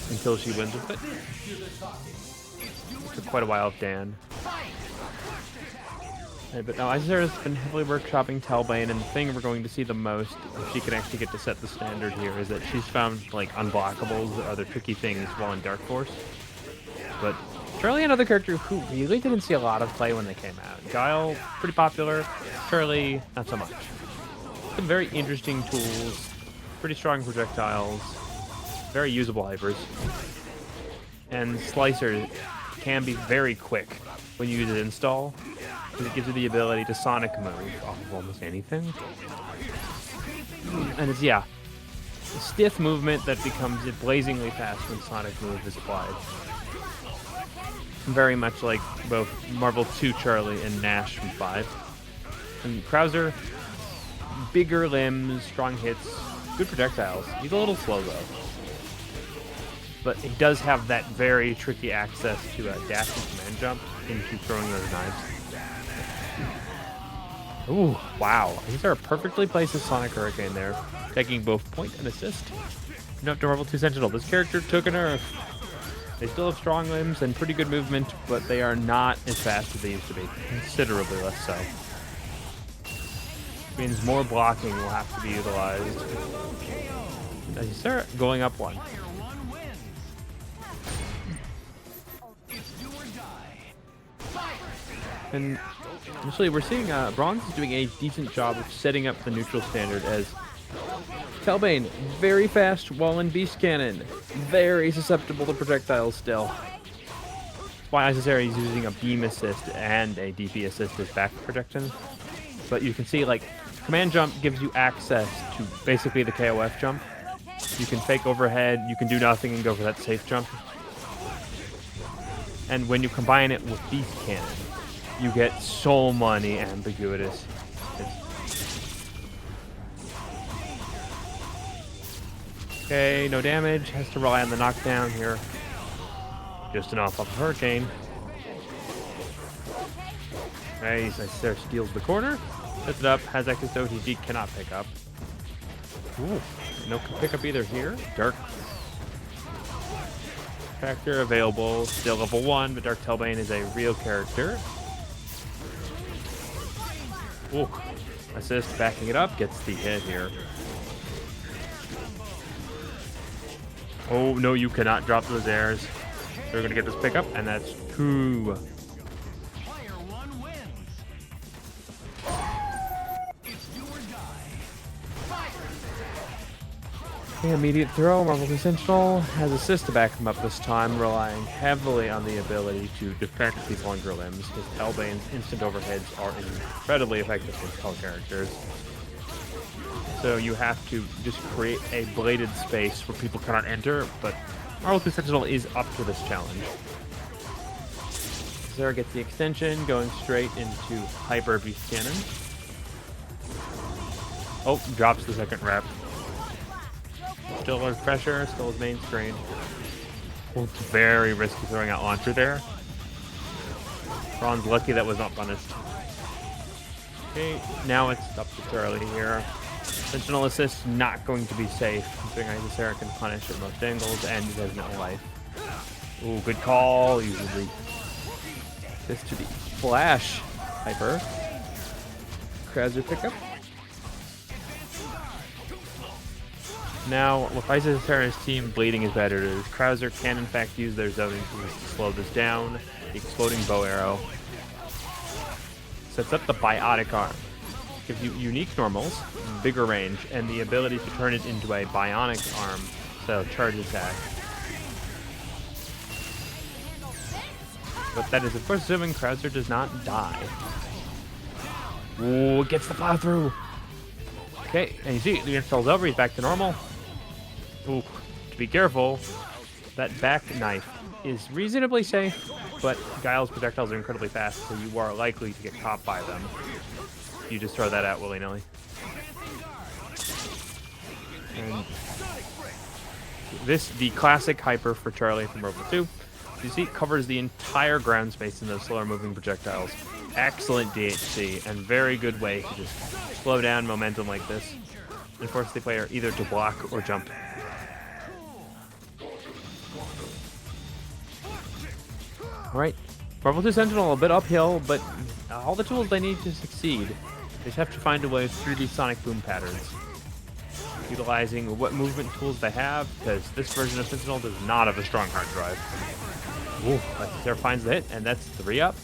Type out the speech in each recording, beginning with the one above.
until she wins with it. Took quite a while of Dan. But now Isicera has been heavily workshopping Talbain, and the thing we're going to see the most, if she can actually get to set the standard here, is that she's found like unblockables or other tricky things while in Dark Force. But Charlie, another character who really didn't see a lot of play when they came out. Guile, pretty popular. Charlie, not so much. Some very interesting tools, pretty strong projectiles, very usable hypers. And Slicer can be very quick when you use it install, because it gives you the ability to sonic move off of almost anything. And it's, yeah, a stiff movement that becomes blazingly fast when sonic move is applied. Very much like both Marvel 2 Charlie and Nash from 5. And Krauser, bigger limbs, strong hits, good projectiles. He's a little slow though. But he does have that very tricky access to a dash and command jump into throwing those knives. Ooh, wow. These are a perfectly placed Sonic Hurricane there, taking both point and assist. Enough to Marvel 2 Sentinel. This character took a nerf. They still have strong limbs and pretty good movement, but they are not as fast as they used to be. Considerably less so. Which means more blocking will have to be utilized. As you start going up one. And initially, we're seeing Brawns is doing a decent job of setting up the neutral standard as Talbain, very fast while in Beast Cannon, very susceptible to projectiles still. That's why Isicera is using a beam assist and a DP assist as back protection. But you can see, like, command jump gives you access to basically the KOF jump. You can fake overhead, you can do nothing and go for that safe jump. And when you combine it with Beast Cannon, you get so many ambiguous. Okay, no damage. Has to rely on the knockdown here. Just enough off of Hurricane. Nice. Isicera steals the corner. Sets it up. Has HakethKOTB, cannot pick up. Ooh, no pick up either here. Dark factor available. Still level 1, but Dark Talbain is a real character. Ooh, assist backing it up. Gets the hit here. Oh, no, you cannot drop those airs. We're going to get this pickup, and that's 2. Okay, immediate throw. Marvel 2 Sentinel has assist to back him up this time, relying heavily on the ability to defend these longer limbs, because Talbain's instant overheads are incredibly effective against tall characters. So you have to just create a bladed space where people cannot enter, but Marvel 2 Sentinel is up to this challenge. Isicera gets the extension, going straight into Hyper Beast Cannon. Oh, drops the second rep. Still under pressure, still his main screen. Oh, it's very risky throwing out launcher there. Brawns lucky that was not punished. Okay, now it's up to Charlie here. Sentinel assist not going to be safe, considering Isicera can punish at most angles, and he has no life. Ooh, good call. Usually this to be Flash Hyper. Krauser pickup. Now, with Isicera's team bleeding is better, Krauser can in fact use their zoning to slow this down. The exploding bow arrow sets up the biotic arm. Gives you unique normals, bigger range, and the ability to turn it into a bionic arm, so charge attack. But that is, of course, assuming Krauser does not die. Ooh, gets the plow through. Okay, and you see, the install's over, he's back to normal. Ooh, to be careful, that back knife is reasonably safe, but Guile's projectiles are incredibly fast, so you are likely to get caught by them. You just throw that out willy-nilly. And this, the classic hyper for Charlie from Marvel 2. You see, it covers the entire ground space in those slower moving projectiles. Excellent DHC, and very good way to just slow down momentum like this and force the player either to block or jump. Alright, Marvel 2 Sentinel a bit uphill, but all the tools they need to succeed. They just have to find a way through these sonic boom patterns. Utilizing what movement tools they have, because this version of Sentinel does not have a strong hard drive. Ooh, S.T.A.R.S finds the hit, and that's 3 up.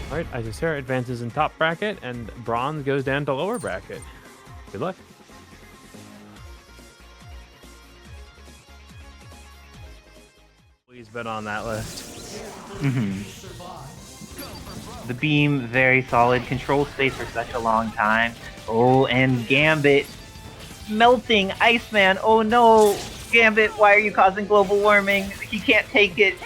Alright, Isicera advances in top bracket, and Brawns goes down to lower bracket. Good luck. Please bet on that list. The beam, very solid. Control space for such a long time. Oh, and Gambit melting Iceman. Oh no, Gambit, why are you causing global warming? He can't take it.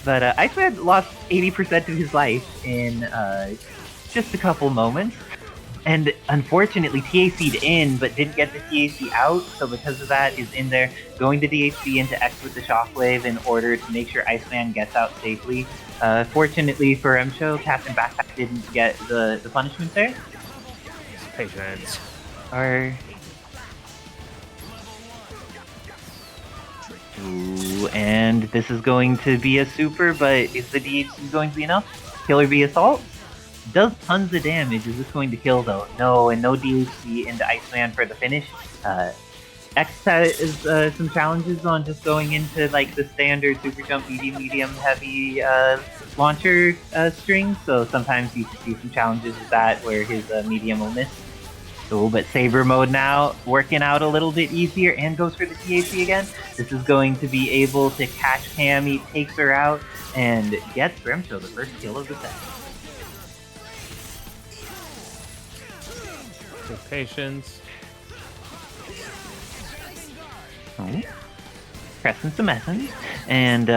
But Iceman lost 80% of his life in just a couple moments. And unfortunately, TAC'd in, but didn't get the TAC out, so because of that, is in there, going to DHC into X with the Shockwave in order to make sure Iceman gets out safely. Fortunately for RemSho, CaptainBackpak didn't get the punishment there. Patience. Ooh, and this is going to be a super, but is the DHC going to be enough? Killer Bee Assault? Does tons of damage. Is this going to kill though? No, and no DHC into Iceman for the finish. X has some challenges on just going into like the standard super jump, medium, heavy launcher string. So sometimes you can see some challenges with that where his medium will miss. So, but Saber mode now working out a little bit easier and goes for the TAC again. This is going to be able to catch Cammy, takes her out, and gets RemSho the first kill of the set. With patience. Oh. Pressing some S's, and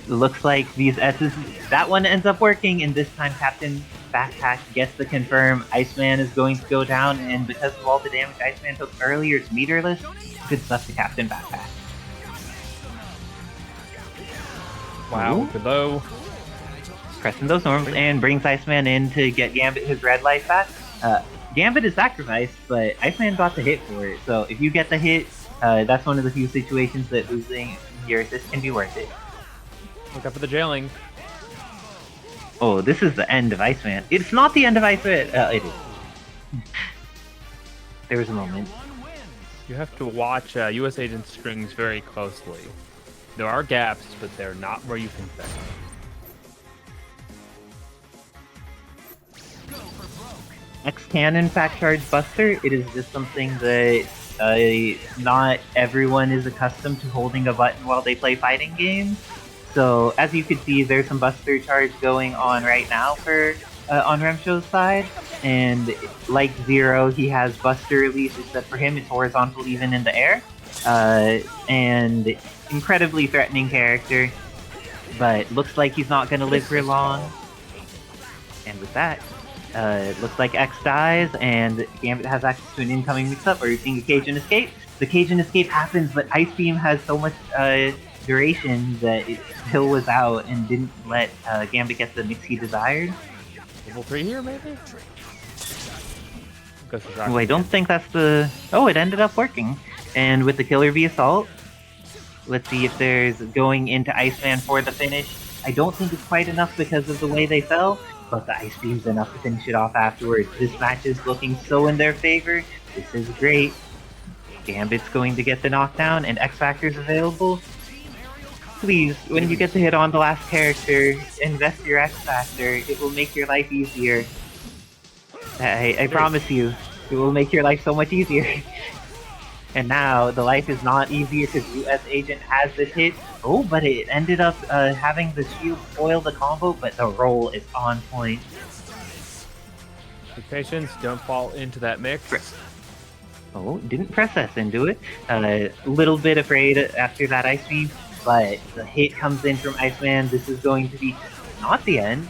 looks like these S's, that one ends up working, and this time CaptainBackpak gets the confirm. Iceman is going to go down, and because of all the damage Iceman took earlier, it's meterless. Good stuff to CaptainBackpak. Wow, good low. Pressing those normals, and brings Iceman in to get Gambit his red life back. Gambit is sacrificed, but Iceman got the hit for it, so if you get the hit, that's one of the few situations that losing your assist can be worth it. Look out for the jailing. Oh, this is the end of Iceman. It's not the end of Iceman! It is. There was a moment. You have to watch US Agent strings very closely. There are gaps, but they're not where you think they are. X can in fact charge Buster. It is just something that not everyone is accustomed to holding a button while they play fighting games. So as you can see, there's some Buster charge going on right now for on RemSho's side, and like Zero, he has Buster release, except for him it's horizontal even in the air, and incredibly threatening character, but looks like he's not going to live for long. And with that, it looks like X dies, and Gambit has access to an incoming mix-up where you're seeing a Cajun escape. The Cajun escape happens, but Ice Beam has so much duration that it still was out and didn't let Gambit get the mix he desired. Level 3 here, maybe? Oh, I don't think that's the... Oh, it ended up working. And with the Killer Bee Assault, let's see if there's going into Iceman for the finish. I don't think it's quite enough because of the way they fell, but the Ice Beam's enough to finish it off afterwards. This match is looking so in their favor. This is great. Gambit's going to get the knockdown, and X Factor's available. Please, when you get to hit on the last character, invest your X Factor. It will make your life easier. I promise you, it will make your life so much easier. And now, the life is not easier because US Agent has this hit. Oh, but it ended up having the shield foil the combo, but the roll is on point. Be patient, don't fall into that mix. Oh, didn't press S into it. A little bit afraid after that Ice Beam, but the hit comes in from Iceman. This is going to be not the end,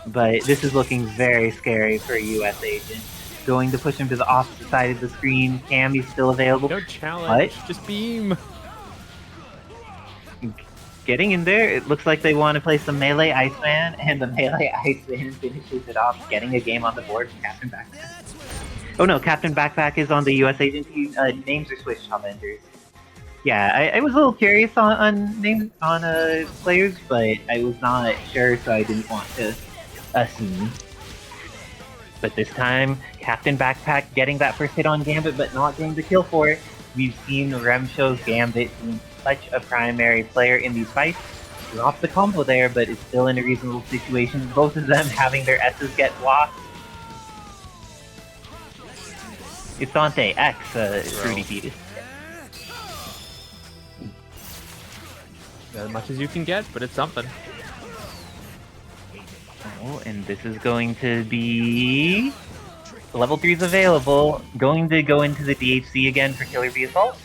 but this is looking very scary for US Agent. Going to push him to the opposite side of the screen. Cammy's still available. No challenge, just beam. getting in there. It looks like they want to play some melee Iceman, and the melee Iceman finishes it off, getting a game on the board from CaptainBackpak. Oh no, CaptainBackpak is on the US agency. Names are switched, HAVENGERS. Yeah, I was a little curious on names on players, but I was not sure, so I didn't want to assume. But this time, CaptainBackpak getting that first hit on Gambit, but not getting the kill for it. We've seen RemSho's Gambit being such a primary player in these fights. Dropped the combo there, but it's still in a reasonable situation. Both of them having their S's get blocked. It's Dante X, Fruity Fetus. As much as you can get, but it's something. Oh, and this is going to be... Level 3 is available. Going to go into the DHC again for Killer Bee Assault.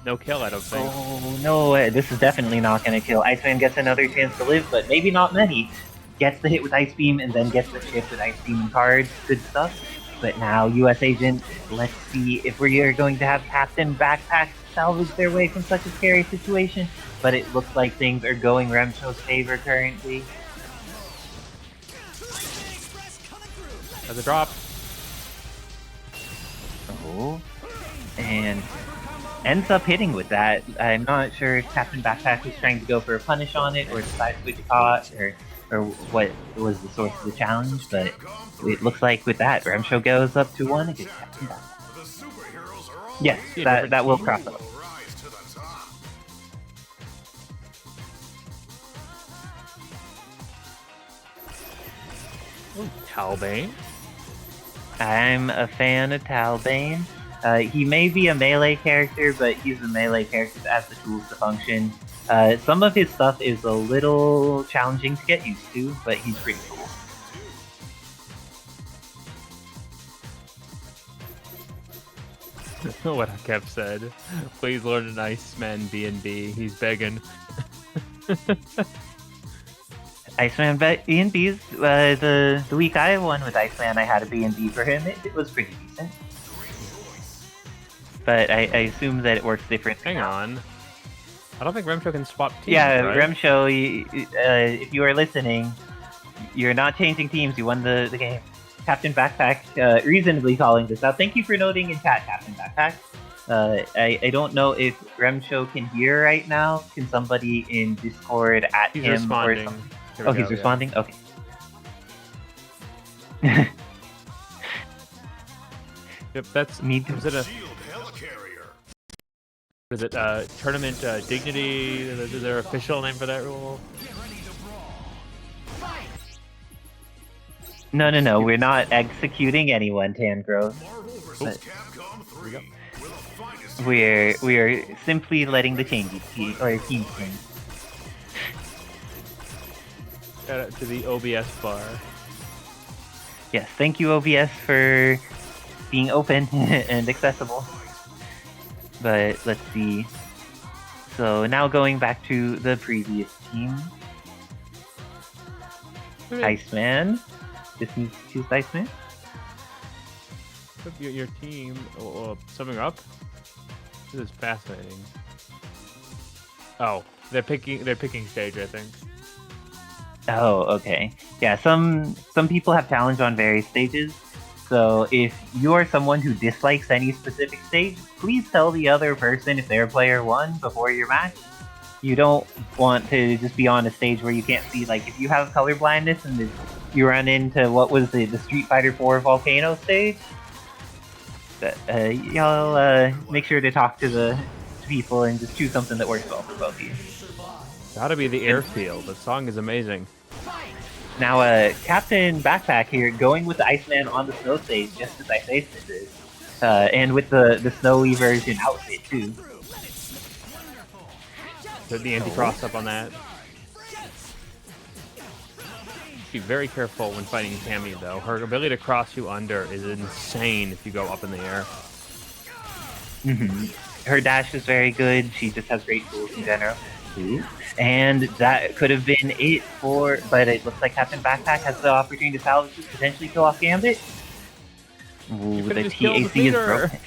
No kill, I don't think. Oh, no, this is definitely not going to kill. Iceman gets another chance to live, but maybe not many. Gets the hit with Ice Beam, and then gets the shift with Ice Beam and cards. Good stuff. But now, US Agent, let's see if we are going to have CaptainBackpak salvage their way from such a scary situation. But it looks like things are going RemSho's favor currently. As a drop. Oh, and ends up hitting with that. I'm not sure if CaptainBackpak was trying to go for a punish on it, or decide switch caught, or what was the source of the challenge, but it looks like with that, RemSho goes up to 1 against CaptainBackpak. Yes, that will cross up. Talbain. I'm a fan of Talbain. He may be a melee character, but he's a melee character that has the tools to function. Some of his stuff is a little challenging to get used to, but he's pretty cool. What Kev said. Please learn an Iceman B&B. He's begging. Iceman B&B's, the week I won with Iceman, I had a B&B for him. It was pretty decent. But I assume that it works differently. Hang on. I don't think RemSho can swap teams, yeah, right? RemSho, if you are listening, you're not changing teams. You won the game. CaptainBackpak, reasonably calling this out. Thank you for noting in chat, CaptainBackpak. I don't know if RemSho can hear right now. Can somebody in Discord at He's him responding. or something? Here we Oh, go, he's responding? Okay. Yep, that's... Need to... Is it a... Is it Tournament Dignity? Is there an official name for that rule? No, we're not executing anyone, Tangrowth. We're simply letting the changes teams change. Shout out to the OBS bar. Yes, thank you OBS for being open and accessible. But let's see. So now going back to the previous team. Iceman. Just needs to choose Iceman. Your team summing up. This is fascinating. Oh, they're picking stage, I think. Oh, okay. Yeah, some people have challenge on various stages. So if you are someone who dislikes any specific stage, please tell the other person if they're player 1 before your match. You don't want to just be on a stage where you can't see, like if you have color blindness and you run into what was the Street Fighter 4 Volcano stage, y'all make sure to talk to the people and just choose something that works well for both of you. Gotta be the airfield. The song is amazing. Now, CaptainBackpak here going with the Iceman on the snow stage, just as Isicera did. And with the snowy version outfit, too. Put the anti-cross up on that. Be very careful when fighting Cammy, though. Her ability to cross you under is insane if you go up in the air. Her dash is very good. She just has great tools in general. And that could have been it for, but it looks like CaptainBackpak has the opportunity to salvage this, potentially kill off Gambit. Ooh, the TAC is broken.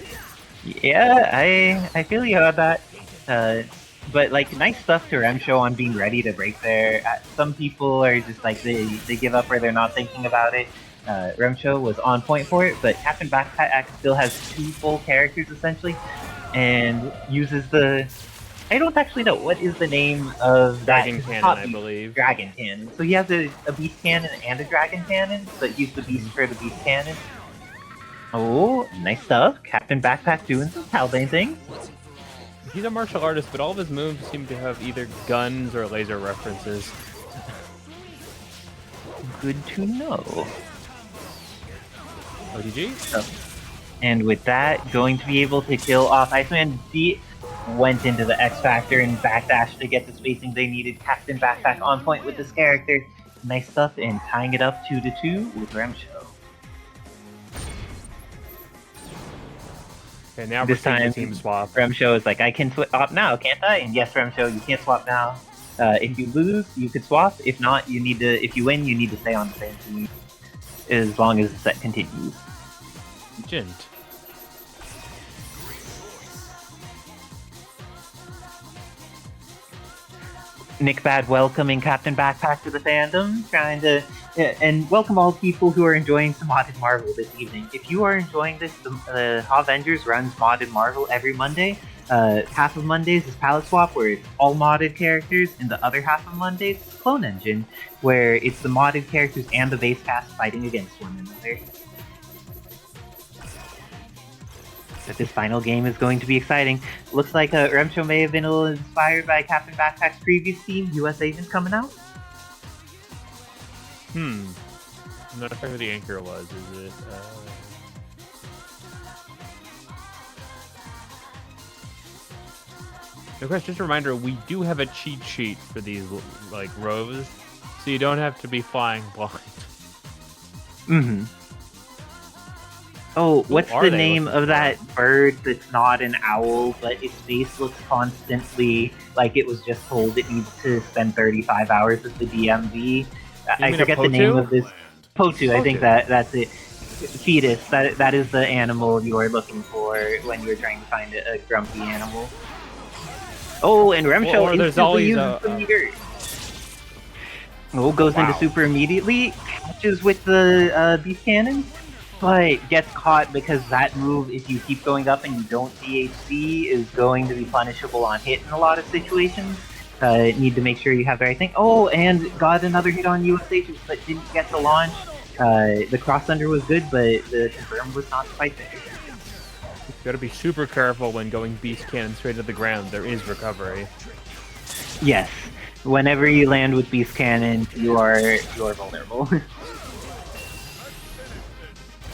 Yeah, I feel you about that. But like, nice stuff to RemSho on being ready to break there. Some people are just like they give up or they're not thinking about it. RemSho was on point for it, but CaptainBackpak still has 2 full characters essentially, and uses the. I don't actually know what is the name of Dragon that. Cannon, I believe. Dragon Cannon. So he has a Beast Cannon and a Dragon Cannon, but use the Beast for the Beast Cannon. Oh, nice stuff. CaptainBackpak doing some Talbain things. He's a martial artist, but all of his moves seem to have either guns or laser references. Good to know. OTG? Oh. And with that, going to be able to kill off Iceman. Went into the X Factor and backdash to get the spacing they needed. CaptainBackpak on point with this character. Nice stuff, and tying it up 2-2 with RemSho. Okay, now This we're seeing time, the team swap. RemSho is like, I can swap now, can't I? And yes, RemSho, you can't swap now. If you lose, you could swap. If not, you need to. If you win, you need to stay on the same team as long as the set continues. Gent. NickBad welcoming CaptainBackpak to the fandom, trying to and welcome all people who are enjoying some modded Marvel this evening. If you are enjoying this, the HAVENGERS runs modded Marvel every Monday. Half of Mondays is Palette Swap, where it's all modded characters, and the other half of Mondays is Clone Engine, where it's the modded characters and the base cast fighting against one another. But this final game is going to be exciting. Looks like RemSho may have been a little inspired by CaptainBackpak's previous team, US Agent, coming out. I'm not sure who the anchor was, is it? Of course, just a reminder, we do have a cheat sheet for these, like, rows, so you don't have to be flying blind. Mm-hmm. Oh, what's the name of that bird that's not an owl, but its face looks constantly like it was just told it needs to spend 35 hours at the DMV? I forget the name of this. Potu, I think that's it. Fetus, that is the animal you are looking for when you're trying to find a grumpy animal. Oh, and RemSho instantly uses the meter. Oh, goes into super immediately, catches with the Beast Cannon, but gets caught because that move, if you keep going up and you don't DHC, is going to be punishable on hit in a lot of situations. Need to make sure you have the right thing. Oh, and got another hit on USH, but didn't get the launch. The Cross Thunder was good, but the Confirm was not quite there. You gotta be super careful when going Beast Cannon straight to the ground. There is recovery. Yes. Whenever you land with Beast Cannon, you are vulnerable.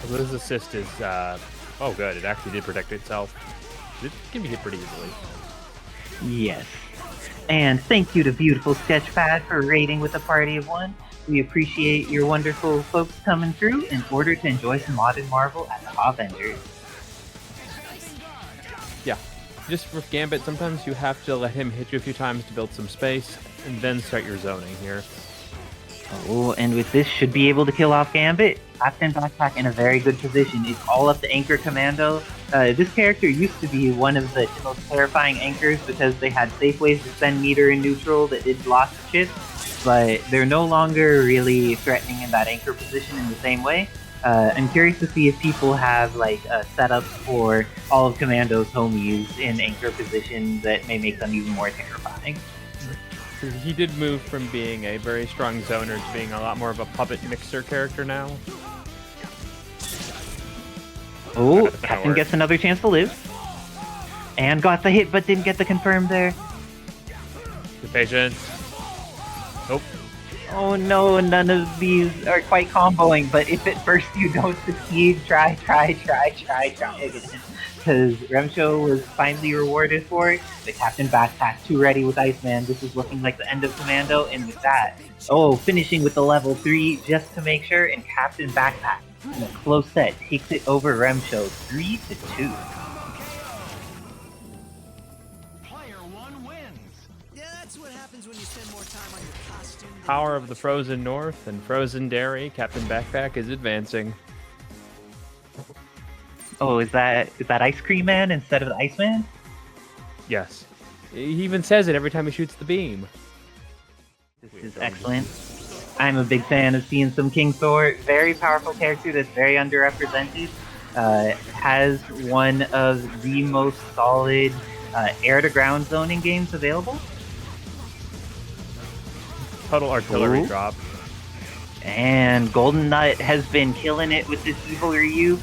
This assist is, oh good, it actually did protect itself. It can be hit pretty easily. Yes. And thank you to Beautiful Sketchpad for raiding with a party of 1. We appreciate your wonderful folks coming through in order to enjoy some modded Marvel at the HAVENGERS. Yeah, just with Gambit, sometimes you have to let him hit you a few times to build some space, and then start your zoning here. Oh, and with this, should be able to kill off Gambit. CaptainBackpak in a very good position. It's all up to Anchor Commando. This character used to be one of the most terrifying anchors because they had safe ways to spend meter in neutral that did lots of shit, but they're no longer really threatening in that anchor position in the same way. I'm curious to see if people have like setups for all of Commando's homies in anchor position that may make them even more terrifying. He did move from being a very strong zoner to being a lot more of a puppet mixer character now. Oh, Captain gets another chance to live. And got the hit, but didn't get the confirm there. Be patient. Nope. Oh no, none of these are quite comboing, but if at first you don't succeed, try again. Because RemSho was finally rewarded for it. The CaptainBackpak too ready with Iceman. This is looking like the end of Commando, and with that, oh, finishing with the level 3 just to make sure, and CaptainBackpak in a close set takes it over RemSho 3-2. Power of the Frozen North and Frozen Dairy, CaptainBackpak is advancing. Oh, is that Ice Cream Man instead of the Iceman? Yes. He even says it every time he shoots the beam. This is excellent. I'm a big fan of seeing some King Thor. Very powerful character that's very underrepresented. Has one of the most solid air-to-ground zoning games available. Total artillery Ooh. drop. And GoldenNut has been killing it with this Evil Ryu,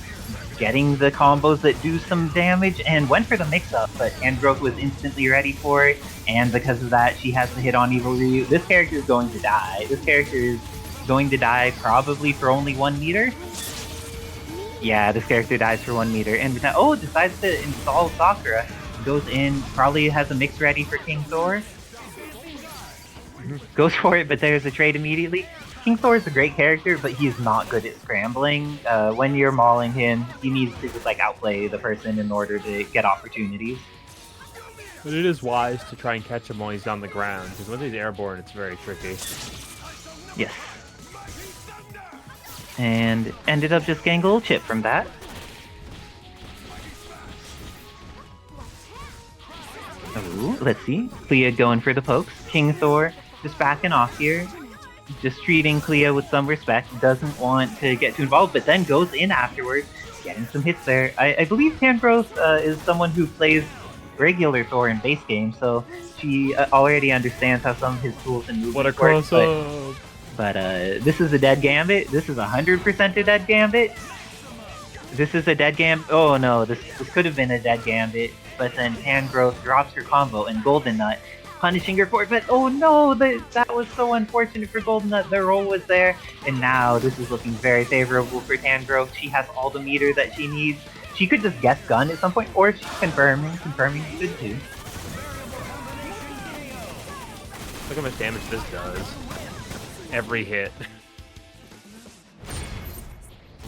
getting the combos that do some damage, and went for the mix-up, but Tangrowth was instantly ready for it, and because of that, she has to hit on Evil Ryu. This character is going to die. This character is going to die probably for only 1 meter. Yeah, this character dies for 1 meter, and decides to install Sakura. Goes in, probably has a mix ready for King Thor. Goes for it, but there's a trade immediately. King Thor is a great character, but he's not good at scrambling. When you're mauling him, he needs to just like outplay the person in order to get opportunities. But it is wise to try and catch him while he's on the ground, because when he's airborne, it's very tricky. Yes. And ended up just getting a little chip from that. Ooh, let's see. Clea going for the pokes. King Thor just backing off here. Just treating Clea with some respect. Doesn't want to get too involved, but then goes in afterwards, getting some hits there. I believe Tangrowth is someone who plays regular Thor in base game, so she already understands how some of his tools and movements What a work. cross-up! But this is a dead Gambit. This is 100% a dead Gambit. This is a dead Gambit. Oh no, this could have been a dead Gambit. But then Tangrowth drops her combo and GoldenNut punishing her for it. But oh no, that was so unfortunate for GoldenNut. The roll was there. And now this is looking very favorable for Tangrowth. She has all the meter that she needs. She could just guess gun at some point, or she's confirming. Confirming is good too. Look how much damage this does. Every hit.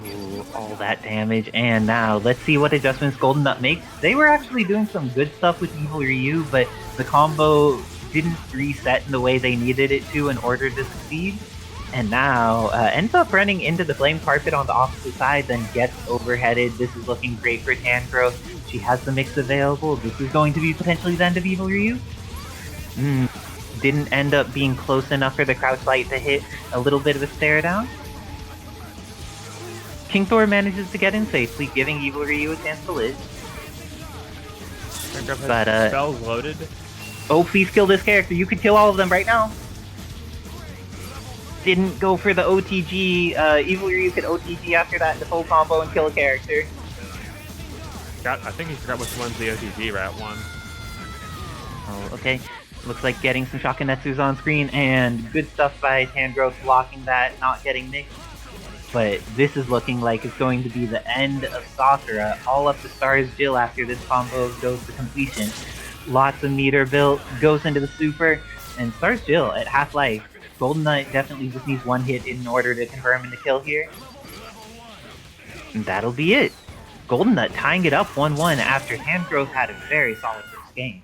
Ooh, all that damage, and now let's see what adjustments GoldenNut makes. They were actually doing some good stuff with Evil Ryu, but the combo didn't reset in the way they needed it to in order to succeed. And now ends up running into the flame carpet on the opposite side, then gets overheaded. This is looking great for Tangrowth. She has the mix available. This is going to be potentially the end of Evil Ryu. Didn't end up being close enough for the crouch light to hit. A little bit of a stare down. King Thor manages to get in safely, giving Evil Ryu a chance to live. But spells loaded. Oh, please kill this character. You could kill all of them right now. Didn't go for the OTG. Evil Ryu could OTG after that to full combo and kill a character. I think he forgot which one's the OTG rat one. Oh, okay. Looks like getting some Shokunetsus on screen, and good stuff by Tangrowth blocking that, not getting mixed. But this is looking like it's going to be the end of Sakura. All up to S.T.A.R.S Guile after this combo goes to completion. Lots of meter built, goes into the super, and S.T.A.R.S Guile at half life. GoldenNut definitely just needs 1 hit in order to confirm the kill here. And that'll be it. GoldenNut tying it up 1-1 after Tangrowth had a very solid first game.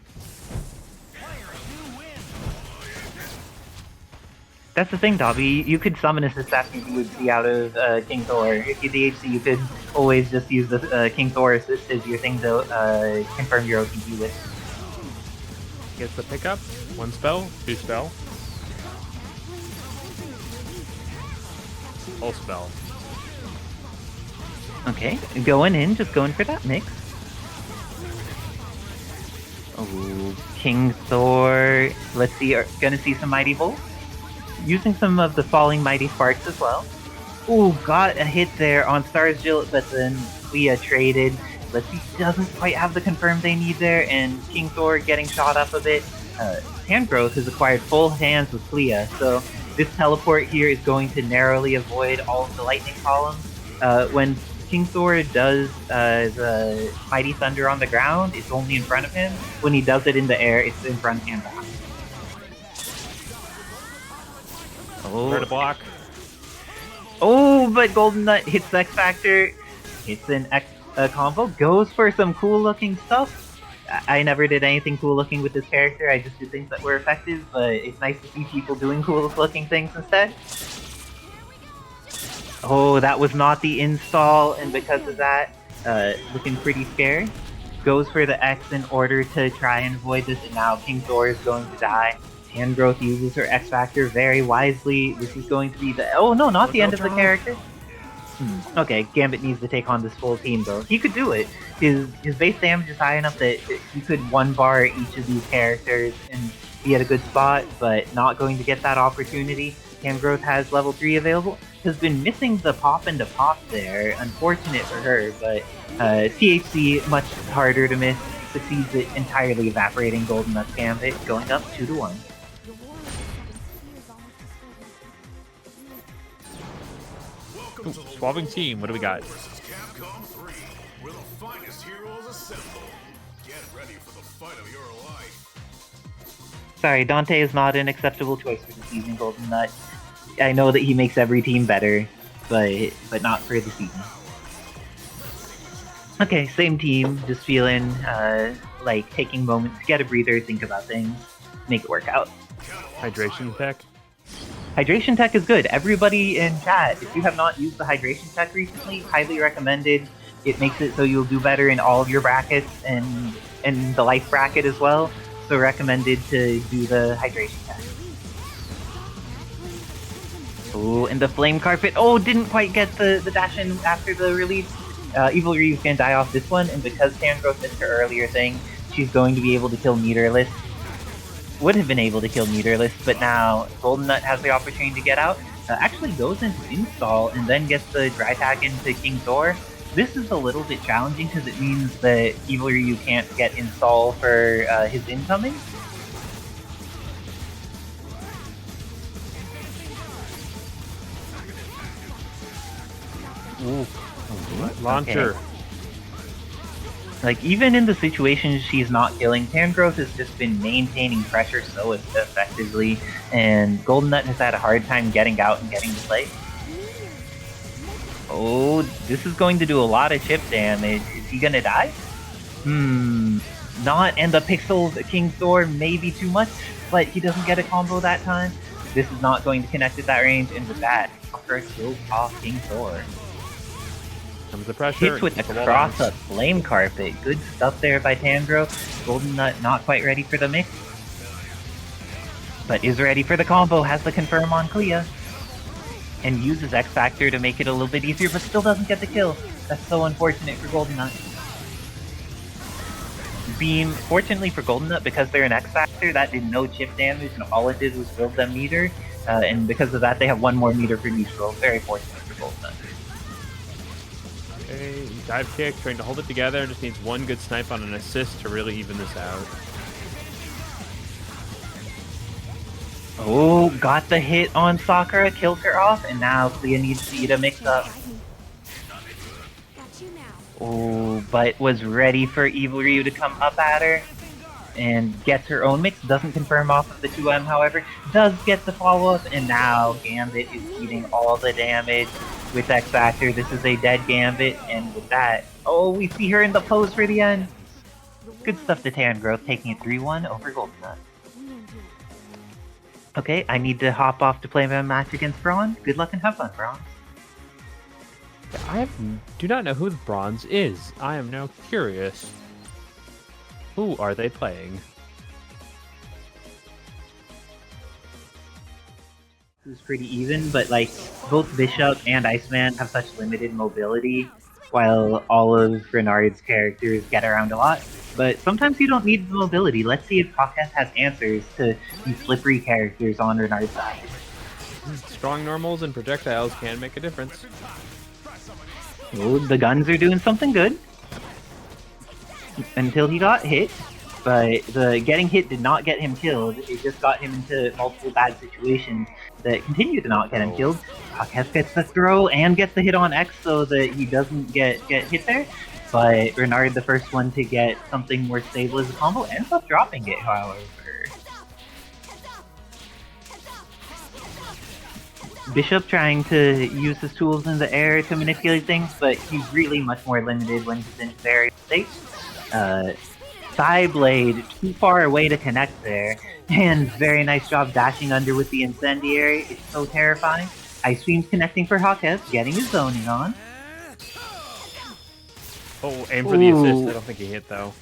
That's the thing, Dobby. You could summon assist you would see out of King Thor. If you DHC, you could always just use the King Thor assist as your thing to confirm your OTG with. Gets the pickup. 1 spell, 2 spell. Full spell. Okay, going in, just going for that mix. Oh, King Thor. Let's see, gonna see some Mighty Bolt. Using some of the falling Mighty Sparks as well. Ooh, got a hit there on S.T.A.R.S Guile, but then Clea traded. Let's see, doesn't quite have the confirm they need there, and King Thor getting shot up a bit. Tangrowth has acquired full hands with Clea, so this teleport here is going to narrowly avoid all of the lightning columns. When King Thor does the Mighty Thunder on the ground, it's only in front of him. When he does it in the air, it's in front and back. Try to block. Oh, but GoldenNut hits the X Factor. Hits an X combo. Goes for some cool looking stuff. I never did anything cool looking with this character. I just did things that were effective, but it's nice to see people doing cool looking things instead. Oh, that was not the install, and because of that, looking pretty scared. Goes for the X in order to try and avoid this, and now King Thor is going to die. Tangrowth uses her X Factor very wisely. This is going to be the... Oh no, not the end of the character. Okay, Gambit needs to take on this full team though. He could do it. His base damage is high enough that he could one-bar each of these characters and be at a good spot, but not going to get that opportunity. Tangrowth has level 3 available. Has been missing the pop into pop there. Unfortunate for her, but THC much harder to miss. Succeeds at entirely evaporating GoldenNut's Gambit, going up 2-1. Ooh, swapping team, what do we got? Sorry, Dante is not an acceptable choice for the season, GoldenNut. I know that he makes every team better, but not for the season. Okay, same team, just feeling like taking moments to get a breather, think about things, make it work out. Hydration tech? Hydration tech is good. Everybody in chat, if you have not used the hydration tech recently, highly recommended. It makes it so you'll do better in all of your brackets and the life bracket as well. So recommended to do the hydration tech. Oh, and the flame carpet. Oh, didn't quite get the dash in after the release. Evil Ryu's gonna die off this one, and because Tangrowth missed her earlier thing, she's going to be able to kill Meterless. Would have been able to kill Meterless, but now GoldenNut has the opportunity to get out. Actually goes into install and then gets the dry tag into King Thor. This is a little bit challenging because it means that Evil Ryu can't get install for his incoming. Ooh. Launcher. Okay. Like, even in the situations she's not killing, Tangrowth has just been maintaining pressure so effectively, and GoldenNut has had a hard time getting out and getting to play. Oh, this is going to do a lot of chip damage. Is he gonna die? Not, and the pixels King Thor may be too much, but he doesn't get a combo that time. This is not going to connect at that range, and with that, Sakura kills off King Thor. Comes the pressure. Hits with the cross-up flame carpet. Good stuff there by Tangrowth. GoldenNut not quite ready for the mix, but is ready for the combo. Has the confirm on Clea, and uses X Factor to make it a little bit easier, but still doesn't get the kill. That's so unfortunate for GoldenNut. Beam, fortunately for GoldenNut, because they're an X Factor, that did no chip damage, and all it did was build them meter, and because of that, they have one more meter for neutral. Very fortunate for GoldenNut. Okay, dive kick, trying to hold it together. Just needs one good snipe on an assist to really even this out. Oh, got the hit on Sakura, kills her off, and now Clea needs to eat a mix-up. Oh, but was ready for Evil Ryu to come up at her, and gets her own mix. Doesn't confirm off of the 2M, however. Does get the follow-up, and now Gambit is eating all the damage with X Factor. This is a dead Gambit, and with that, oh, we see her in the pose for the end. Good stuff to Tangrowth, taking it 3-1 over GoldenNut. Okay, I need to hop off to play my match against Brawns. Good luck and have fun, Brawns. I do not know who the Brawns is. I am now curious. Who are they playing? It was pretty even, but like both Bishop and Iceman have such limited mobility, while all of Renard's characters get around a lot. But sometimes you don't need the mobility. Let's see if Haketh has answers to these slippery characters on Renard's side. Strong normals and projectiles can make a difference. Oh, the guns are doing something good. Until he got hit. But the getting hit did not get him killed. It just got him into multiple bad situations that continue to not get him killed. Haketh gets the throw and gets the hit on X so that he doesn't get hit there. But Renard, the first one to get something more stable as a combo, ends up dropping it, however. Bishop trying to use his tools in the air to manipulate things, but he's really much more limited when he's in various states. Blade too far away to connect there, and very nice job dashing under with the incendiary. It's so terrifying. Ice Beam's connecting for Haketh, getting his zoning on. Oh, aim for the assist. I don't think he hit though.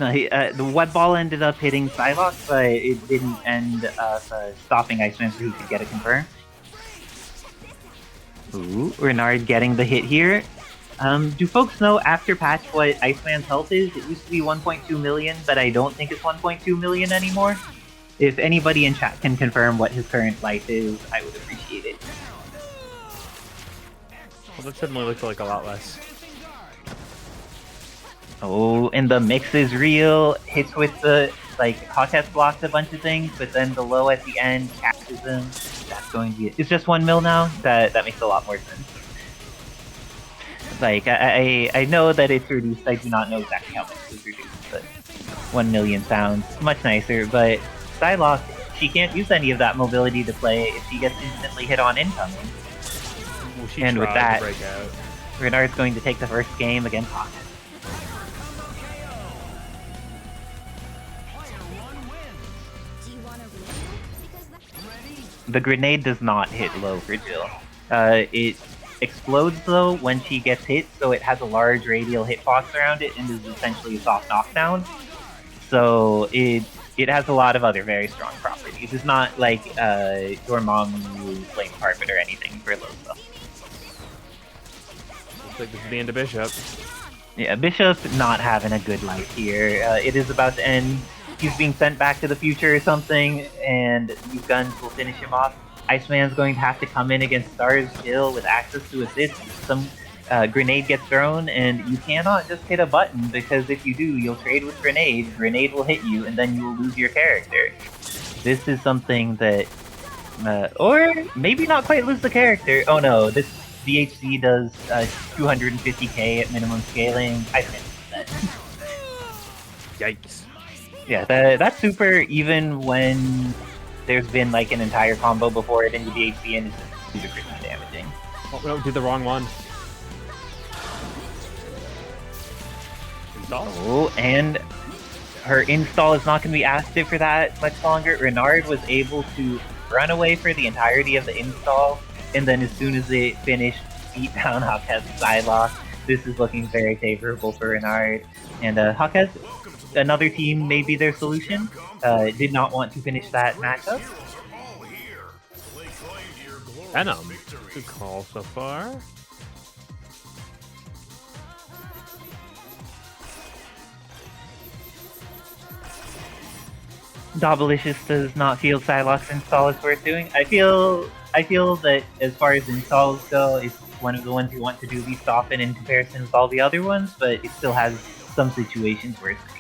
No, the web ball ended up hitting Psylocke, but it didn't end up stopping Iceman so he could get a confirm. Ooh, Renard getting the hit here. Do folks know after patch what Iceman's health is? It used to be 1.2 million, but I don't think it's 1.2 million anymore. If anybody in chat can confirm what his current life is, I would appreciate it. Well, that suddenly looked like a lot less. Oh, and the mix is real. Hits with the, Haketh blocks a bunch of things, but then the low at the end catches him. That's going to be it. It's just 1 mil now? That makes a lot more sense. I know that it's reduced. I do not know exactly how much it's reduced, but 1 million sounds much nicer. But Psylocke, she can't use any of that mobility to play if she gets instantly hit on incoming. Well, and with that, break out. Renard's going to take the first game against Haketh. The grenade does not hit low for Jill. It explodes though when she gets hit, so it has a large radial hitbox around it and is essentially a soft knockdown. So it has a lot of other very strong properties. It's not like Dormammu, Flame Carpet, or anything for low stuff. Looks like this is the end of Bishop. Yeah, Bishop not having a good life here. It is about to end. He's being sent back to the future or something, and these guns will finish him off. Iceman's going to have to come in against S.T.A.R.S Jill with access to assist. Some grenade gets thrown, and you cannot just hit a button, because if you do, you'll trade with grenade. Grenade will hit you, and then you will lose your character. This is something that... or maybe not quite lose the character. Oh no, this VHC does 250k at minimum scaling. Iceman does that. Yikes. Yeah, that's super even when there's been like an entire combo before it into VHC and it's ludicrously damaging. Oh no, did the wrong one. Install? Oh, and her install is not going to be active for that much longer. Renard was able to run away for the entirety of the install, and then as soon as they finished, beat down Haketh Psylocke. This is looking very favorable for Renard. And Haketh, another team may be their solution. Did not want to finish that matchup. Venom. Good call so far. Dobbilicious does not feel Psylocke's install is worth doing. I feel that as far as installs go, it's one of the ones you want to do least often in comparison with all the other ones, but it still has some situations where it's great.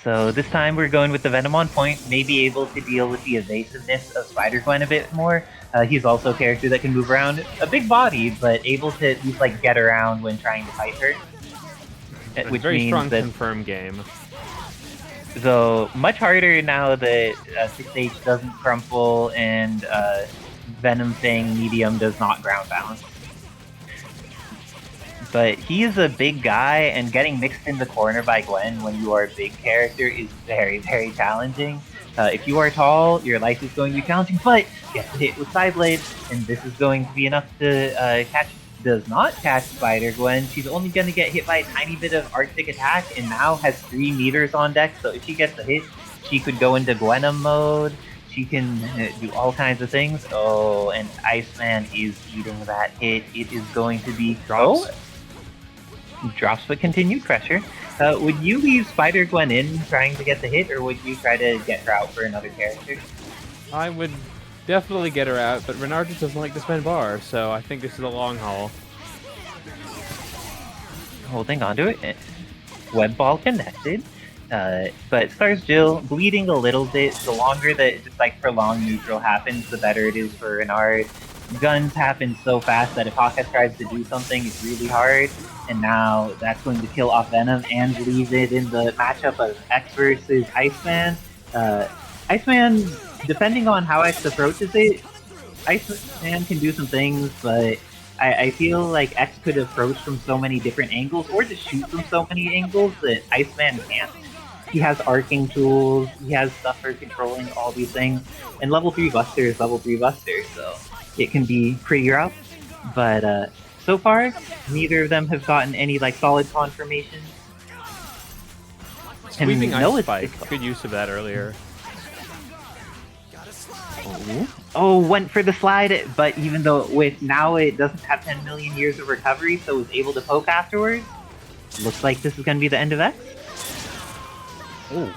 So this time we're going with the Venom on point, may be able to deal with the evasiveness of Spider-Gwen a bit more. He's also a character that can move around, a big body, but able to at least like get around when trying to fight her. Which very means strong that, confirm game. So much harder now that 6H doesn't crumple and Venom saying medium does not ground bounce. But he is a big guy, and getting mixed in the corner by Gwen when you are a big character is very, very challenging. If you are tall, your life is going to be challenging, but gets hit with Psyblade, and this is going to be enough to catch. Does not catch Spider-Gwen. She's only going to get hit by a tiny bit of Arctic attack, and now has 3 meters on deck, so if she gets a hit, she could go into Gwenum mode. She can do all kinds of things. Oh, and Iceman is eating that hit. It is going to be... Drops. Drops but continued pressure. Would you leave Spider-Gwen in trying to get the hit, or would you try to get her out for another character? I would definitely get her out, but Renard just doesn't like to spend bar, so I think this is a long haul. Holding onto it. Web ball connected. But S.T.A.R.S Jill bleeding a little bit. The longer that just like prolonged neutral happens, the better it is for Renard. Guns happen so fast that if Haketh tries to do something, it's really hard. And now that's going to kill off Venom and leave it in the matchup of X versus Iceman. Iceman, depending on how X approaches it, Iceman can do some things, but I feel like X could approach from so many different angles, or just shoot from so many angles that Iceman can't. he has arcing tools, he has stuff for controlling all these things, and level 3 Buster is level 3 Buster, so it can be pretty rough. But so far, neither of them have gotten any like solid confirmation. Sweeping Ice Spike, good use of that earlier. Oh, went for the slide, but even though with now it doesn't have 10 million years of recovery, so was able to poke afterwards. Looks like this is going to be the end of X. Ooh,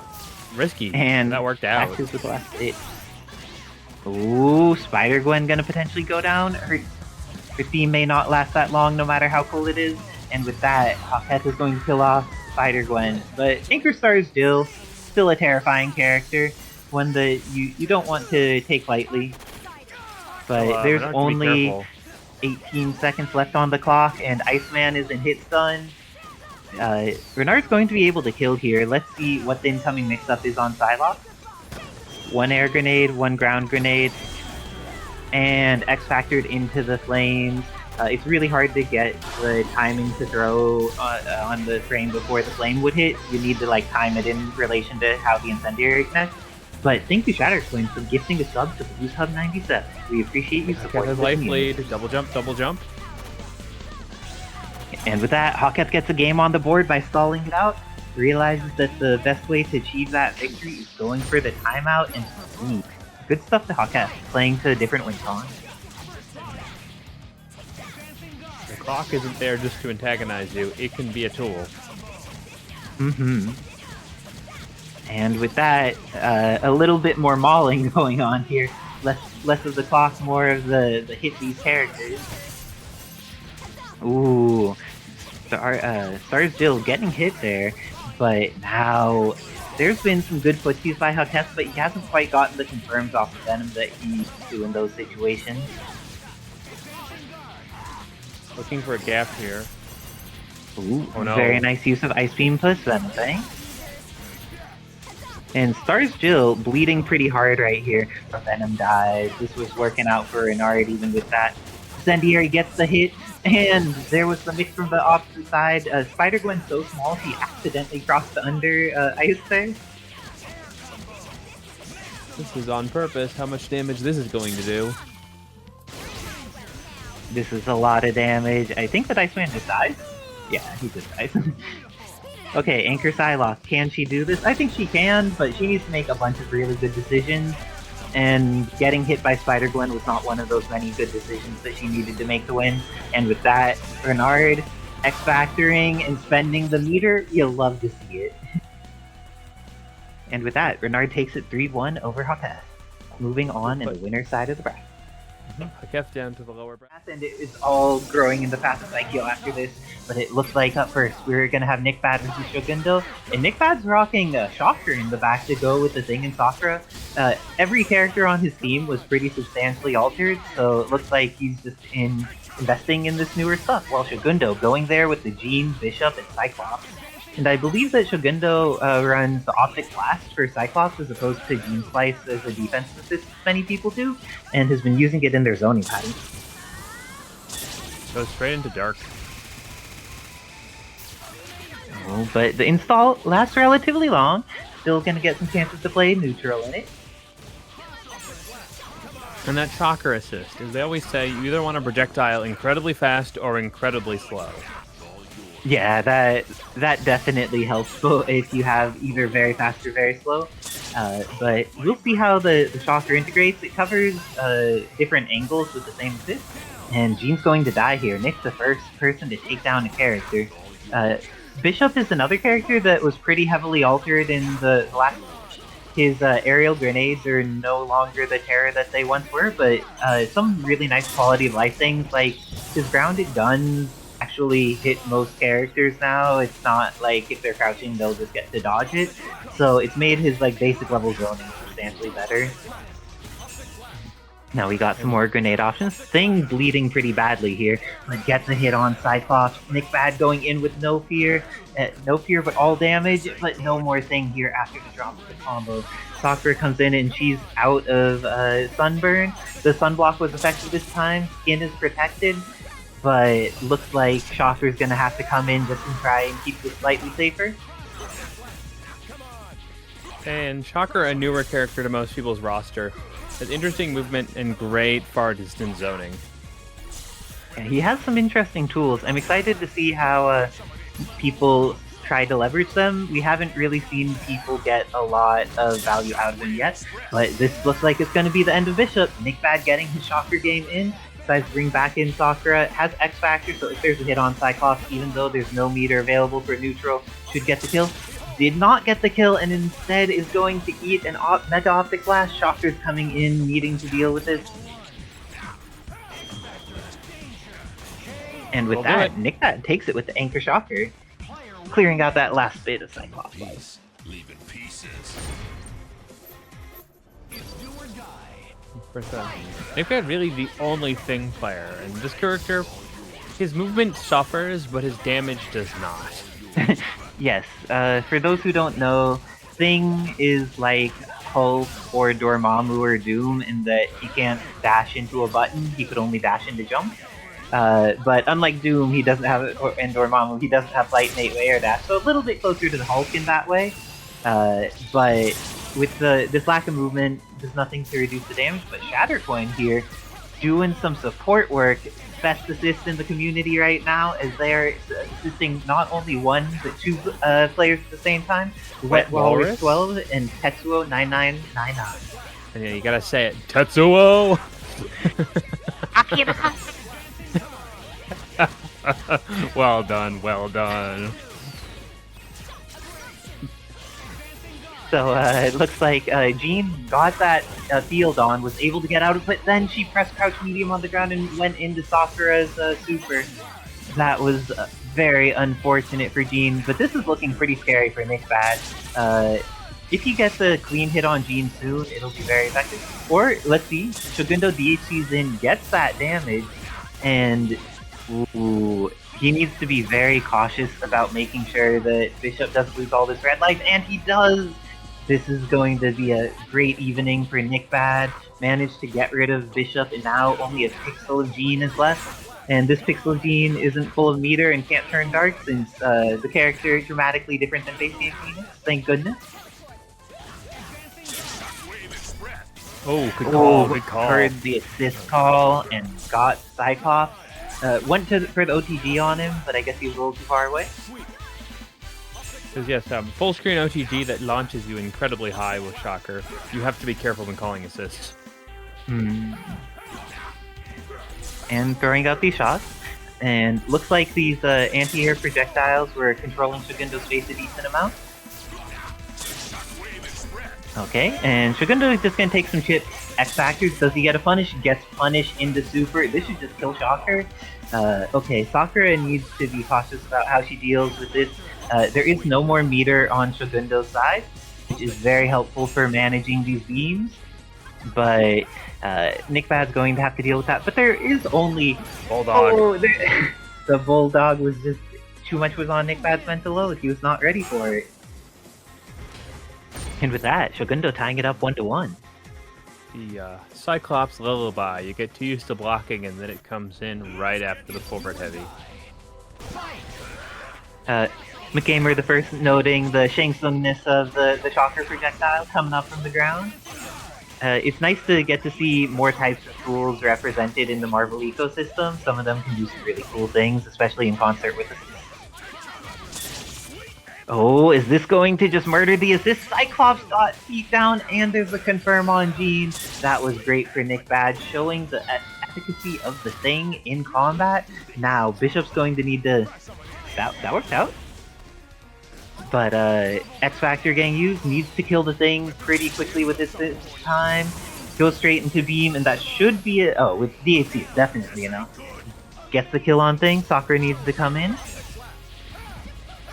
risky. And that worked out. X is the last hit. Ooh, Spider-Gwen going to potentially go down. Her theme may not last that long, no matter how cool it is. And with that, Haketh is going to kill off Spider-Gwen. But Anchor Jill, still a terrifying character. One that you don't want to take lightly. But there's only 18 seconds left on the clock, and Iceman is in hit stun. Renard's going to be able to kill here. Let's see what the incoming mix-up is on Psylocke. 1 air grenade, 1 ground grenade, and X-Factored into the flames. It's really hard to get the timing to throw on the frame before the flame would hit. You need to like time it in relation to how the incendiary connects. But thank you, Shatterswing, for gifting a sub to Blues Hub 97. We appreciate you supporting his life lead. Double jump, double jump. And with that, Haketh gets a game on the board by stalling it out. Realizes that the best way to achieve that victory is going for the timeout and sneak. Good stuff to Haketh, playing to a different win con. The clock isn't there just to antagonize you. It can be a tool. Mm-hmm. And with that, a little bit more mauling going on here. Less of the clock, more of the hit these characters. Ooh, S.T.A.R.S Jill getting hit there, but now there's been some good footsies by Haketh, but he hasn't quite gotten the confirms off the Venom that he used to in those situations. Looking for a gap here. Ooh, oh, no. Very nice use of Ice Beam plus Venom, eh? And S.T.A.R.S Jill bleeding pretty hard right here. But Venom dies. This was working out for Renard even with that. Incendiary gets the hit, and there was the mix from the opposite side. Spider-Gwen's so small she accidentally crossed the under ice there. This is on purpose. How much damage this is going to do. This is a lot of damage. I think that Iceman just dies. Yeah, he just dies. Okay, Anchor Psylocke, can she do this? I think she can, but she needs to make a bunch of really good decisions. And getting hit by Spider-Gwen was not one of those many good decisions that she needed to make to win. And with that, Renard X-Factoring and spending the meter, you'll love to see it. And with that, Renard takes it 3-1 over Haketh. Moving on in the winner's side of the bracket. Haketh down to the lower bracket. And it's all growing in the path of Psycho after this, but it looks like up first we're gonna have NickBad versus SHOGUNDo, and NickBad's rocking a Shocker in the back to go with the Thing and Sakura. Every character on his team was pretty substantially altered, so it looks like he's just investing in this newer stuff, while SHOGUNDo going there with the Jean, Bishop, and Cyclops. And I believe that SHOGUNDo runs the Optic Blast for Cyclops as opposed to Gene Slice as a defense assist many people do, and has been using it in their zoning pattern. Goes straight into Dark. Oh, but the install lasts relatively long. Still gonna get some chances to play neutral in it. And that Shocker assist, as they always say, you either want a projectile incredibly fast or incredibly slow. Yeah, that definitely helps if you have either very fast or very slow. But we'll see how the Shocker integrates. It covers different angles with the same assist. And Jean's going to die here. Nick's the first person to take down a character. Bishop is another character that was pretty heavily altered in the last. His aerial grenades are no longer the terror that they once were, but some really nice quality of life things, like his grounded guns actually hit most characters now. It's not like if they're crouching they'll just get to dodge it, so it's made his like basic level zoning substantially better. Now we got some more grenade options. Thing bleeding pretty badly here, but gets a hit on Cyclops. NickBad going in with no fear but all damage, but no more Thing here after the drop of the combo. Sakura comes in and she's out of sunburn. The sunblock was effective this time. Skin is protected, but looks like Shocker's gonna have to come in just and try and keep this slightly safer. And Shocker, a newer character to most people's roster, has interesting movement and great far distance zoning. Yeah, he has some interesting tools. I'm excited to see how people try to leverage them. We haven't really seen people get a lot of value out of him yet, but this looks like it's going to be the end of Bishop. NickBad getting his Shocker game in, decides to bring back in Sakura, has X Factor, so if there's a hit on Cyclops, even though there's no meter available for neutral, should get the kill. Did not get the kill and instead is going to eat an Mega Optic Blast. Shocker's coming in, needing to deal with this. And with that, NickBad takes it with the Anchor Shocker, clearing out that last bit of Cyclops life. NickBad really the only Thing player, and this character, his movement suffers, but his damage does not. Yes, for those who don't know, Thing is like Hulk or Dormammu or Doom in that he can't dash into a button, he could only dash into jump. But unlike Doom, he doesn't have, and Dormammu, he doesn't have Lightning, Air Dash, so a little bit closer to the Hulk in that way. But with this lack of movement, there's nothing to reduce the damage, but Shattercoin here doing some support work. Best assist in the community right now, as they're assisting not only one, but two players at the same time. Wet Walrus 12 and Tetsuo 9999. And yeah, you gotta say it, Tetsuo! Well done, well done. So it looks like Jean got that field on, was able to get out of it, then she pressed crouch medium on the ground and went into Sakura's super. That was very unfortunate for Jean, but this is looking pretty scary for NickBad. If he gets a clean hit on Jean soon, it'll be very effective. Or, let's see, Shogundo DHC's in, gets that damage, and ooh, he needs to be very cautious about making sure that Bishop doesn't lose all this red life, and he does! This is going to be a great evening for NickBad. Managed to get rid of Bishop, and now only a pixel of Jean is left. And this pixel of Jean isn't full of meter and can't turn dark since the character is dramatically different than base game Phoenix. Thank goodness. Oh, good call, good call. Heard the assist call and got Cyclops. Went for the OTG on him, but I guess he was a little too far away. Because yes, full screen OTG that launches you incredibly high with Shocker. You have to be careful when calling assists. And throwing out these shots. And looks like these anti-air projectiles were controlling Shogundo's face a decent amount. Okay, and Shogundo is just going to take some chips. X Factors, does he get a punish? Gets punished into super. This should just kill Shocker. Okay, Sakura needs to be cautious about how she deals with this. There is no more meter on Shogundo's side, which is very helpful for managing these beams. But NickBad's going to have to deal with that. But there is only... Bulldog. Oh, the Bulldog was just... Too much was on NickBad's mental load. He was not ready for it. And with that, Shogundo tying it up 1-1. The Cyclops Lullaby. You get too used to blocking, and then it comes in right after the forward heavy. McGamer the first noting the Shang Tsung-ness of the Shocker projectile coming up from the ground. It's nice to get to see more types of tools represented in the Marvel ecosystem. Some of them can do some really cool things, especially in concert with the... Oh, is this going to just murder the assist? Cyclops got beat down, and there's a confirm on Jean. That was great for NickBad, showing the efficacy of the Thing in combat. Now, Bishop's going to need to... That worked out. But X Factor getting used, needs to kill the Thing pretty quickly with this time. Goes straight into beam, and that should be it. Oh, with DHC, it's definitely enough. Gets the kill on Thing. Sakura needs to come in.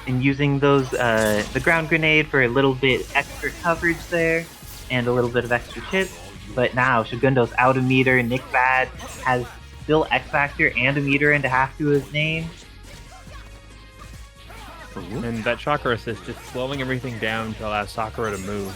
And using those, the ground grenade for a little bit extra coverage there, and a little bit of extra chip. But now, Shogundo's out of meter, NickBad has still X Factor and a meter and a half to his name. Ooh. And that Shocker assist just slowing everything down to allow Sakura to move.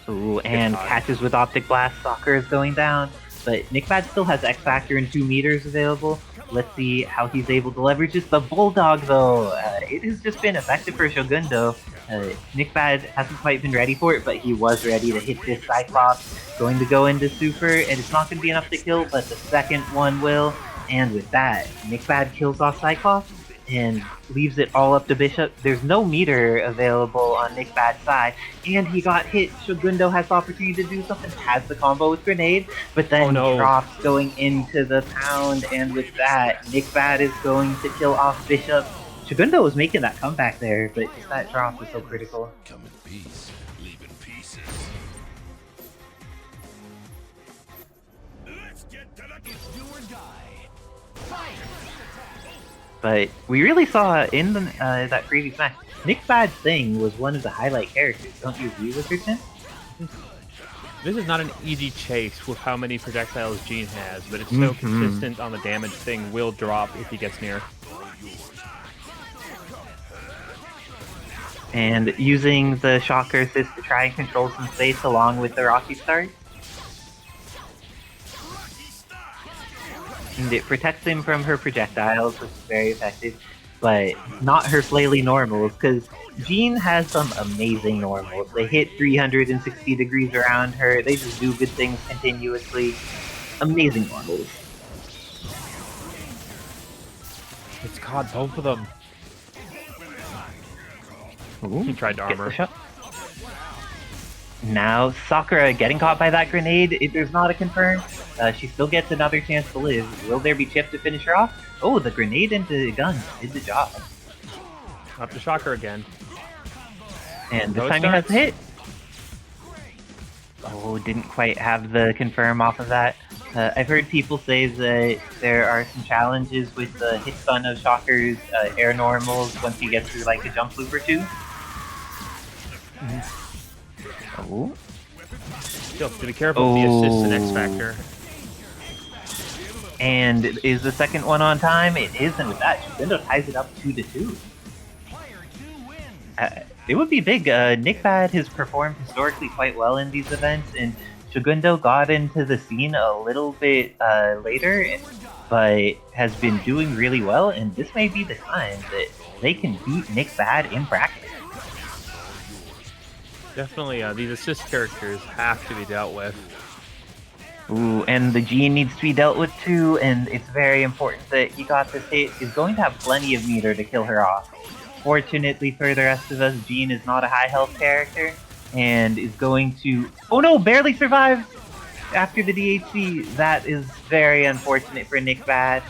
Ooh, and catches with Optic Blast, Sakura is going down. But NickBad still has X Factor and 2 meters available. Let's see how he's able to leverage this. The Bulldog, though, it has just been effective for Shogundo. NickBad hasn't quite been ready for it, but he was ready to hit this Cyclops. Going to go into Super, and it's not going to be enough to kill, but the second one will. And with that, NickBad kills off Cyclops and leaves it all up to Bishop. There's no meter available on NickBad's side, and he got hit. SHOGUNDo has the opportunity to do something, has the combo with Grenade, but then drops going into the pound, and with that, NickBad is going to kill off Bishop. SHOGUNDo was making that comeback there, but just that drop was so critical. Come in peace, leave in pieces. Let's get to the do or die. Fire! But we really saw in the, that previous match, NickBad's thing was one of the highlight characters. Don't you agree with her, Tim? This is not an easy chase with how many projectiles Jean has, but it's so consistent on the damage thing will drop if he gets near. And using the Shocker assist to try and control some space along with the Rocky Start. And it protects him from her projectiles, which is very effective, but not her flaily normals, because Jean has some amazing normals. They hit 360 degrees around her, they just do good things continuously. Amazing normals. It's caught both of them. Ooh, he tried to armor. Now, Sakura getting caught by that grenade. If there's not a confirm, she still gets another chance to live. Will there be chip to finish her off? Oh, the grenade into the gun did the job. Up to Shocker again. And this time he has a hit. Oh, didn't quite have the confirm off of that. I've heard people say that there are some challenges with the hit stun of Shocker's air normals once he gets through like a jump loop or two. Oh. Still, have to be careful with the assist and X Factor. And is the second one on time? It is, and with that, SHOGUNDo ties it up 2-2. It would be big. NickBad has performed historically quite well in these events, and SHOGUNDo got into the scene a little bit later, but has been doing really well, and this may be the time that they can beat NickBad in practice. Definitely, these assist characters have to be dealt with. Ooh, and the Jean needs to be dealt with too, and it's very important that he got this hit. He's going to have plenty of meter to kill her off. Fortunately for the rest of us, Jean is not a high health character, and is going to... Oh no, barely survived after the DHC. That is very unfortunate for NickBad.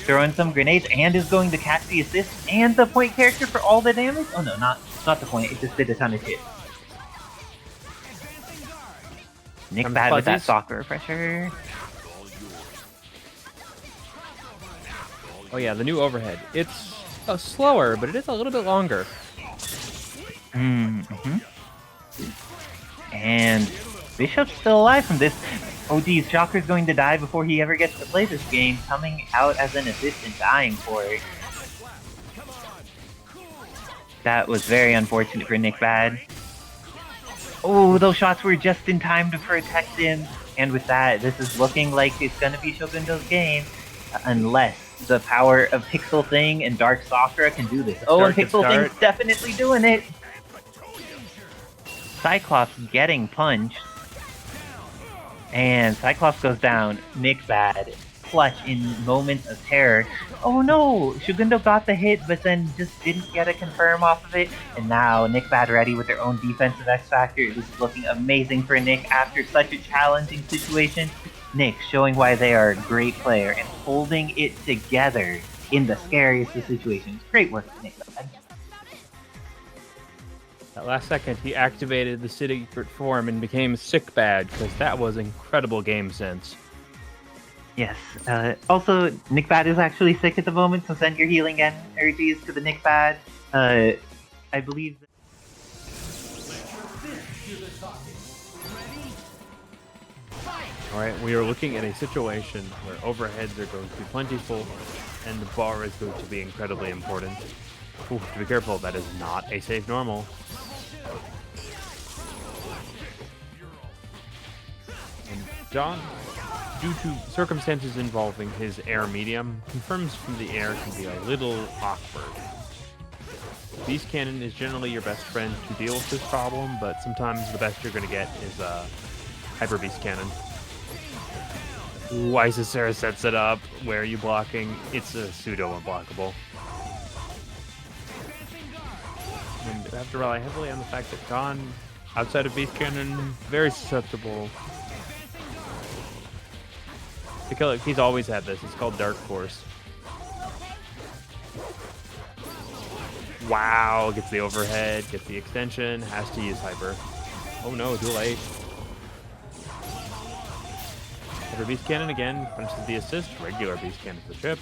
Throwing some grenades, and is going to catch the assist, and the point character for all the damage? Oh no, not the point, it just did a ton of hit. NickBad with that Sakura pressure. Oh yeah, the new overhead. It's slower, but it is a little bit longer. And Bishop's still alive from this. Oh geez, Shocker's going to die before he ever gets to play this game, coming out as an assist and dying for it. That was very unfortunate for NickBad. Oh, those shots were just in time to protect him. And with that, this is looking like it's going to be SHOGUNDo's game. Unless the power of Pixel Thing and Dark Sakura can do this. Oh, and Pixel Thing's definitely doing it. Cyclops getting punched. And Cyclops goes down. NickBad clutch in moments of terror. Oh no! SHOGUNDo got the hit, but then just didn't get a confirm off of it. And now NickBad ready with their own defensive X Factor. This is looking amazing for Nick after such a challenging situation. Nick showing why they are a great player and holding it together in the scariest of situations. Great work, NickBad. That last second, he activated the secret form and became SickBad, because that was incredible game sense. Yes. Also, NickBad is actually sick at the moment, so send your healing energies to the NickBad. I believe... Alright, we are looking at a situation where overheads are going to be plentiful, and the bar is going to be incredibly important. Ooh, to be careful, that is not a safe normal. And John, due to circumstances involving his air medium, confirms from the air can be a little awkward. Beast Cannon is generally your best friend to deal with this problem, but sometimes the best you're going to get is Hyper Beast Cannon. Ooh, Isicera sets it up. Where are you blocking? It's a pseudo unblockable. And I have to rely heavily on the fact that Gon, outside of Beast Cannon, very susceptible. He's always had this. It's called Dark Force. Wow, gets the overhead, gets the extension, has to use Hyper. Oh no, too late. Hyper Beast Cannon again, punches the assist, regular Beast Cannon for the chip.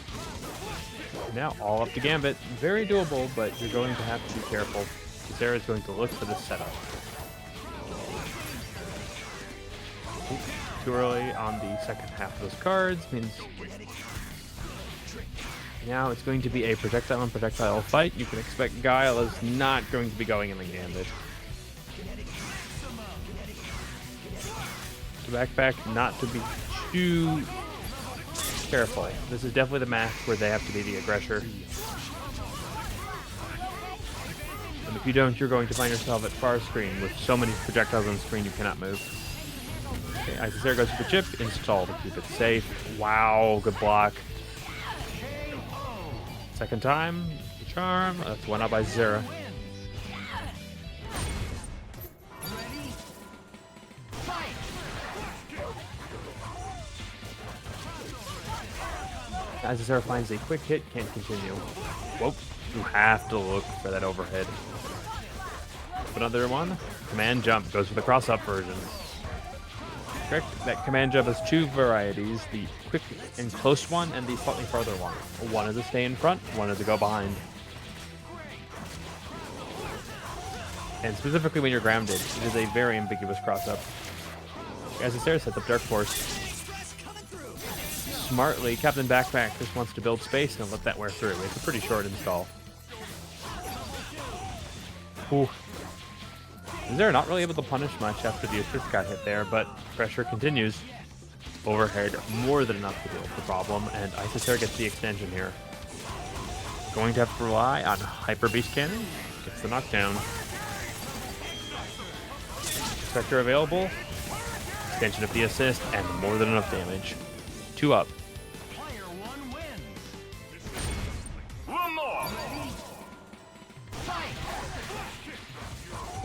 Now all up to Gambit. Very doable, but you're going to have to be careful. Isicera is going to look for this setup. Too early on the second half of those cards means now it's going to be a projectile on projectile fight. You can expect Guile is not going to be going in the Gambit. Backpack not to be too careful. This is definitely the match where they have to be the aggressor. And if you don't, you're going to find yourself at far screen with so many projectiles on the screen you cannot move. Okay, Isicera goes to the chip, install to keep it safe. Wow, good block. Second time, the charm. That's one up by Isicera. Isicera finds a quick hit, can't continue. Whoop, you have to look for that overhead. Another one, command jump, goes for the cross-up version. Correct, that command jump has two varieties, the quick and close one and the slightly farther one. One is to stay in front, one is to go behind. And specifically when you're grounded, it is a very ambiguous cross-up. Isicera sets up Dark Force. Smartly, CaptainBackpak just wants to build space and let that wear through. It's a pretty short install. Ooh. Isicera not really able to punish much after the assist got hit there, but pressure continues. Overhead more than enough to deal with the problem, and Isicera gets the extension here. Going to have to rely on Hyper Beast Cannon. Gets the knockdown. Spectre available. Extension of the assist, and more than enough damage. 2 up. Player 1 wins. One more. Fight.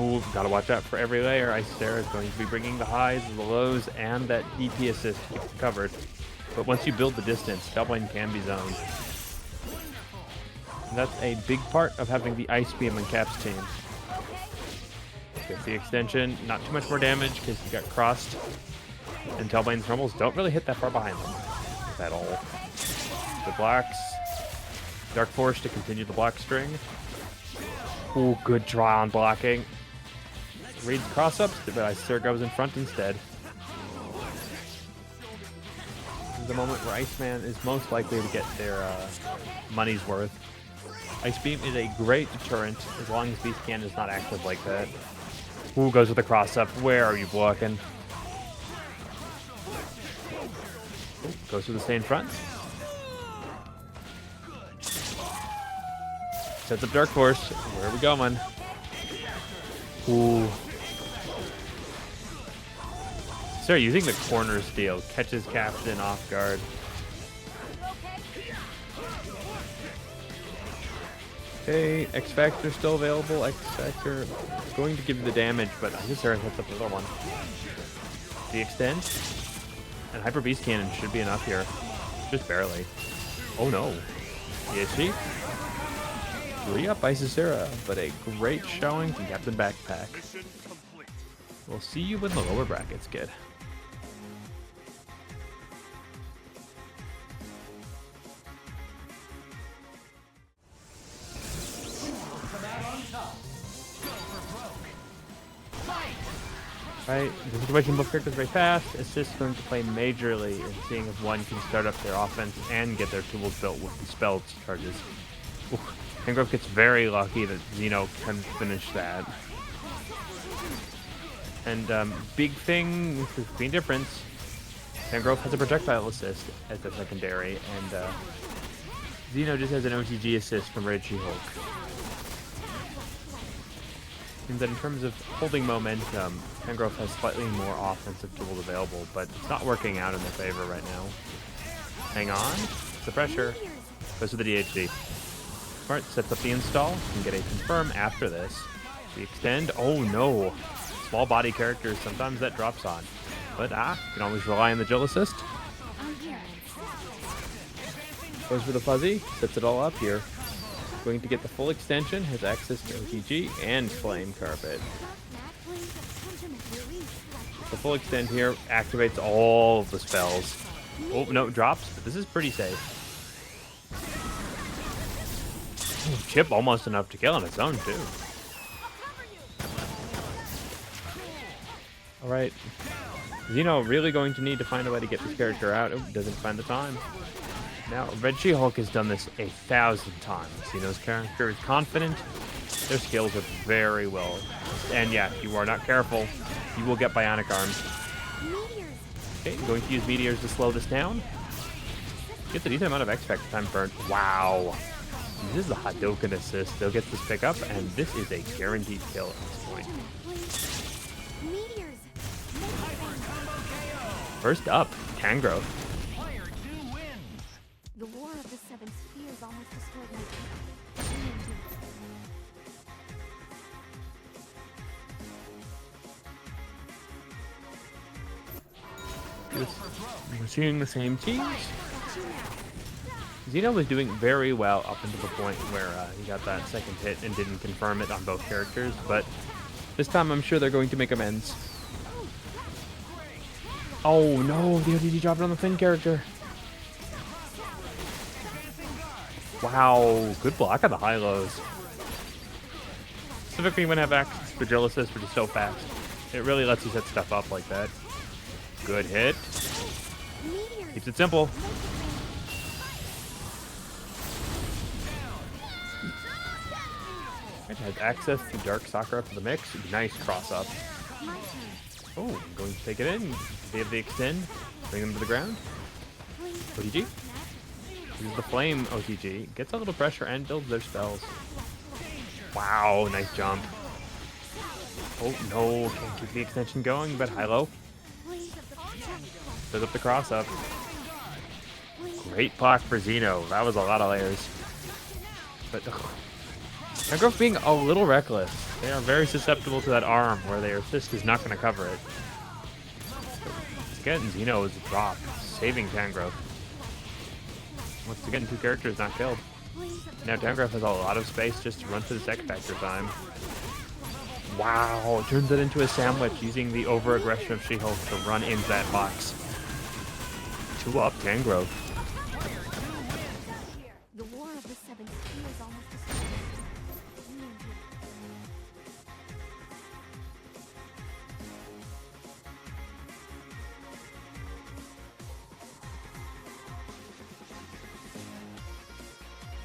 Ooh, gotta watch out for every layer. Isicera is going to be bringing the highs, the lows, and that DP assist to keep it covered. But once you build the distance, Talbain can be zoned. And that's a big part of having the Ice Beam on Cap's team. Gets the extension, not too much more damage because he got crossed. And Talbain's rumbles don't really hit that far behind them at all. The blocks. Dark Force to continue the block string. Ooh, good draw on blocking. Reads cross-ups, but Isicera goes in front instead. This is the moment where Iceman is most likely to get their money's worth. Ice Beam is a great deterrent as long as Beast Cannon is not active like that. Ooh, goes with the cross-up. Where are you blocking? Ooh, goes to the stay in front. Sets up Dark Force. Where are we going? Ooh. Start using the corner steal. Catches Captain off guard. Okay, X Factor still available. X Factor going to give you the damage, but Isicera sets up the other one. The extend. And Hyper Beast Cannon should be enough here. Just barely. Oh no. Is she? 3 up Isicera, but a great showing from CaptainBackpak. We'll see you in the lower brackets, kid. Right, the situation both characters very fast. It's just going to play majorly in seeing if one can start up their offense and get their tools built with the spell charges. Ooh. Tangrowth gets very lucky that Xeno can finish that. And big thing with the Queen difference, Tangrowth has a projectile assist as the secondary, and Xeno just has an OTG assist from Red She-Hulk. Means that in terms of holding momentum, Tangrowth has slightly more offensive tools available, but it's not working out in their favor right now. Hang on. It's the pressure. Goes to the DHD. Smart sets up the install. Can get a confirm after this. The extend. Oh no. Small body characters, sometimes that drops on. But you can always rely on the Jill assist. Goes for the fuzzy. Sets it all up here. Going to get the full extension. Has access to OTG and Flame Carpet. The full extend here activates all of the spells. Oh, no, drops, but this is pretty safe. Ooh, chip almost enough to kill on its own, too. Alright. Xeno really going to need to find a way to get this character out. Oh, doesn't find the time. Now, Red She-Hulk has done this 1,000 times. Xeno's character is confident. Their skills are very well. And yeah, if you are not careful, you will get bionic arms. Okay, I'm going to use meteors to slow this down. Gets a decent amount of X-Factor time burnt. Wow. This is the Hadouken assist. They'll get this pickup, and this is a guaranteed kill at this point. First up, Tangrowth. The War of the Seven Spheres almost destroyed me. We're seeing the same teams. Xeno was doing very well up until the point where he got that second hit and didn't confirm it on both characters, but this time I'm sure they're going to make amends. Oh no, the ODD dropped on the Finn character. Wow, good block on the high lows. Specifically when I have access to Jill assist, which is so fast. It really lets you set stuff up like that. Good hit. Keeps it simple. It has access to Dark Sakura for the mix. Nice cross up. Oh, I'm going to take it in. They have the extend. Bring them to the ground. OTG. Uses the flame OTG. Gets a little pressure and builds their spells. Wow, nice jump. Oh no, can't keep the extension going, but high-low. Build up the cross up. Great block for Xeno. That was a lot of layers. But Tangrowth being a little reckless. They are very susceptible to that arm where their assist is not going to cover it. Again, Xeno is dropped, saving Tangrowth. Once again, two characters not killed. Now Tangrowth has a lot of space just to run to the X-Factor time. Wow, turns it into a sandwich using the over-aggression of She-Hulk to run into that box. 2 up, Tangrowth. The War of the Seven Spheres almost destroyed me.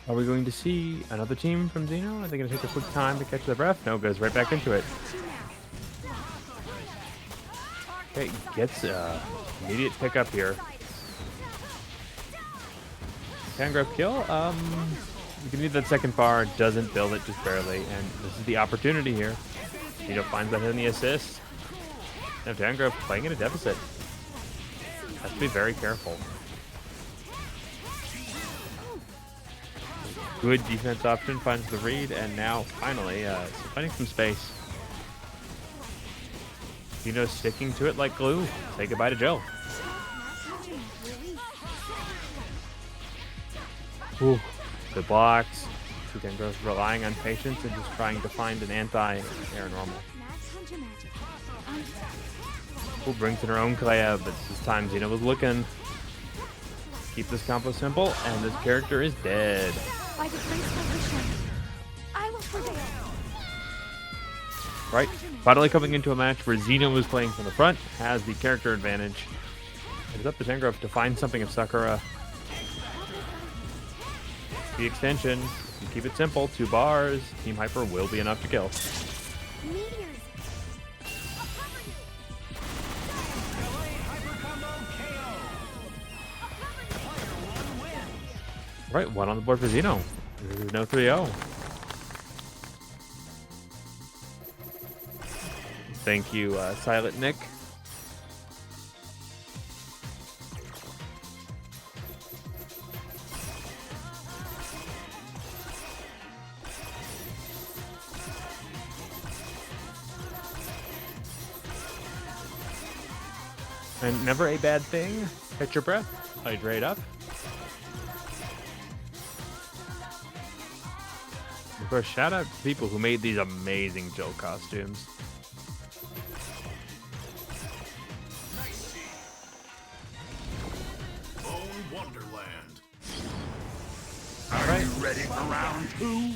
Are we going to see another team from Xeno? Are they going to take a quick time to catch their breath? No, goes right back into it. Okay, gets immediate pickup here. Tangrowth kill. You can need that second bar, doesn't build it just barely, and this is the opportunity here. Xeno finds that in the assist. Now Tangrowth playing in a deficit. Has to be very careful. Good defense option, finds the read, and now finally finding some space. Xeno sticking to it like glue. Say goodbye to Jill. Ooh, good blocks. Tangrowth relying on patience and just trying to find an anti-air normal. Who brings in her own Clea, but this time Xeno was looking. Keep this combo simple, and this character is dead. By the grace of the Shen, I will prevail. Right, finally coming into a match where Xeno is playing from the front, has the character advantage. It is up to Tangrowth to find something of Sakura. The extension, you keep it simple, 2 bars, Team Hyper will be enough to kill. Meteors. Right, 1 on the board for Xeno. There's no 3-0. Thank you, Silent Nick. And never a bad thing. Catch your breath. Hydrate up. Of course, shout out to people who made these amazing Jill costumes. Wonderland. Alright. Ready for round 2?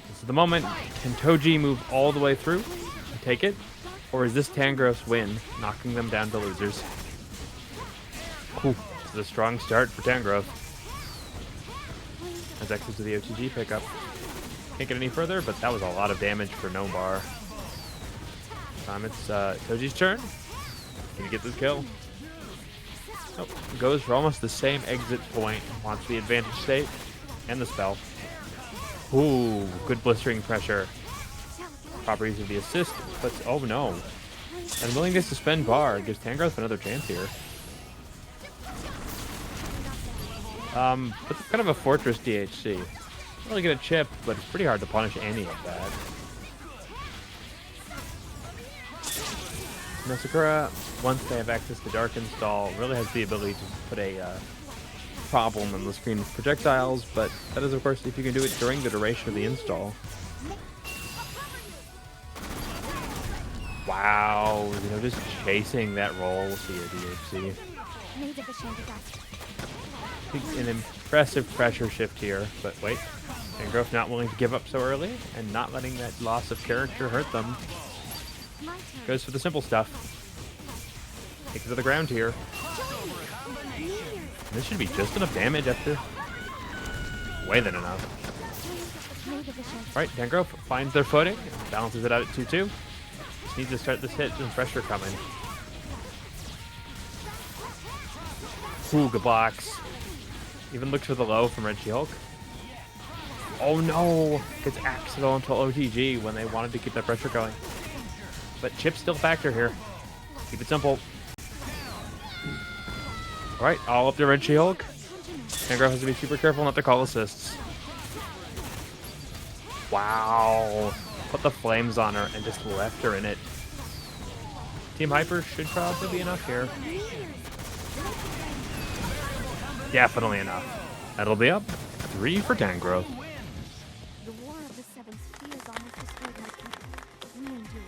This is the moment. Can Toji move all the way through and take it? Or is this Tangrowth's win, knocking them down to losers? Ooh, this is a strong start for Tangrowth. As exit to the OTG pickup. Can't get any further, but that was a lot of damage for no bar. It's Toji's turn. Can he get this kill? Nope. Goes for almost the same exit point. Wants the advantage state and the spell. Ooh, good blistering pressure. Properties of the assist, but oh no. Unwillingness to spend bar gives Tangrowth another chance here. But kind of a fortress DHC. Not really get a chip, but it's pretty hard to punish any of that. Now Sakura, once they have access to Dark Install, really has the ability to put a problem on the screen with projectiles, but that is of course if you can do it during the duration of the install. Wow, you know, just chasing that roll here, DHC. An impressive pressure shift here, but wait. Tangrowth not willing to give up so early, and not letting that loss of character hurt them. Goes for the simple stuff. Takes it to the ground here. And this should be just enough damage after. Way than enough. Alright, Tangrowth finds their footing, balances it out at 2-2. Just needs to start this hit, some pressure coming. Ooh, good blocks. Even looks for the low from RemSho. Oh no! Gets accidental OTG when they wanted to keep that pressure going. But chip's still a factor here. Keep it simple. Alright, all up to RemSho. Tangrowth has to be super careful not to call assists. Wow. Put the flames on her and just left her in it. Team Hyper should probably be enough here. Definitely enough. That'll be up. 3 for Tangrowth. The War of the Seven Spheres almost destroyed my people. We endure.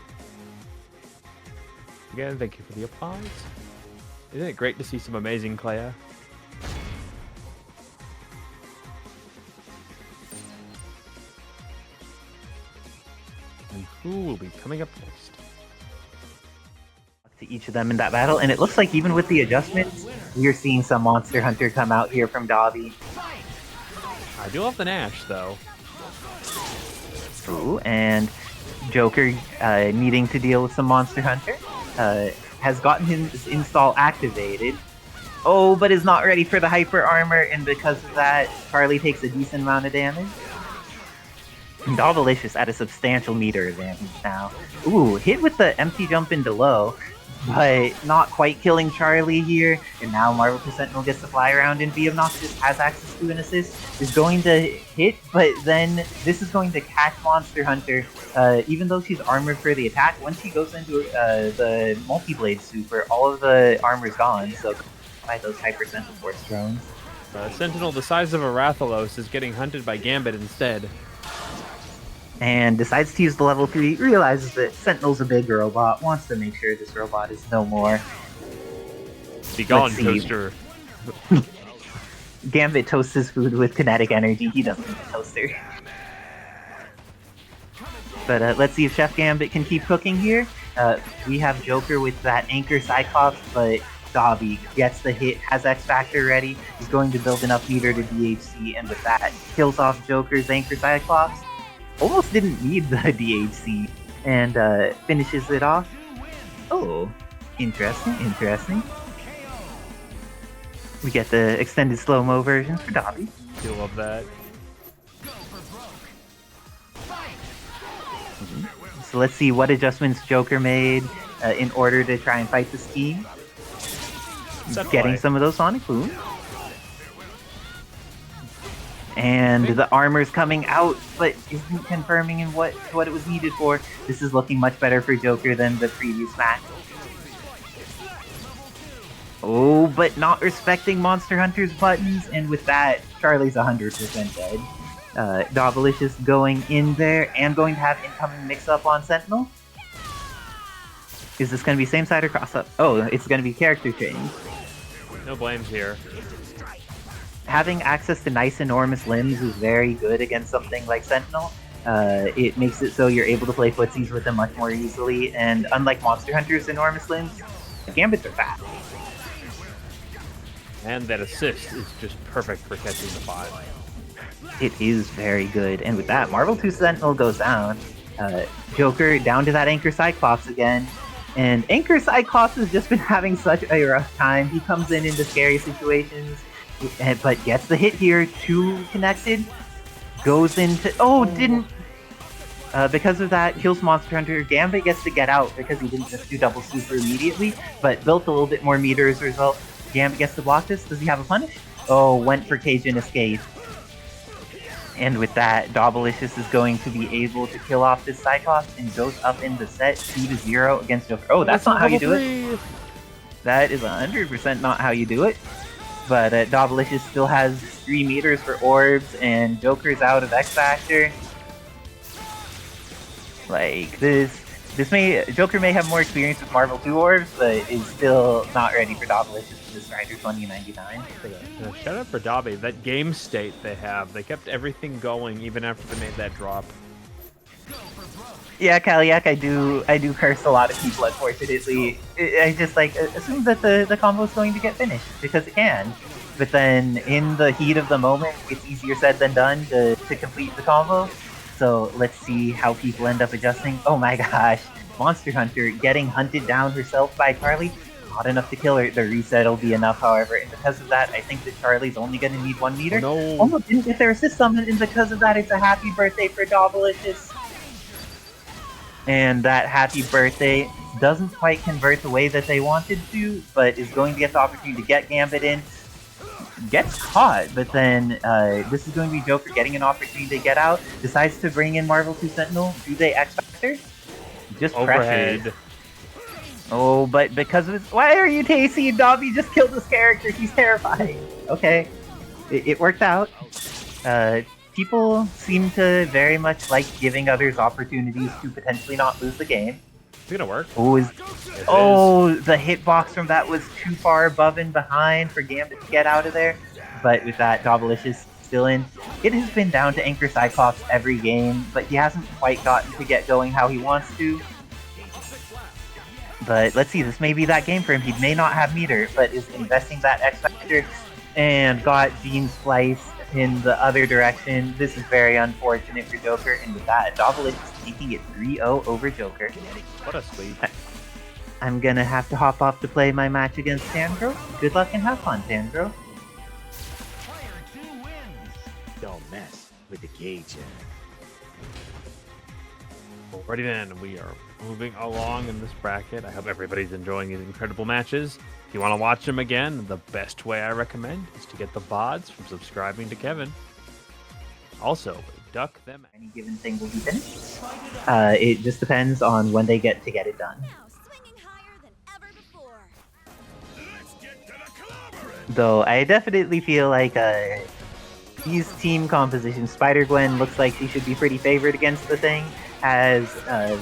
Again, thank you for the applause. Isn't it great to see some amazing Clea? And who will be coming up next? To each of them in that battle, and it looks like even with the adjustments, we're seeing some Monster Hunter come out here from Dobby. I do love the Nash, though. Ooh, and Joker, needing to deal with some Monster Hunter, has gotten his install activated. Oh, but is not ready for the Hyper Armor, and because of that, Charlie takes a decent amount of damage. And Dobbilicious at a substantial meter advantage now. Ooh, hit with the empty jump into low, but not quite killing Charlie here. And now Marvel Sentinel gets to fly around, and Be Obnoxious has access to an assist. Is going to hit, but then this is going to catch Monster Hunter. Even though she's armored for the attack, once she goes into the Multi-Blade Super, all of the armor's gone. So by those Hyper Sentinel Force drones. Sentinel the size of a Rathalos is getting hunted by Gambit instead. And decides to use the level 3, realizes that Sentinel's a big robot, wants to make sure this robot is no more. Be gone, Toaster. Gambit toasts his food with kinetic energy, he doesn't need a toaster. But let's see if Chef Gambit can keep cooking here. We have Joker with that Anchor Cyclops, but Dobby gets the hit, has X Factor ready, he's going to build enough meter to DHC, and with that, kills off Joker's Anchor Cyclops. Almost didn't need the DHC, and finishes it off. Oh, interesting, interesting. We get the extended slow-mo version for Dobby. Do love that. So let's see what adjustments Joker made in order to try and fight the scheme. Getting some of those Sonic Boom. And the armor's coming out, but isn't confirming in what it was needed for. This is looking much better for Joker than the previous match. Oh, but not respecting Monster Hunter's buttons, and with that, Charlie's 100% dead. Dobbilicious going in there, and going to have incoming mix-up on Sentinel. Is this going to be same side or cross-up? Oh, it's going to be character change. No blames here. Having access to nice enormous limbs is very good against something like Sentinel. It makes it so you're able to play footsies with them much more easily, and unlike Monster Hunter's enormous limbs, Gambits are fast. And that assist is just perfect for catching the 5. It is very good, and with that, Marvel 2 Sentinel goes down. Joker down to that Anchor Cyclops again, and Anchor Cyclops has just been having such a rough time. He comes in into scary situations, but gets the hit here, 2 connected, goes into... Oh, didn't... because of that, kills Monster Hunter. Gambit gets to get out because he didn't just do double super immediately, but built a little bit more meter as a result. Gambit gets to block this. Does he have a punish? Oh, went for Cajun Escape. And with that, Dobbilicious is going to be able to kill off this Cyclops and goes up in the set 2-0 against Joker. Oh, that's not how you do it. That is 100% not how you do it. But Dobbilicious still has 3 meters for orbs, and Joker's out of X Factor. Like, Joker may have more experience with Marvel 2 orbs, but is still not ready for Dobbilicious to this Strider 2099. Shout out for Dobby. That game state they have, they kept everything going even after they made that drop. Yeah, Kaliak, I do curse a lot of people, unfortunately. I just, like, assume that the combo is going to get finished, because it can. But then, in the heat of the moment, it's easier said than done to complete the combo. So, let's see how people end up adjusting. Oh my gosh, Monster Hunter getting hunted down herself by Charlie. Not enough to kill her. The reset will be enough, however, and because of that, I think that Charlie's only going to need 1 meter. No. Almost didn't get their assist summon, and because of that, it's a happy birthday for Dobbilicious. And that happy birthday doesn't quite convert the way that they wanted to, but is going to get the opportunity to get Gambit in. Gets caught, but then this is going to be Joker getting an opportunity to get out. Decides to bring in Marvel 2 Sentinel. Do they X Factor? Just Overhead. pressure. Oh, but because of his... Why are you Tasty? Dobby just killed this character. He's terrifying. Okay. It worked out. People seem to very much like giving others opportunities to potentially not lose the game. It's gonna work. Oh, the hitbox from that was too far above and behind for Gambit to get out of there. But with that, Dobbilicious still in. It has been down to Anchor Cyclops every game, but he hasn't quite gotten to get going how he wants to. But let's see, this may be that game for him. He may not have meter, but is investing that X Factor and got Gene Splice in the other direction. This is very unfortunate for Joker, and with that, Dobbilicious taking it 3-0 over Joker. What a sweep. I'm gonna have to hop off to play my match against Tangrowth. Good luck and have fun, Tangrowth. Don't mess with the gauge. Alrighty then, we are moving along in this bracket. I hope everybody's enjoying these incredible matches. If you want to watch them again, the best way I recommend is to get the VODs from subscribing to Kevin. Also, duck them. Any given thing will be finished. It just depends on when they get it done. Now swinging higher than ever before. Though I definitely feel like these team compositions, Spider-Gwen looks like she should be pretty favored against the thing. Has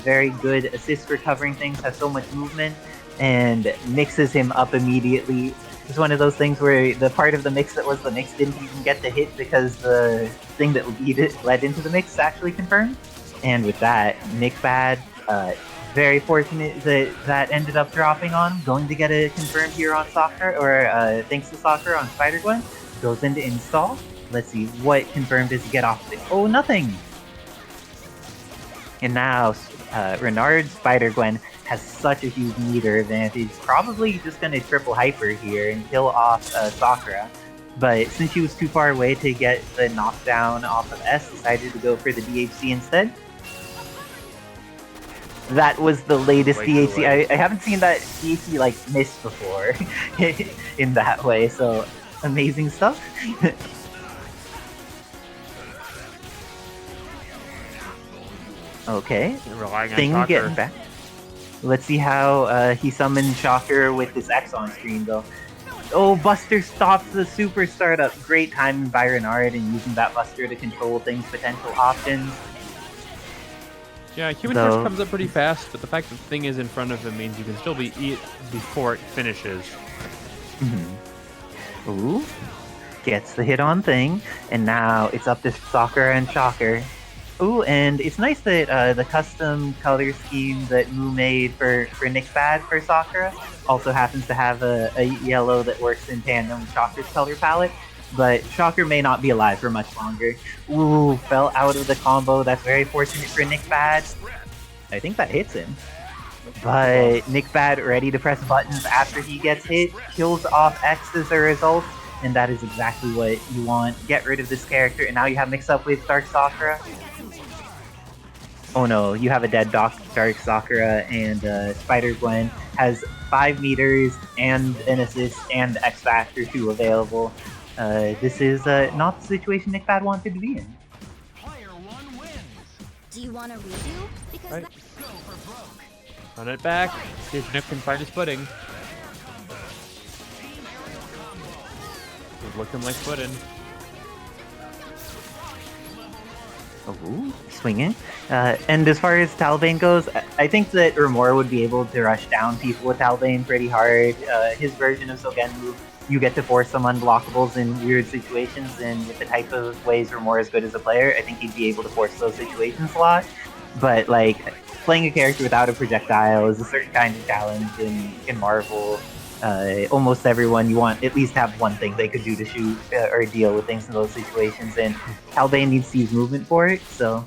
very good assist for covering things, has so much movement, and mixes him up immediately. It's one of those things where the part of the mix that was the mix didn't even get the hit because the thing that led into the mix actually confirmed. And with that, NickBad, very fortunate that ended up dropping on. Going to get a confirmed here on Sakura, or thanks to Sakura on Spider-Gwen. Goes into install. Let's see, what confirmed does he get off of it? Oh, nothing! And now, Renard Spider-Gwen has such a huge meter advantage. Probably just going to triple hyper here and kill off Sakura. But since she was too far away to get the knockdown off of S, decided to go for the DHC instead. That was the latest Way too DAC. late. I haven't seen that DAC like missed before in that way. So amazing stuff. Okay, Relying on Thing Shocker. getting back. Let's see how he summons Shocker with this X on screen though. Oh, Buster stops the super startup. Great timing by Renard and using that Buster to control things, potential options. Yeah, Human Though- Torch comes up pretty fast, but the fact that the Thing is in front of him means you can still be eat before it finishes. Ooh, gets the hit on Thing, and now it's up to Sakura and Shocker. Ooh, and it's nice that the custom color scheme that Moo made for NickBad for Sakura also happens to have a yellow that works in tandem with Shocker's color palette. But Shocker may not be alive for much longer. Ooh, fell out of the combo. That's very fortunate for NickBad. I think that hits him. But NickBad ready to press buttons after he gets hit, kills off X as a result, and that is exactly what you want. Get rid of this character, and now you have mix up with Dark Sakura. Oh no, you have a dead Dark Sakura, and Spider-Gwen has 5 meters and an assist and X Factor 2 available. This is not the situation NickBad wanted to be in. Player 1 wins. Do you want to redo? Because Right. that- Go for broke. Run it back. See if Nick can find his footing. He's looking like footing. Oh, swinging. And as far as Talbain goes, I think that Remora would be able to rush down people with Talbain pretty hard. His version of SHOGUNDo, you get to force some unblockables in weird situations, and with the type of ways Remora is good as a player, I think he'd be able to force those situations a lot. But, like, playing a character without a projectile is a certain kind of challenge in Marvel. Almost everyone, you want at least have one thing they could do to shoot or deal with things in those situations, and Talbain needs to use movement for it, so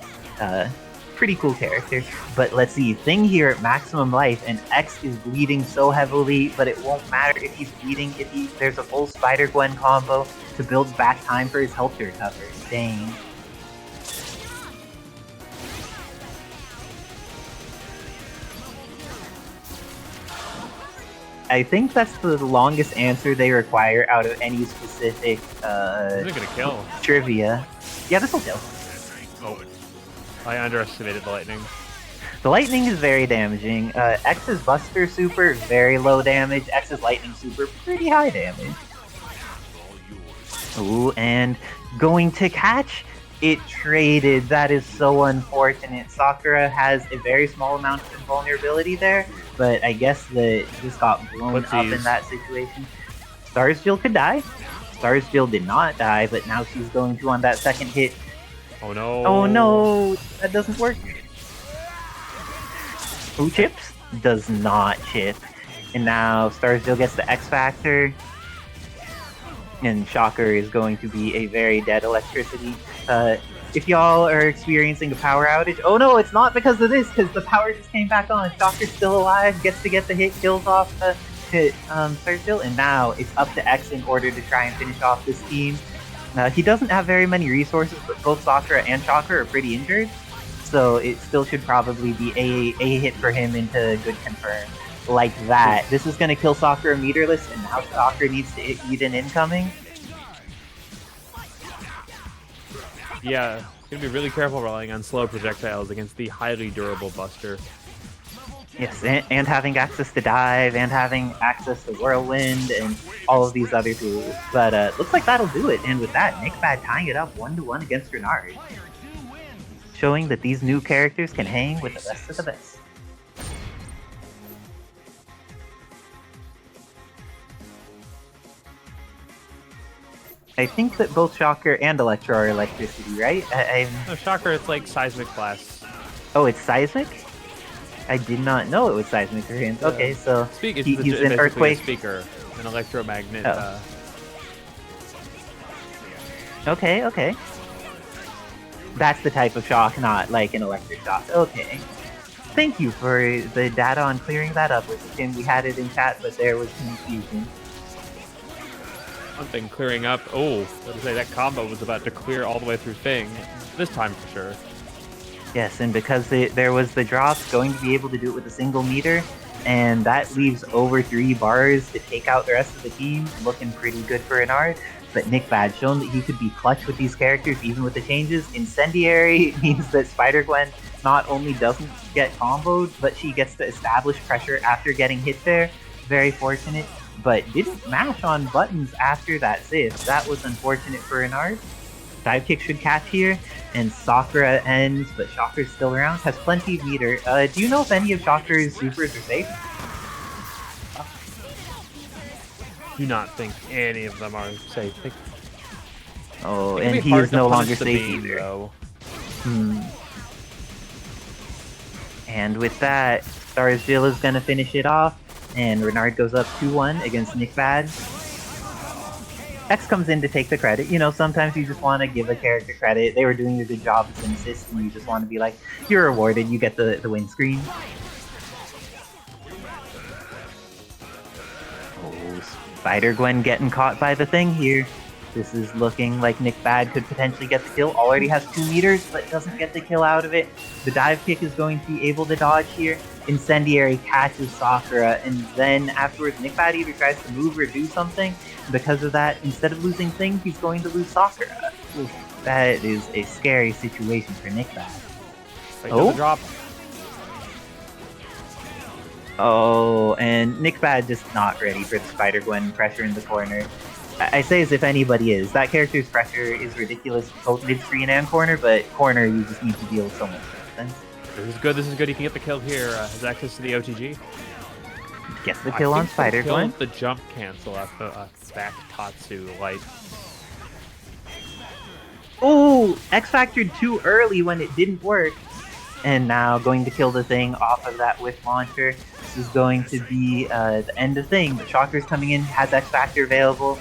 pretty cool character. But let's see, Thing here at maximum life, and X is bleeding so heavily, but it won't matter if he's bleeding if there's a full Spider-Gwen combo to build back time for his health to recover. Dang. I think that's the longest answer they require out of any specific This isn't gonna kill. trivia. Yeah, this will kill. Oh. I underestimated the lightning. The lightning is very damaging. X's Buster Super, very low damage. X's Lightning Super, pretty high damage. Ooh, and going to catch, it traded. That is so unfortunate. Sakura has a very small amount of invulnerability there, but I guess that just got blown up in that situation. Starsfield could die. Starsfield did not die, but now she's going to on that second hit. Oh no. Oh no, that doesn't work. Who chips? Does not chip. And now Starsfield gets the X Factor. And Shocker is going to be a very dead electricity. If y'all are experiencing a power outage, oh no, it's not because of this, because the power just came back on. Shocker's still alive, gets to get the hit, kills off the Starsfield, and now it's up to X in order to try and finish off this team. He doesn't have very many resources, but both Sakura and Shocker are pretty injured, so it still should probably be a hit for him into good confirm. Like that. This is going to kill Sakura meterless, and now Sakura needs to eat an incoming. Yeah, gonna be really careful relying on slow projectiles against the highly durable Buster. Yes, and having access to dive, and having access to whirlwind, and all of these other tools. But looks like that'll do it, and with that, NickBad tying it up 1-1 against Renard. Showing that these new characters can hang with the best of the best. I think that both Shocker and Electro are electricity, right? No, Shocker, it's like seismic blast. Oh, it's seismic? I did not know it was seismic for him. Okay, so It's he's basically an a earthquake. speaker, an electromagnet. Oh. Okay. That's the type of shock, not like an electric shock. Okay. Thank you for the data on clearing that up with Tim. We had it in chat, but there was confusion. Something clearing up. Oh, let me say that combo was about to clear all the way through Thing. This time for sure. Yes, and because there was the drop, going to be able to do it with a single meter, and that leaves over 3 bars to take out the rest of the team, looking pretty good for Renard. But NickBad shown that he could be clutch with these characters even with the changes. Incendiary means that Spider-Gwen not only doesn't get comboed, but she gets to establish pressure after getting hit there. Very fortunate, but didn't mash on buttons after that save. That was unfortunate for Renard. Dive kick should catch here, and Sakura ends, but Shocker's still around, has plenty of meter. Do you know if any of Shocker's supers are safe? Do not think any of them are safe. Oh, It can and be he hard is to no punish longer the safe beam, either. though. And with that, S.T.A.R.S Jill is gonna finish it off, and Renard goes up 2-1 against NickBad. X comes in to take the credit. You know, sometimes you just want to give a character credit. They were doing a good job as an assist, and you just want to be like, you're rewarded, you get the win screen. Oh, Spider-Gwen getting caught by the thing here. This is looking like NickBad could potentially get the kill. Already has 2 meters, but doesn't get the kill out of it. The dive kick is going to be able to dodge here. Incendiary catches Sakura, and then afterwards NickBad either tries to move or do something. Because of that, instead of losing things, he's going to lose Sakura. Oof, that is a scary situation for NickBad. Oh? Drop. Oh, and NickBad just not ready for the Spider-Gwen pressure in the corner. I say as if anybody is. That character's pressure is ridiculous, both mid-screen and corner, but corner you just need to deal with so much resistance. This is good, this is good. He can get the kill here. Has access to the OTG. Gets the kill on Spider-Gwen. The jump cancel after back Tatsu light. Oh, X-Factored too early when it didn't work. And now going to kill the thing off of that whiff launcher. This is going to be the end of thing, but Shocker's coming in, has X-Factor available.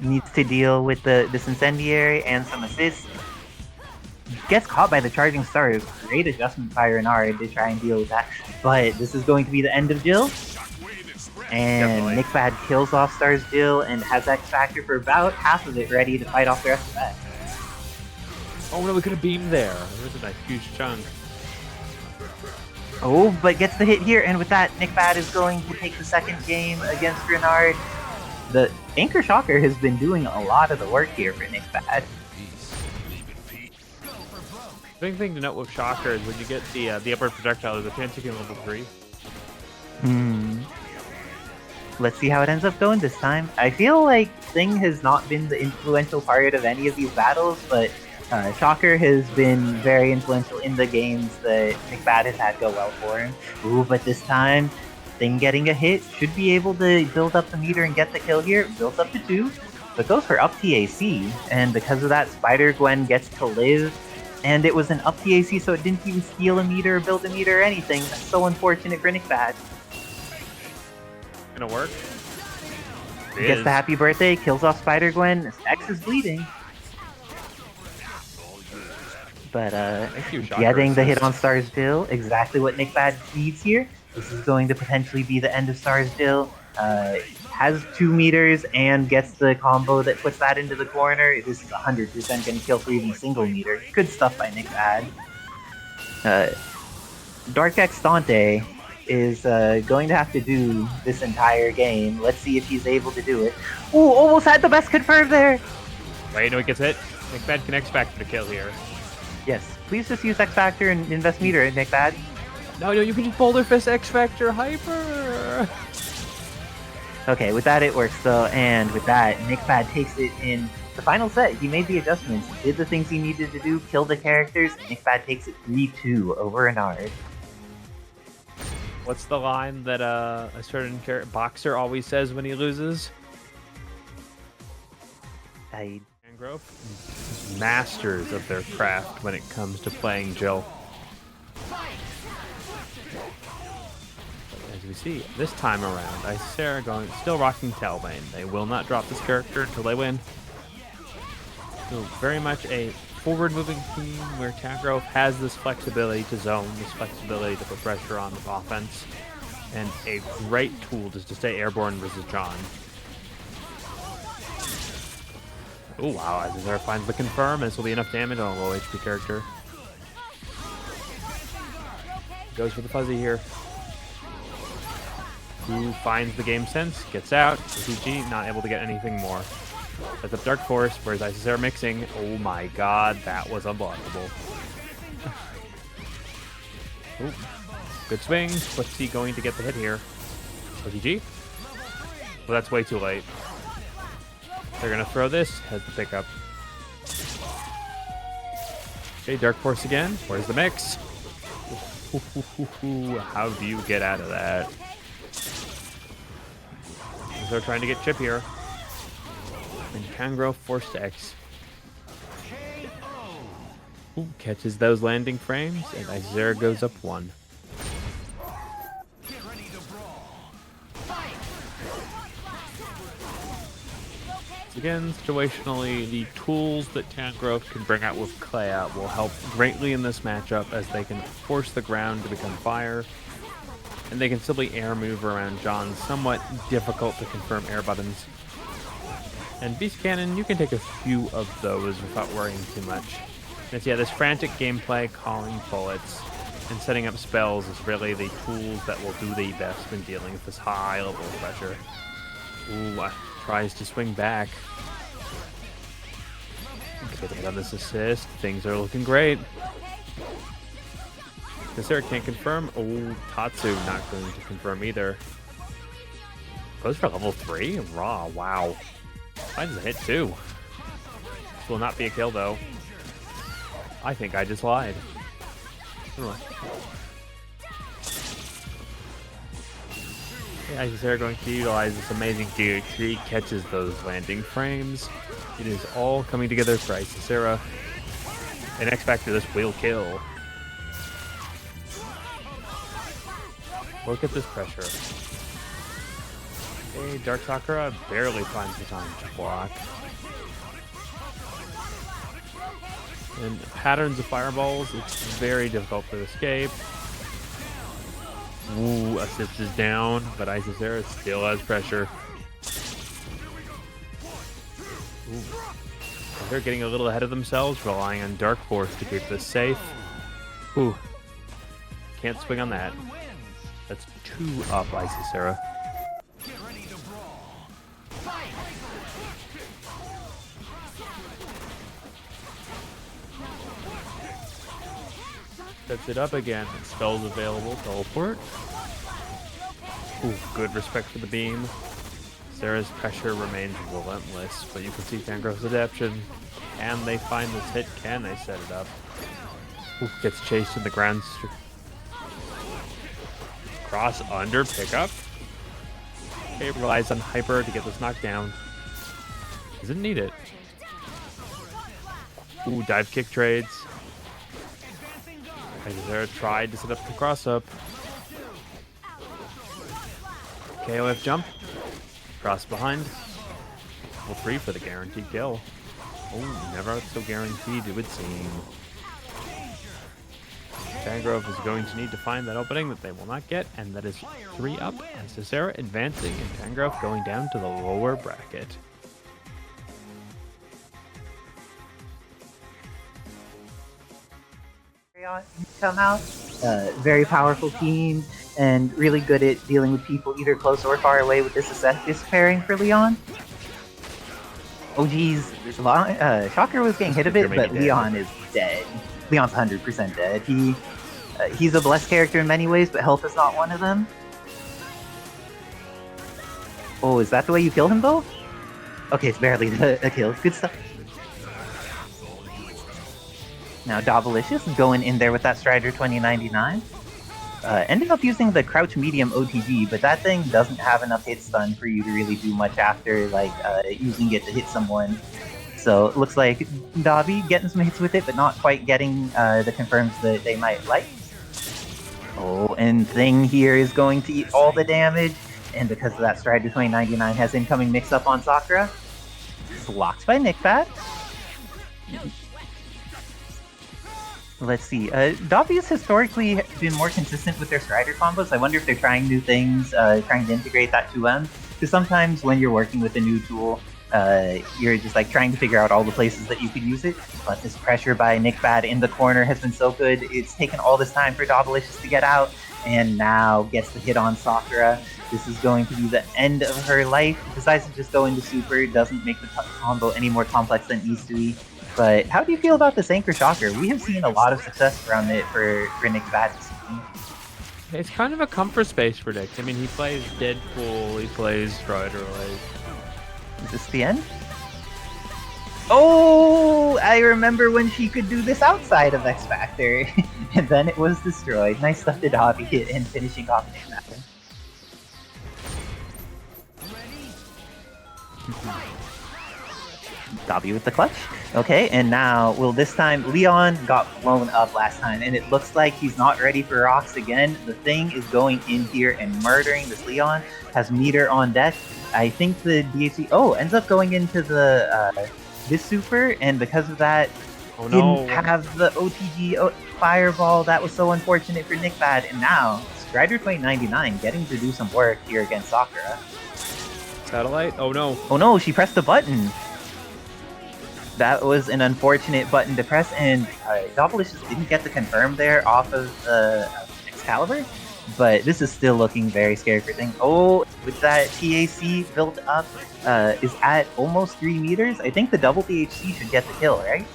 Needs to deal with this incendiary and some assists. Gets caught by the charging stars. Great adjustment by Renard to try and deal with that. But this is going to be the end of Jill. And NickBad kills off S.T.A.R.S Jill and has X-Factor for about half of it ready to fight off the rest of that. Oh no, we could have beamed there. There's a nice huge chunk. Oh, but gets the hit here, and with that, NickBad is going to take the second game against Renard. The Anchor Shocker has been doing a lot of the work here for NickBad. The big thing to note with Shocker is when you get the upward projectile, there's a chance you can level 3. Let's see how it ends up going this time. I feel like Thing has not been the influential part of any of these battles, but Shocker has been very influential in the games that NickBad has had go well for him. Ooh, but this time, Thing getting a hit should be able to build up the meter and get the kill here. Builds up to 2, but goes for up TAC, and because of that, Spider-Gwen gets to live. And it was an up TAC, so it didn't even steal a meter or build a meter or anything. That's so unfortunate for NickBad. Gonna work. Gets the happy birthday, kills off Spider-Gwen. X is bleeding. But getting the hit on S.T.A.R.S Jill, exactly what NickBad needs here. This is going to potentially be the end of S.T.A.R.S Jill. Has 2 meters and gets the combo that puts that into the corner. This is 100% going to kill for even a single meter. Good stuff by NickBad. Dark X Dante is going to have to do this entire game. Let's see if he's able to do it. Ooh, almost had the best confirm there! Wait, no, he gets hit. NickBad can X-Factor to kill here. Yes, please just use X-Factor and invest meter, NickBad. No, you can just Boulder Fist X-Factor Hyper! Okay, with that it works though, and with that, NickBad takes it in the final set. He made the adjustments, did the things he needed to do, killed the characters, and NickBad takes it 3-2 over Renard. What's the line that a certain boxer always says when he loses? Tangrowth? Masters of their craft when it comes to playing Jill. As we see, this time around, Isicera still rocking Talbain. They will not drop this character until they win. So very much a forward-moving team where Tangrowth has this flexibility to zone, this flexibility to put pressure on the offense, and a great tool just to stay airborne versus John. Oh wow, Isicera finds the confirm, and this will be enough damage on a low HP character. Goes for the fuzzy here. Who finds the game sense, gets out. OTG not able to get anything more. That's up Dark Force, whereas Isicera mixing. Oh my god, that was unblockable. Ooh. Good swing. What's he going to get the hit here? OTG? Well, that's way too late. They're gonna throw this. Heads the pickup. Okay, Dark Force again. Where's the mix? How do you get out of that? They're trying to get chip here. And Tangrowth forced to X. Ooh, catches those landing frames, and Isicera goes up 1. Again, situationally, the tools that Tangrowth can bring out with Clea will help greatly in this matchup, as they can force the ground to become fire, and they can simply air move around John's somewhat difficult to confirm air buttons. And Beast Cannon, you can take a few of those without worrying too much. Because yeah, this frantic gameplay, calling bullets, and setting up spells is really the tools that will do the best when dealing with this high level of pressure. Ooh, tries to swing back. Getting on this assist, things are looking great. Isicera can't confirm. Oh, Tatsu not going to confirm either. Goes for level 3? Raw, wow. Finds a hit too. This will not be a kill though. I think I just lied. Yeah, Isicera going to utilize this amazing DHC, catches those landing frames. It is all coming together for Isicera. And X Factor, this will kill. Look at this pressure. Okay, Dark Sakura barely finds the time to block. And patterns of fireballs, it's very difficult to escape. Ooh, assist is down, but Isicera still has pressure. Ooh. They're getting a little ahead of themselves, relying on Dark Force to keep this safe. Ooh. Can't swing on that. That's 2 up, Isicera. Sets it up again. Spells available. Teleport. Ooh, good respect for the beam. Sarah's pressure remains relentless, but you can see Tangrowth's adaptation. Can they find this hit? Can they set it up? Ooh, gets chased in the ground. Cross under pickup. Okay, relies on Hyper to get this knocked down. Doesn't need it. Ooh, dive kick trades. Isicera tried to set up the cross up. KOF jump. Cross behind. Level 3 for the guaranteed kill. Oh, never so guaranteed, it would seem. Tangrowth is going to need to find that opening that they will not get, and that is 3 up. Isicera advancing, and Tangrowth going down to the lower bracket. Come out, very powerful team, and really good at dealing with people either close or far away with this pairing for Leon. Oh geez, Shocker was getting hit a bit, but Leon is dead. Leon's 100% dead. He's a blessed character in many ways, but health is not one of them. Oh, is that the way you kill him though? Okay, it's barely a kill. Good stuff. Now Dobbilicious going in there with that Strider 2099. Ended up using the crouch medium OTG, but that thing doesn't have enough hit stun for you to really do much after, like, using it to hit someone. So it looks like Dobby getting some hits with it, but not quite getting the confirms that they might like. Oh, and Thing here is going to eat all the damage, and because of that Strider 2099 has incoming mix-up on Sakura. Blocked by NickBad. Let's see. Dobby has historically been more consistent with their Strider combos. I wonder if they're trying new things, trying to integrate that to them. Because sometimes when you're working with a new tool, you're just like trying to figure out all the places that you could use it. But this pressure by NickBad in the corner has been so good. It's taken all this time for Dobbilicious to get out, and now gets the hit on Sakura. This is going to be the end of her life. Decides to just go into super. Doesn't make the combo any more complex than it needs to be. But how do you feel about this Anchor Shocker? We have seen a lot of success around it for NickBad this season. It's kind of a comfort space for Nick. I mean, he plays Deadpool, he plays Strider. Is this the end? Oh, I remember when she could do this outside of X Factor, and then it was destroyed. Nice stuff to Dobby and finishing off NickBad. Dobby with the clutch. Okay, and now, well, this time Leon got blown up last time, and it looks like he's not ready for rocks again. The Thing is going in here and murdering this Leon. Has meter on deck. I think the DHC ends up going into the this super, and because of that, didn't have the OTG fireball. That was so unfortunate for NickBad, and now Strider 2099 getting to do some work here against Sakura. Satellite? Oh no. Oh no, she pressed the button. That was an unfortunate button to press, and Dobbilicious didn't get the confirm there off of Excalibur, but this is still looking very scary for Thing. Oh, with that TAC built up, is at almost 3 meters. I think the double THC should get the kill, right?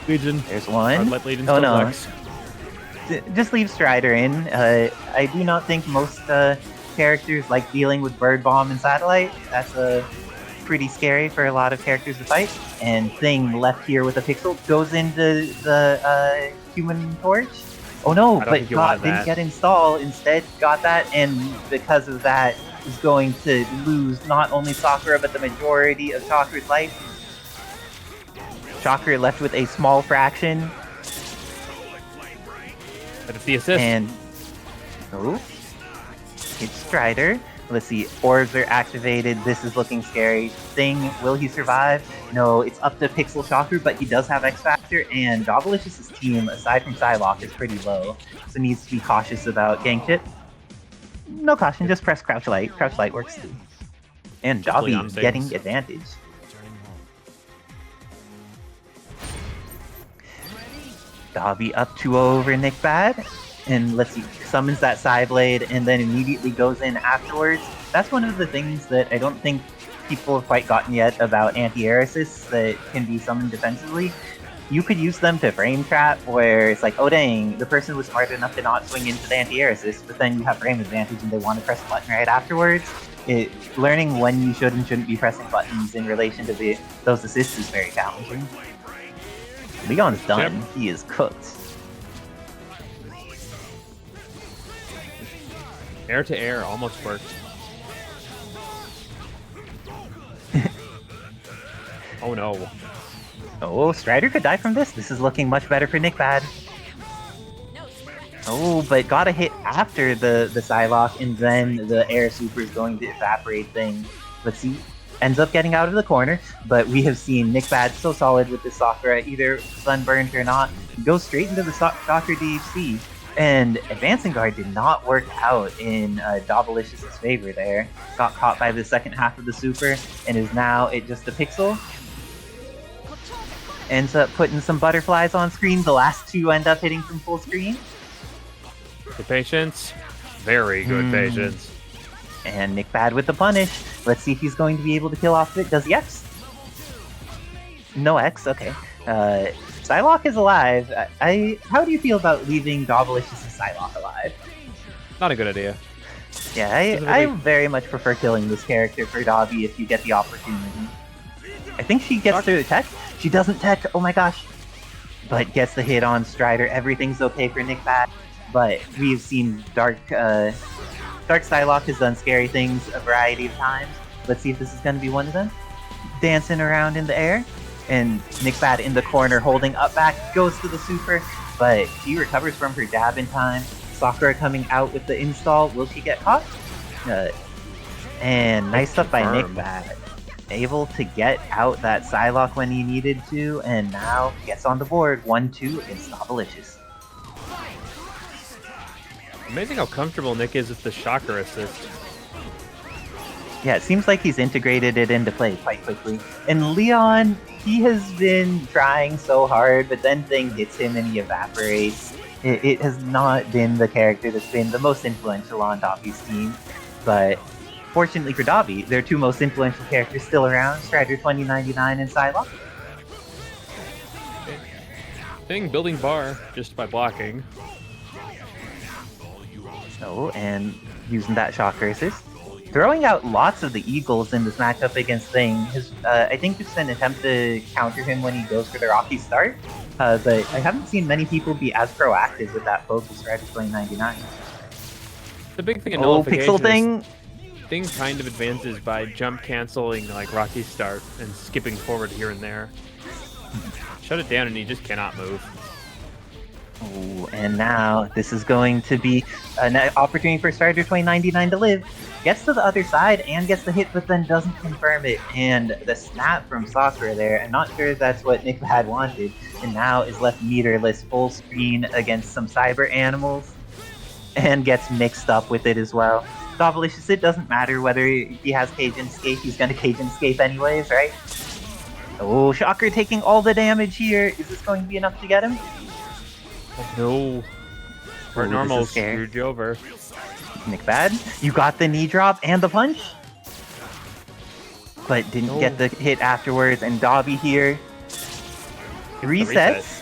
Legion. There's one. Oh no. Just leave Strider in. I do not think most characters like dealing with Bird Bomb and Satellite. That's pretty scary for a lot of characters to fight. And Thing left here with a pixel goes into the Human Torch. Oh no, but didn't get installed. Instead got that, and because of that is going to lose not only Sakura but the majority of Chakra's life. Chakra left with a small fraction. But it's the assist. And it's Strider. Let's see, orbs are activated. This is looking scary. Thing, will he survive? No, it's up to Pixel Shocker, but he does have X Factor, and Dobbilicious' team, aside from Psylocke, is pretty low, so needs to be cautious about gang shit. No caution, just press Crouch Light. Crouch Light works too. And Dobby getting advantage. Dobby up 2-0 over NickBad. And let's see, summons that Psyblade and then immediately goes in afterwards. That's one of the things that I don't think people have quite gotten yet about anti-air that can be summoned defensively. You could use them to frame trap, where it's like, oh dang, the person was smart enough to not swing into the anti-air assist, but then you have frame advantage and they want to press a button right afterwards. Learning when you should and shouldn't be pressing buttons in relation to those assists is very challenging. Leon's done. Yep. He is cooked. Air to air almost worked. Oh no. Oh, Strider could die from this. This is looking much better for NickBad. Oh, but got a hit after the Psylocke, and then the air super is going to evaporate Thing. Let's see. Ends up getting out of the corner, but we have seen NickBad so solid with this Sakura, either sunburned or not. Goes straight into the Sakura DHC. And Advancing Guard did not work out in Dobbilicious' favor there. Got caught by the second half of the super, and is now at just a pixel. Ends up putting some butterflies on screen. The last two end up hitting from full screen. Good patience. Very good patience. And NickBad with the punish. Let's see if he's going to be able to kill off it. Does he X? No X? Okay. Psylocke is alive. How do you feel about leaving Dobbilicious' Psylocke alive? Not a good idea. Yeah, I very much prefer killing this character for Dobby if you get the opportunity. I think she gets through the tech. She doesn't tech, oh my gosh. But gets the hit on Strider. Everything's okay for NickBad. But we've seen Dark Psylocke has done scary things a variety of times. Let's see if this is going to be one of them. Dancing around in the air. And NickBad in the corner holding up back, goes to the super, but she recovers from her jab in time. Sakura coming out with the install. Will she get caught? And nice stuff by NickBad. Able to get out that Psylocke when he needed to, and now gets on the board 1-2 against Dobbilicious. Amazing how comfortable Nick is with the Shocker assist. Yeah, it seems like he's integrated it into play quite quickly. And Leon, he has been trying so hard, but then thing hits him and he evaporates. It has not been the character that's been the most influential on Dobby's team, but fortunately for Dobby, their two most influential characters still around, Strider 2099 and Psylocke. Thing building bar just by blocking. So, and using that shocker assist. Throwing out lots of the Eagles in this matchup against Thing. I think it's an attempt to counter him when he goes for the rocky start, but I haven't seen many people be as proactive with that focus right at 2099. The big thing in Oh, nullification Pixel Thing! is Thing kind of advances by jump canceling like rocky start and skipping forward here and there. Shut it down and he just cannot move. Oh, and now this is going to be an opportunity for Strider 2099 to live. Gets to the other side and gets the hit, but then doesn't confirm it. And the snap from Sakura there, I'm not sure if that's what NickBad wanted, and now is left meterless full screen against some cyber animals, and gets mixed up with it as well. Dobbilicious, it doesn't matter whether he has Cajun Escape, he's gonna Cajun Escape anyways, right? Oh, Shocker taking all the damage here. Is this going to be enough to get him? No. Or normal screwed you over. NickBad, you got the knee drop and the punch, but didn't get the hit afterwards. And Dobby here resets.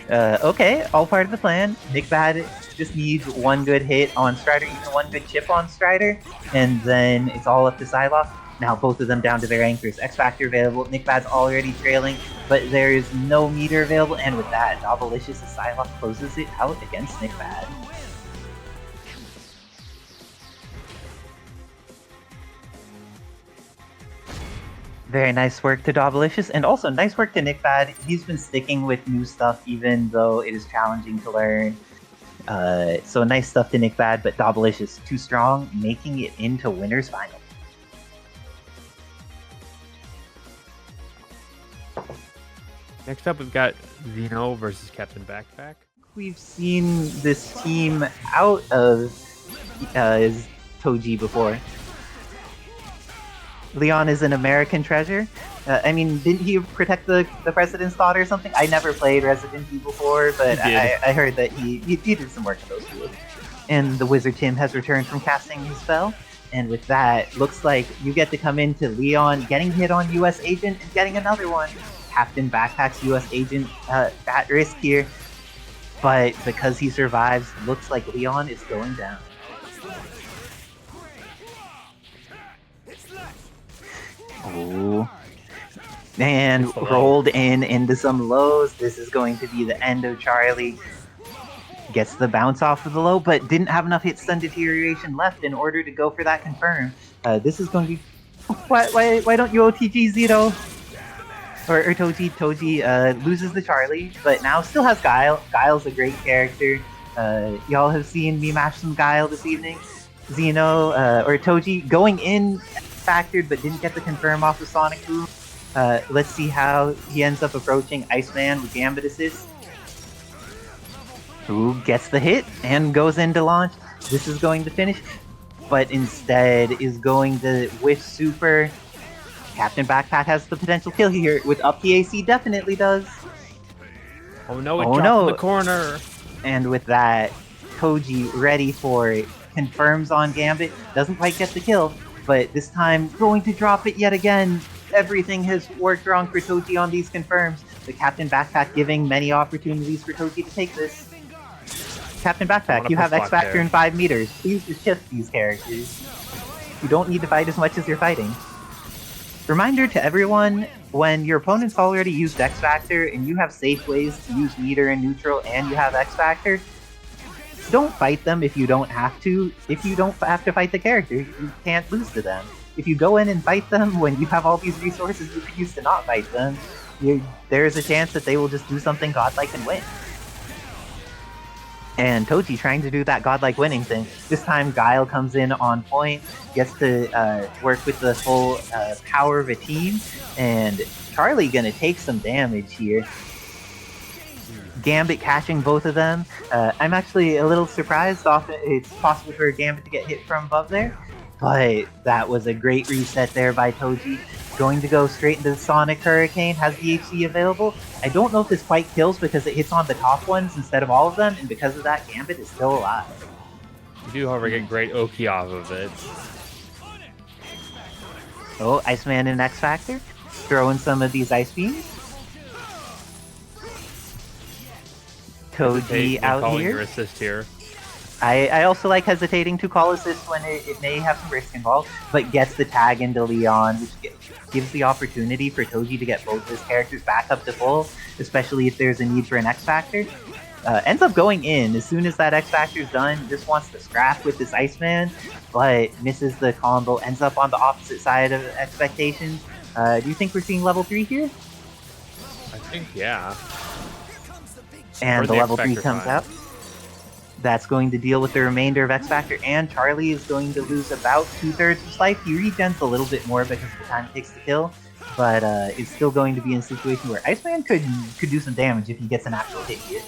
Okay, all part of the plan. NickBad just needs one good hit on Strider, even one good chip on Strider, and then it's all up to Psylocke. Now both of them down to their anchors. X Factor available. NickBad's already trailing, but there is no meter available, and with that, Dobbilicious' Psylocke closes it out against NickBad. Very nice work to Dobbilicious, and also nice work to NickBad. He's been sticking with new stuff even though it is challenging to learn. So nice stuff to NickBad, but Dobbilicious too strong, making it into winner's final. Next up, we've got Zeno versus CaptainBackpak. We've seen this team out of Toji before. Leon is an American treasure. I mean, didn't he protect the president's daughter or something? I never played Resident Evil before, but I heard that he did some work in those fields. And the wizard Tim has returned from casting his spell. And with that, looks like you get to come into Leon, getting hit on US Agent, and getting another one. CaptainBackpak's US Agent at risk here. But because he survives, looks like Leon is going down. Oh. And rolled into some lows. This is going to be the end of Charlie. Gets the bounce off of the low, but didn't have enough hit stun deterioration left in order to go for that confirm. This is going to be... Why don't you OTG Zito? Or Toji. Toji loses the Charlie, but now still has Guile. Guile's a great character. Y'all have seen me mash some Guile this evening. Zeno, or Toji, going in factored, but didn't get the confirm off the Sonic Boom. Let's see how he ends up approaching Iceman with Gambit assist. Who gets the hit and goes into launch. This is going to finish, but instead is going to whiff super. CaptainBackpak has the potential kill here with up the AC, definitely does. Oh no, it dropped in the corner. And with that, Toji ready for it. Confirms on Gambit, doesn't quite get the kill, but this time going to drop it yet again. Everything has worked wrong for Toji on these confirms. The CaptainBackpak giving many opportunities for Toji to take this. CaptainBackpak, you have X Factor in 5 meters. Please just shift these characters. You don't need to fight as much as you're fighting. Reminder to everyone, when your opponent's already used X Factor and you have safe ways to use meter and neutral and you have X Factor, don't fight them if you don't have to. If you don't have to fight the character, you can't lose to them. If you go in and fight them when you have all these resources you could use to not fight them, there's a chance that they will just do something godlike and win. And Toji trying to do that godlike winning thing. This time Guile comes in on point, gets to work with the full power of a team, and Charlie gonna take some damage here. Gambit catching both of them. I'm actually a little surprised. Often it's possible for Gambit to get hit from above there, but that was a great reset there by Toji. Going to go straight into the Sonic Hurricane, has the HC available. I don't know if this quite kills because it hits on the top ones instead of all of them, and because of that, Gambit is still alive. You do, however, get great Oki off of it. Oh, Iceman and X Factor, throwing some of these ice beams. Toji out calling here. your assist here. I also like hesitating to call assist when it may have some risk involved, but gets the tag into Leon, which gives the opportunity for Toji to get both of his characters back up to full, especially if there's a need for an X Factor. Ends up going in as soon as that X Factor's done, just wants to scrap with this Iceman, but misses the combo, ends up on the opposite side of expectations. Do you think we're seeing level 3 here? I think, yeah. And Or the the level X 3 Factor comes time. out. That's going to deal with the remainder of X Factor, and Charlie is going to lose about 2/3 of his life. He regens a little bit more because of the time it takes to kill, but it's still going to be in a situation where Iceman could do some damage if he gets an actual hit here.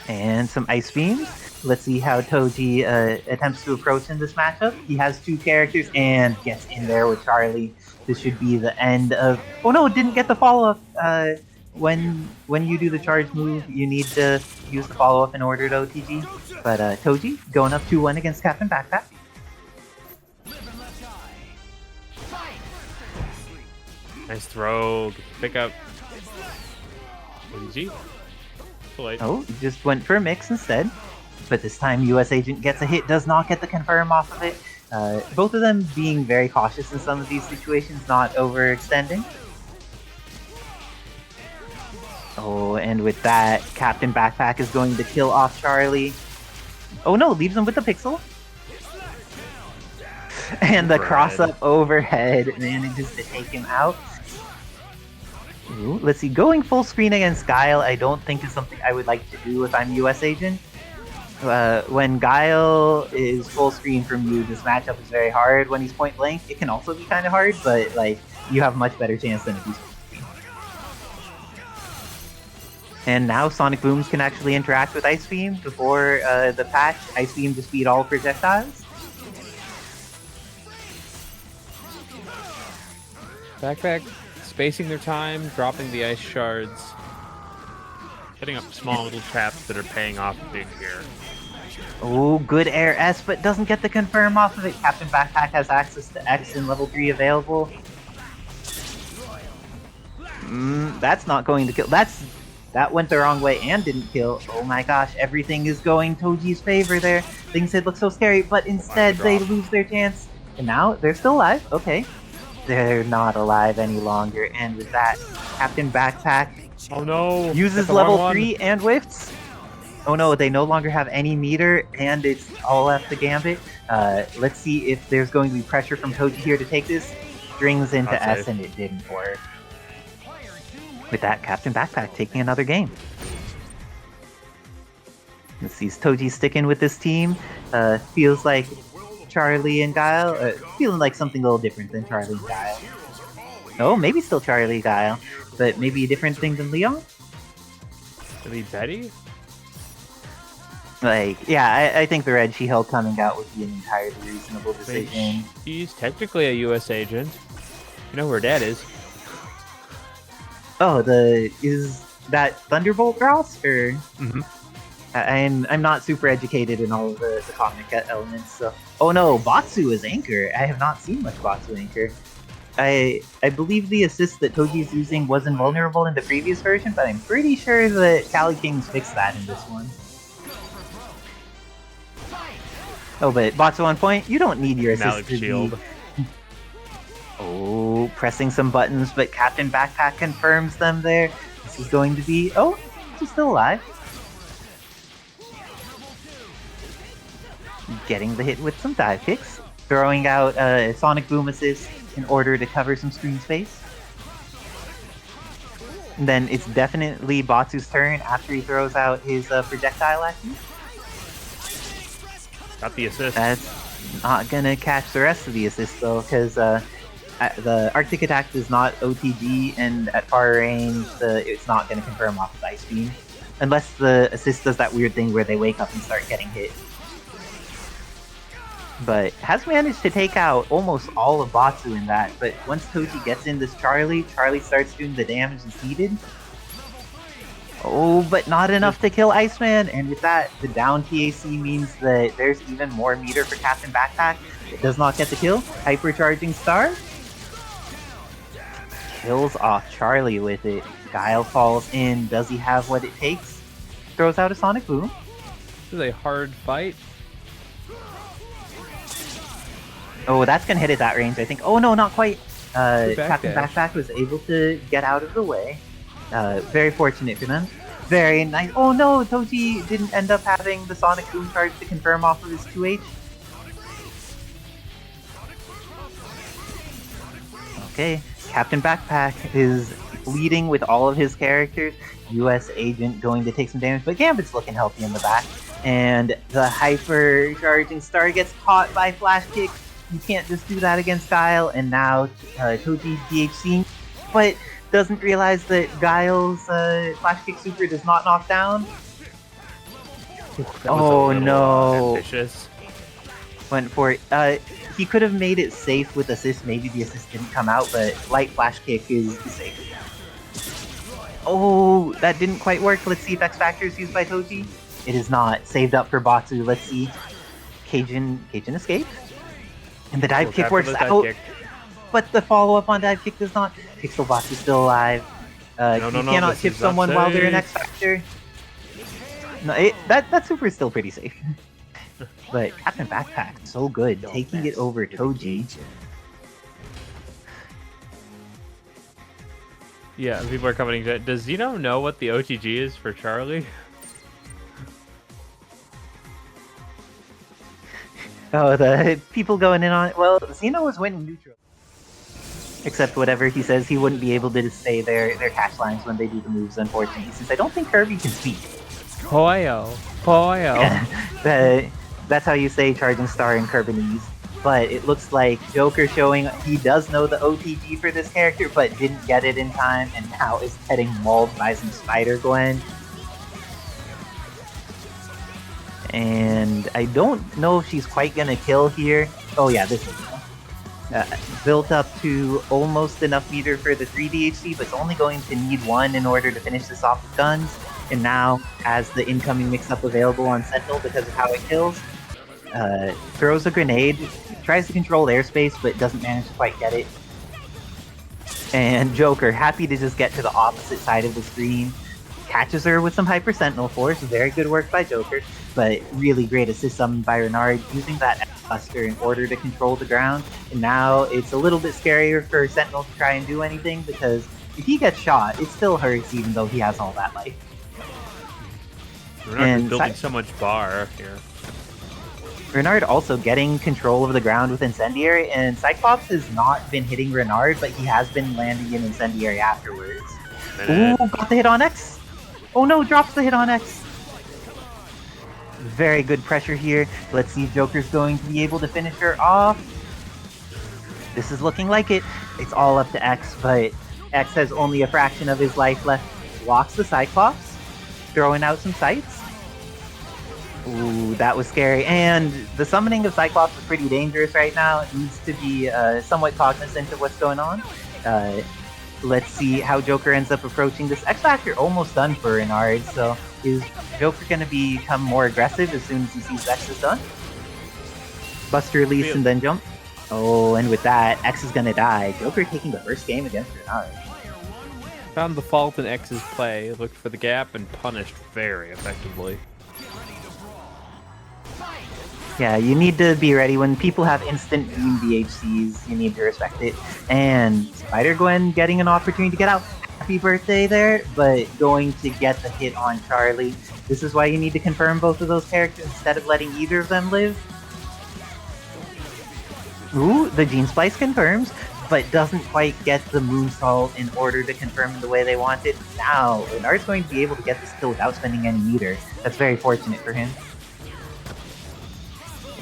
And some Ice Beams. Let's see how Toji attempts to approach in this matchup. He has 2 characters and gets in there with Charlie. This should be the end of... Oh no, didn't get the follow-up! When you do the charge move, you need to use the follow-up in order to OTG. But Toji going up 2-1 against CaptainBackpak. Nice throw. Pick up. OTG. Too late. Oh, just went for a mix instead. But this time US Agent gets a hit, does not get the confirm off of it. Both of them being very cautious in some of these situations, not overextending. Oh, and with that, CaptainBackpak is going to kill off Charlie. Oh no, leaves him with the pixel. And the cross-up overhead manages to take him out. Ooh, let's see, going full screen against Guile I don't think is something I would like to do if I'm US Agent. When Guile is full screen from you, this matchup is very hard. When he's point blank, it can also be kind of hard, but like you have a much better chance than if he's full screen. And now Sonic Booms can actually interact with Ice Beam. Before the patch, Ice Beam to speed all projectiles. Backpack spacing their time, dropping the ice shards, setting up small little traps that are paying off big here. Oh, good air S, but doesn't get the confirm off of it. CaptainBackpak has access to X in level 3 available. That's not going to kill. That went the wrong way and didn't kill. Oh my gosh, everything is going Toji's favor there. Things did look so scary, but instead they lose their chance. And now they're still alive. Okay. They're not alive any longer. And with that, CaptainBackpak Oh no! uses level 3 and whiffs. Oh no, they no longer have any meter, and it's all left to Gambit. Let's see if there's going to be pressure from Toji here to take this. Strings into Not S, safe. and it didn't work. With that, CaptainBackpak taking another game. Let's see, is Toji sticking with this team? Feels like Charlie and Guile, feeling like something a little different than Charlie and Guile. Oh, maybe still Charlie Guile, but maybe a different thing than Leon? Maybe Betty? Like, yeah, I think the Red She-Hulk coming out would be an entirely reasonable decision. She's technically a U.S. agent. You know who her dad is? Oh, is that Thunderbolt Ross? Or Mhm. I'm not super educated in all of the comic elements. So, oh no, Batsu is Anchor. I have not seen much Batsu Anchor. I believe the assist that Toji's using was invulnerable in the previous version, but I'm pretty sure that Cali Kings fixed that in this one. Oh, but Batsu on point, you don't need your assist Malik to shield. be... Oh, pressing some buttons, but CaptainBackpak confirms them there. This is going to be... Oh, she's still alive. Getting the hit with some dive kicks. Throwing out Sonic Boom assist in order to cover some screen space. And then it's definitely Batsu's turn after he throws out his projectile action. Got the assist. That's not gonna catch the rest of the assist though, because the Arctic Attack is not OTG, and at far range, it's not gonna confirm off of Ice Beam. Unless the assist does that weird thing where they wake up and start getting hit. but has managed to take out almost all of Batsu in that. But once Toji gets in this Charlie starts doing the damage that's needed. Oh, but not enough to kill Iceman, and with that, the down TAC means that there's even more meter for CaptainBackpak. It does not get the kill. Hypercharging Star. Kills off Charlie with it. Guile falls in. Does he have what it takes? Throws out a Sonic Boom. This is a hard fight. Oh, that's gonna hit at that range, I think. Oh no, not quite. Back CaptainBackpak was able to get out of the way. Very fortunate for them. Very nice. Oh no, Toji didn't end up having the Sonic Boom charge to confirm off of his 2H. Okay, CaptainBackpak is leading with all of his characters. US Agent going to take some damage, but Gambit's looking healthy in the back. And the hyper charging Star gets caught by Flash Kick. You can't just do that against Guile, and now Toji DHC, but doesn't realize that Guile's Flash Kick Super does not knock down. Oh no! Ambitious. Went for it. He could have made it safe with assist. Maybe the assist didn't come out, but light Flash Kick is safe. Oh, that didn't quite work. Let's see if X Factor is used by Toji. It is not. Saved up for Batsu. Let's see. Cajun escape. And the dive kick works out. But the follow-up on dive kick does not. Pixel Box is still alive. You cannot tip someone while they're in X Factor. No, that super is still pretty safe. But CaptainBackpak, so good, taking it over Toji. Yeah, people are commenting that. Does Zeno know what the OTG is for Charlie? Oh, the people going in on it. Well, Zeno was winning neutral. Except whatever he says, he wouldn't be able to say their catch lines when they do the moves, unfortunately, since I don't think Kirby can speak. Poyo. That's how you say Charging Star in Kerbinese. But it looks like Joker showing he does know the OTG for this character, but didn't get it in time, and now is getting mauled by some Spider-Gwen. And I don't know if she's quite gonna kill here. Oh yeah, this is built up to almost enough meter for the 3 DHC, but it's only going to need 1 in order to finish this off with guns. And now has the incoming mix-up available on Sentinel because of how it kills. Throws a grenade, tries to control airspace, but doesn't manage to quite get it. And Joker, happy to just get to the opposite side of the screen, catches her with some Hyper Sentinel Force. Very good work by Joker, but really great assist summon by Renard, using that Buster in order to control the ground. And now it's a little bit scarier for Sentinel to try and do anything, because if he gets shot, it still hurts even though he has all that life. Renard is building so much bar here. Renard also getting control of the ground with Incendiary, and Cyclops has not been hitting Renard, but he has been landing in Incendiary afterwards. Ooh, got the hit on X! Oh no, drops the hit on X! Very good pressure here. Let's see if Joker's going to be able to finish her off. This is looking like it. It's all up to X, but X has only a fraction of his life left. Blocks the Cyclops, throwing out some sights. Ooh, that was scary. And the summoning of Cyclops is pretty dangerous right now. It needs to be somewhat cognizant of what's going on. Let's see how Joker ends up approaching this. X Factor almost done for Renard, so is Joker going to become more aggressive as soon as he sees X is done? Buster release and then jump. Oh, and with that, X is going to die. Joker taking the first game against Renard. Found the fault in X's play, looked for the gap, and punished very effectively. Yeah, you need to be ready. When people have instant beam DHCs, you need to respect it. And Spider-Gwen getting an opportunity to get out. Happy birthday there, but going to get the hit on Charlie. This is why you need to confirm both of those characters instead of letting either of them live. Ooh, the Gene Splice confirms, but doesn't quite get the Moonsault in order to confirm the way they want it. Now, Renard's going to be able to get this kill without spending any meter. That's very fortunate for him.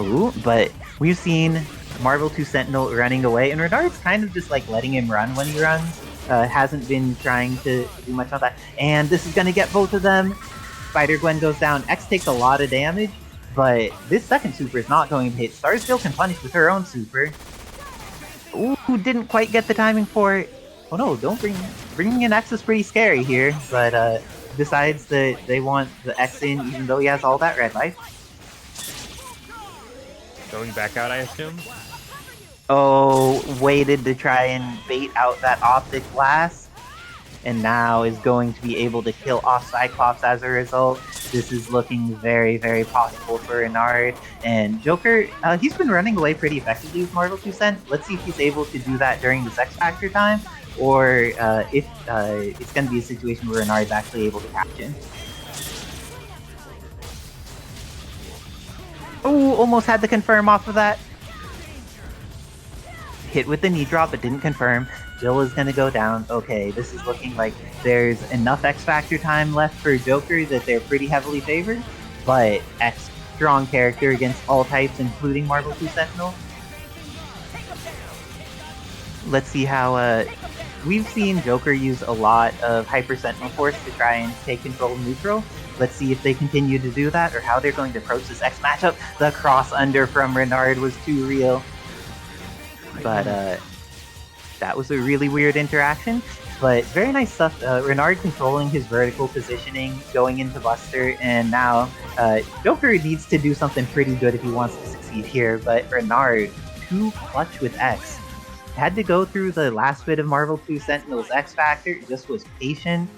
Ooh, but we've seen Marvel 2 Sentinel running away, and Renard's kind of just like letting him run when he runs. Hasn't been trying to do much on that. And this is going to get both of them. Spider-Gwen goes down. X takes a lot of damage, but this second super is not going to hit. S.T.A.R.S still can punish with her own super. Ooh, didn't quite get the timing for it. Oh no, don't bringing in X is pretty scary here, but decides that they want the X in even though he has all that red life. Going back out, I assume? Oh, waited to try and bait out that optic blast, and now is going to be able to kill off Cyclops as a result. This is looking very, very possible for Renard. And Joker, he's been running away pretty effectively with Marvel 2 Cent. Let's see if he's able to do that during this X Factor time, or if it's going to be a situation where Renard's actually able to catch him. Oh, almost had to confirm off of that. Hit with the knee drop, but didn't confirm. Jill is gonna go down. Okay, this is looking like there's enough X Factor time left for Joker that they're pretty heavily favored, but X strong character against all types, including Marvel 2 Sentinel. Let's see how, we've seen Joker use a lot of Hyper Sentinel Force to try and take control of neutral. Let's see if they continue to do that, or how they're going to approach this X matchup. The cross under from Renard was too real. But, that was a really weird interaction. But very nice stuff. Renard controlling his vertical positioning, going into Buster, and now Joker needs to do something pretty good if he wants to succeed here. But Renard, too clutch with X. Had to go through the last bit of Marvel 2 Sentinel's X Factor, just was patient.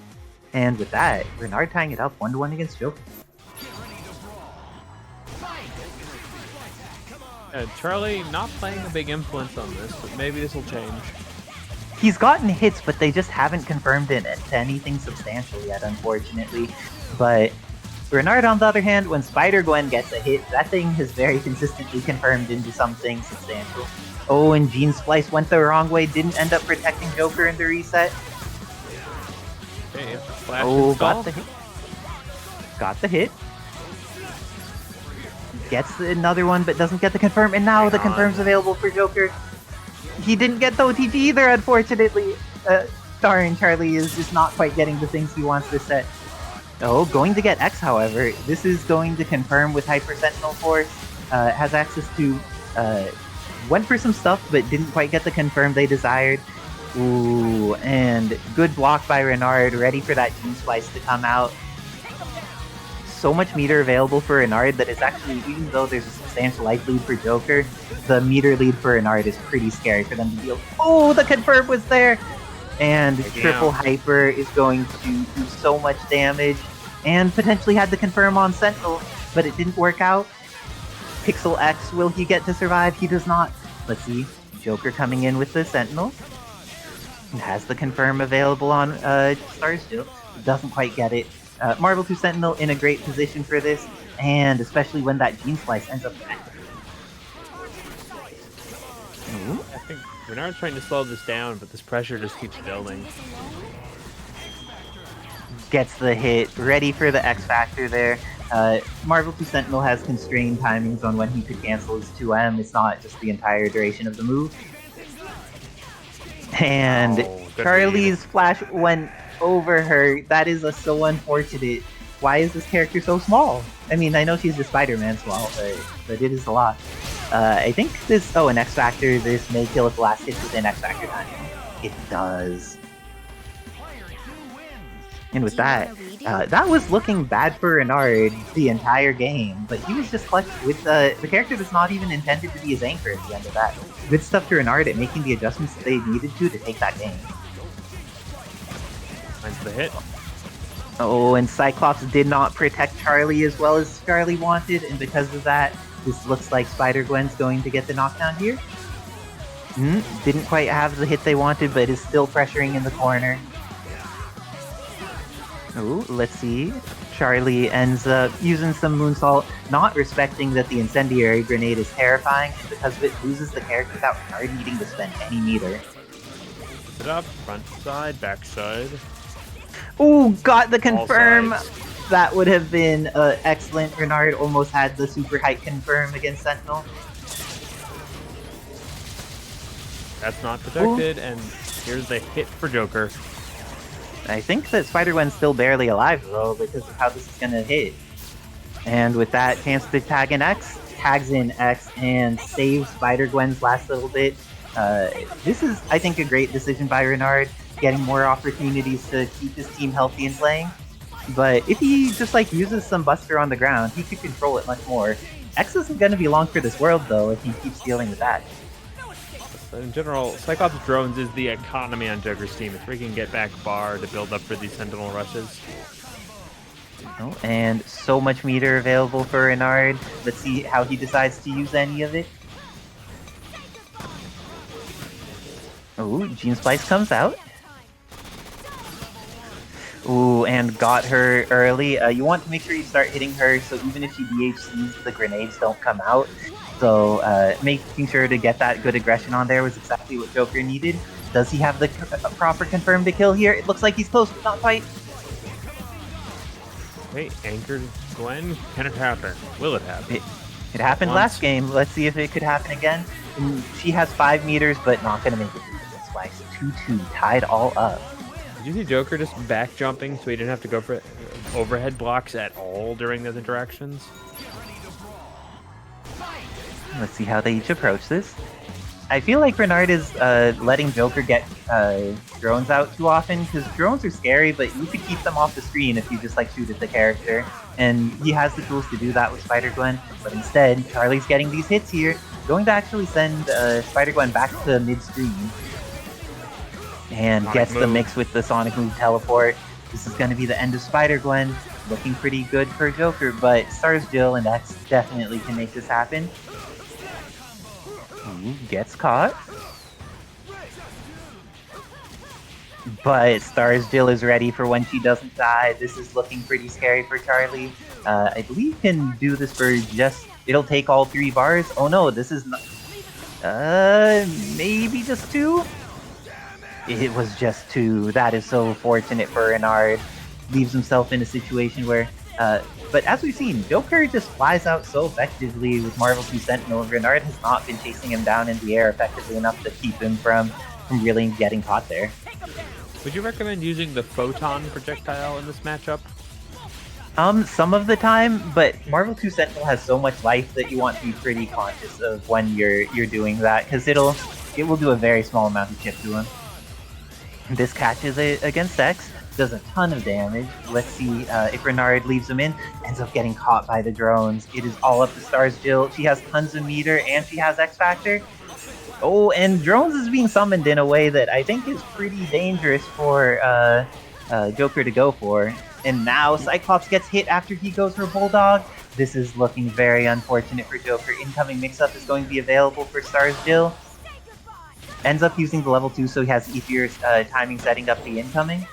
And with that, Renard tying it up 1-1 against Joker. Charlie not playing a big influence on this, but maybe this will change. He's gotten hits, but they just haven't confirmed it to anything substantial yet, unfortunately. But Renard, on the other hand, when Spider-Gwen gets a hit, that thing has very consistently confirmed into something substantial. Oh, and Gene Splice went the wrong way, didn't end up protecting Joker in the reset. Okay, flash Oh, install. got the hit. Got the hit. Gets another one, but doesn't get the confirm, and now the confirm's available for Joker. He didn't get the OTG either, unfortunately. Darn, Charlie is just not quite getting the things he wants this set. Oh, going to get X, however. This is going to confirm with Hyper Sentinel Force. Has access to... went for some stuff, but didn't quite get the confirm they desired. Ooh, and good block by Renard, ready for that Gene Splice to come out. So much meter available for Renard that it's actually, even though there's a substantial life lead for Joker, the meter lead for Renard is pretty scary for them to deal. Oh, the confirm was there! And triple hyper is going to do so much damage, and potentially had the confirm on Sentinel, but it didn't work out. Pixel X, will he get to survive? He does not. Let's see, Joker coming in with the Sentinel. Has the confirm available on S.T.A.R.S still. Doesn't quite get it. Marvel 2 Sentinel in a great position for this, and especially when that Gene Splice ends up back. I think Renard's trying to slow this down, but this pressure just keeps building. Gets the hit, ready for the X Factor there. Marvel 2 Sentinel has constrained timings on when he could cancel his 2M. It's not just the entire duration of the move. And Charlie's flash went over her. That is so unfortunate. Why is this character so small? I mean, I know she's the Spider-Man small, but it is a lot. I think this... Oh, an X Factor. This may kill if the last hit within X Factor time. It does. And with that, that was looking bad for Renard the entire game, but he was just clutch with the character that's not even intended to be his anchor at the end of that. Good stuff to Renard at making the adjustments that they needed to take that game. Finds the hit. Oh, and Cyclops did not protect Charlie as well as Charlie wanted, and because of that, this looks like Spider-Gwen's going to get the knockdown here. Didn't quite have the hit they wanted, but is still pressuring in the corner. Oh, let's see. Charlie ends up using some Moonsault, not respecting that the Incendiary Grenade is terrifying, and because of it, loses the character without Renard needing to spend any meter. Put it up, front side, back side. Ooh, got the confirm! That would have been excellent. Renard almost had the super height confirm against Sentinel. That's not protected, and here's the hit for Joker. I think that Spider-Gwen's still barely alive, though, because of how this is gonna hit. And with that chance to tag in X, tags in X and saves Spider-Gwen's last little bit. This is, I think, a great decision by Renard, getting more opportunities to keep his team healthy and playing. But if he just like uses some Buster on the ground, he could control it much more. X isn't going to be long for this world though if he keeps dealing with that. In general, Cyclops drones is the economy on Joker's team. It's where he can get back bar to build up for these Sentinel rushes. Oh, and so much meter available for Renard. Let's see how he decides to use any of it. Oh, Gene Splice comes out. Ooh, and got her early. You want to make sure you start hitting her, so even if she DHCs, the grenades don't come out. So making sure to get that good aggression on there was exactly what Joker needed. Does he have the proper confirm to kill here? It looks like he's close, but not quite. Wait, anchored Gwen? Can it happen? Will it happen? It happened last game. Let's see if it could happen again. And she has 5 meters, but not going to make it through the Splice. 2-2, tied all up. Did you see Joker just back jumping so he didn't have to go for overhead blocks at all during those interactions? Let's see how they each approach this. I feel like Renard is letting Joker get drones out too often, because drones are scary, but you could keep them off the screen if you just like shoot at the character. And he has the tools to do that with Spider-Gwen, but instead, Charlie's getting these hits here, going to actually send Spider-Gwen back to mid-screen. And gets the mix with the Sonic Move teleport. This is going to be the end of Spider-Gwen. Looking pretty good for Joker, but S.T.A.R.S, Jill, and X definitely can make this happen. Ooh, gets caught. But S.T.A.R.S, Jill is ready for when she doesn't die. This is looking pretty scary for Charlie. I believe he can do this for just... It'll take all 3 bars. Oh no, this is not... maybe just 2? It was just 2. That is so fortunate for Renard. Leaves himself in a situation where... but as we've seen, Joker just flies out so effectively with Marvel 2 Sentinel. Renard has not been chasing him down in the air effectively enough to keep him from really getting caught there. Would you recommend using the photon projectile in this matchup? Some of the time, but Marvel 2 Sentinel has so much life that you want to be pretty conscious of when you're doing that, because it will do a very small amount of chip to him. This catches it against X, does a ton of damage. Let's see if Renard leaves him in, ends up getting caught by the drones. It is all up to S.T.A.R.S, Jill. She has tons of meter and she has X Factor. Oh, and drones is being summoned in a way that I think is pretty dangerous for Joker to go for. And now Cyclops gets hit after he goes for Bulldog. This is looking very unfortunate for Joker. Incoming mix-up is going to be available for S.T.A.R.S, Jill. Ends up using the level 2, so he has easier timing setting up the incoming.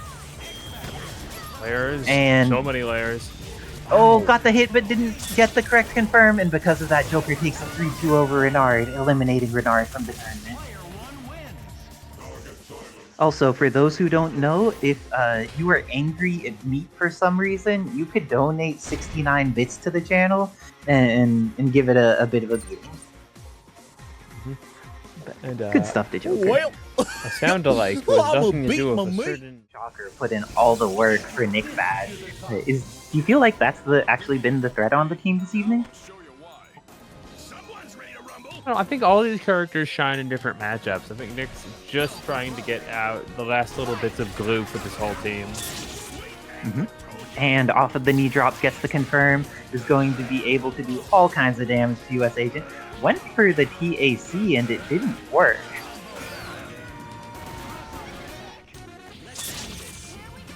Layers. And so many layers. Oh, got the hit but didn't get the correct confirm, and because of that, Joker takes a 3-2 over Renard, eliminating Renard from the tournament. Also, for those who don't know, if you are angry at Meat for some reason, you could donate 69 bits to the channel and give it a bit of a beating. And, good stuff to Joker. Well, a sound alike with nothing to do with a certain... Shocker put in all the work for NickBad. Do you feel like that's actually been the threat on the team this evening? I think all these characters shine in different matchups. I think Nick's just trying to get out the last little bits of glue for this whole team. And off of the knee drops gets the confirm. Is going to be able to do all kinds of damage to US Agent. Went for the TAC and it didn't work.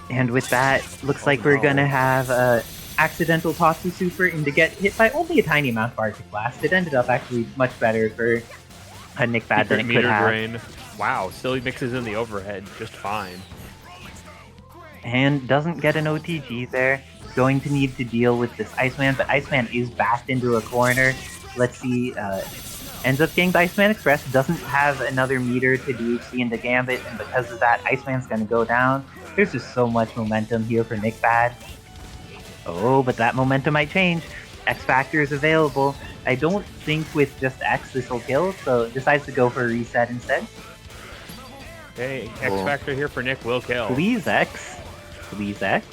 And with that, looks like we're gonna have accidental toss to super and to get hit by only a tiny amount of Arctic Blast. It ended up actually much better for NickBad than it could have. Drain. Wow, still he mixes in the overhead just fine. And doesn't get an OTG there. Going to need to deal with this Iceman, but Iceman is backed into a corner. Let's see, ends up getting the Iceman Express, doesn't have another meter to DHC into Gambit, and because of that, Iceman's gonna go down. There's just so much momentum here for NickBad. Oh, but that momentum might change. X Factor is available. I don't think with just X this will kill, so decides to go for a reset instead. Okay, X Factor here for Nick will kill. Please X. Please X.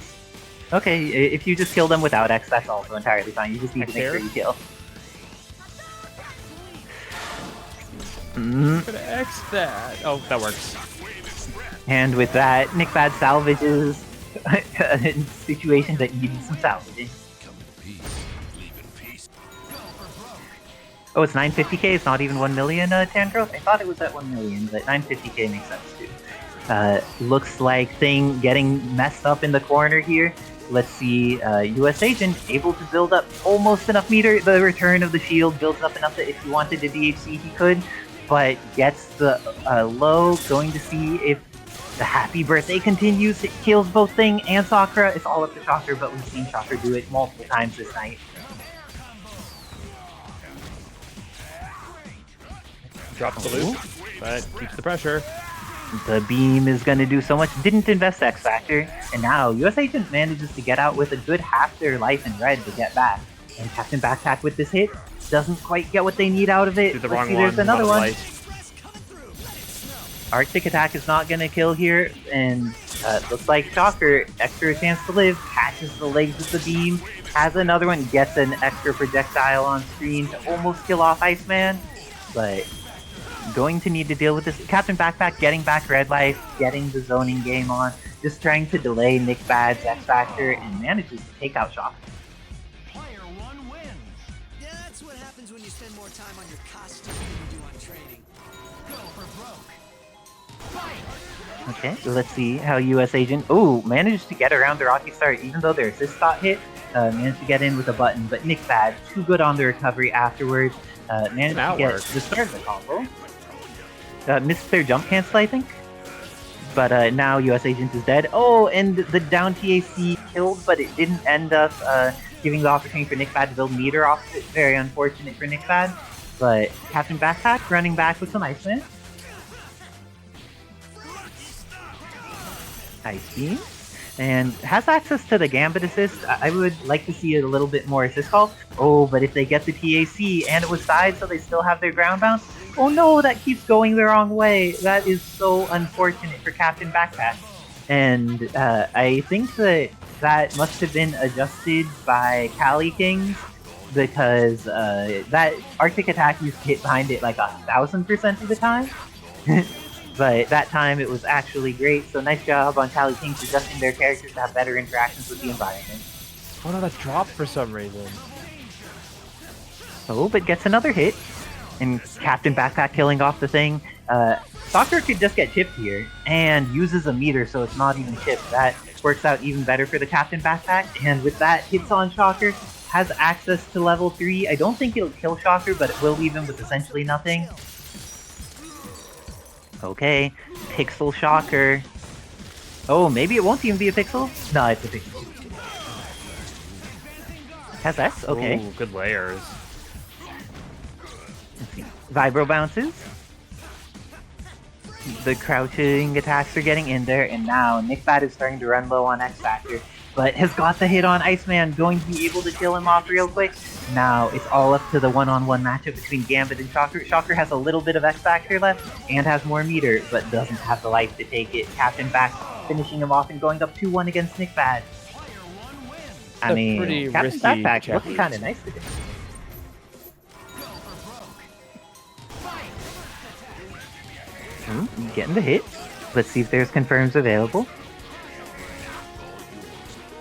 Okay, if you just kill them without X, that's also entirely fine. You just need to make sure you kill. I'm gonna X that. Oh, that works. And with that, NickBad salvages a situation that needed some salvaging. Oh, it's 950k? It's not even 1 million, Tangrowth? I thought it was at 1 million, but 950k makes sense too. Looks like Thing getting messed up in the corner here. Let's see, US Agent able to build up almost enough meter. The return of the shield builds up enough that if he wanted to DHC he could, but gets the low, going to see if the happy birthday continues. It kills both Thing and Sakura. It's all up to Shocker, but we've seen Shocker do it multiple times this night. Drops the loop, but keeps the pressure. The beam is going to do so much. Didn't invest X Factor, and now US Agent manages to get out with a good half their life in red to get back. And CaptainBackpak with this hit doesn't quite get what they need out of it. Do the Let's wrong see, one. there's another one. Life. Arctic Attack is not going to kill here, and looks like Shocker, extra chance to live, catches the legs with the beam, has another one, gets an extra projectile on screen to almost kill off Iceman, but going to need to deal with this. CaptainBackpak getting back red life, getting the zoning game on, just trying to delay NickBad's X Factor, and manages to take out Shocker. Player 1 wins. Yeah, that's what happens when you spend more time on your costume than you do on training. Go for broke. Okay, so let's see how US Agent, managed to get around the Rocky Start even though their assist got hit, managed to get in with a button, but NickBad, too good on the recovery afterwards, managed to get the start of the combo. Missed their jump cancel, I think, but now US Agent is dead. Oh, and the down TAC killed, but it didn't end up giving the opportunity for NickBad to build meter off of it. Very unfortunate for NickBad, but CaptainBackpak running back with some Iceman. Ice Beam, and has access to the Gambit assist. I would like to see a little bit more assist call. Oh, but if they get the TAC, and it was side, so they still have their ground bounce. Oh no, that keeps going the wrong way. That is so unfortunate for CaptainBackpak. And I think that must have been adjusted by Cali Kings, because that Arctic Attack used to hit behind it like 1000% of the time. But that time it was actually great, so nice job on Cali Kings adjusting their characters to have better interactions with the environment. Oh no, that's dropped for some reason. Oh, but gets another hit, and CaptainBackpak killing off the Thing. Sakura could just get chipped here, and uses a meter so it's not even chipped. That works out even better for the CaptainBackpak, and with that, hits on Shocker, has access to level 3. I don't think it'll kill Shocker, but it will leave him with essentially nothing. Okay, Pixel Shocker. Oh, maybe it won't even be a Pixel? No, it's a Pixel. Has S? Okay. Ooh, good layers. Let's see. Vibro bounces. The crouching attacks are getting in there, and now NickBad is starting to run low on X Factor, but has got the hit on Iceman, going to be able to kill him off real quick. Now it's all up to the one-on-one matchup between Gambit and Shocker. Shocker has a little bit of X Factor left and has more meter, but doesn't have the life to take it. CaptainBack finishing him off and going up 2-1 against NickBad. I mean, CaptainBackpak looking kind of nice today. Getting the hit. Let's see if there's confirms available.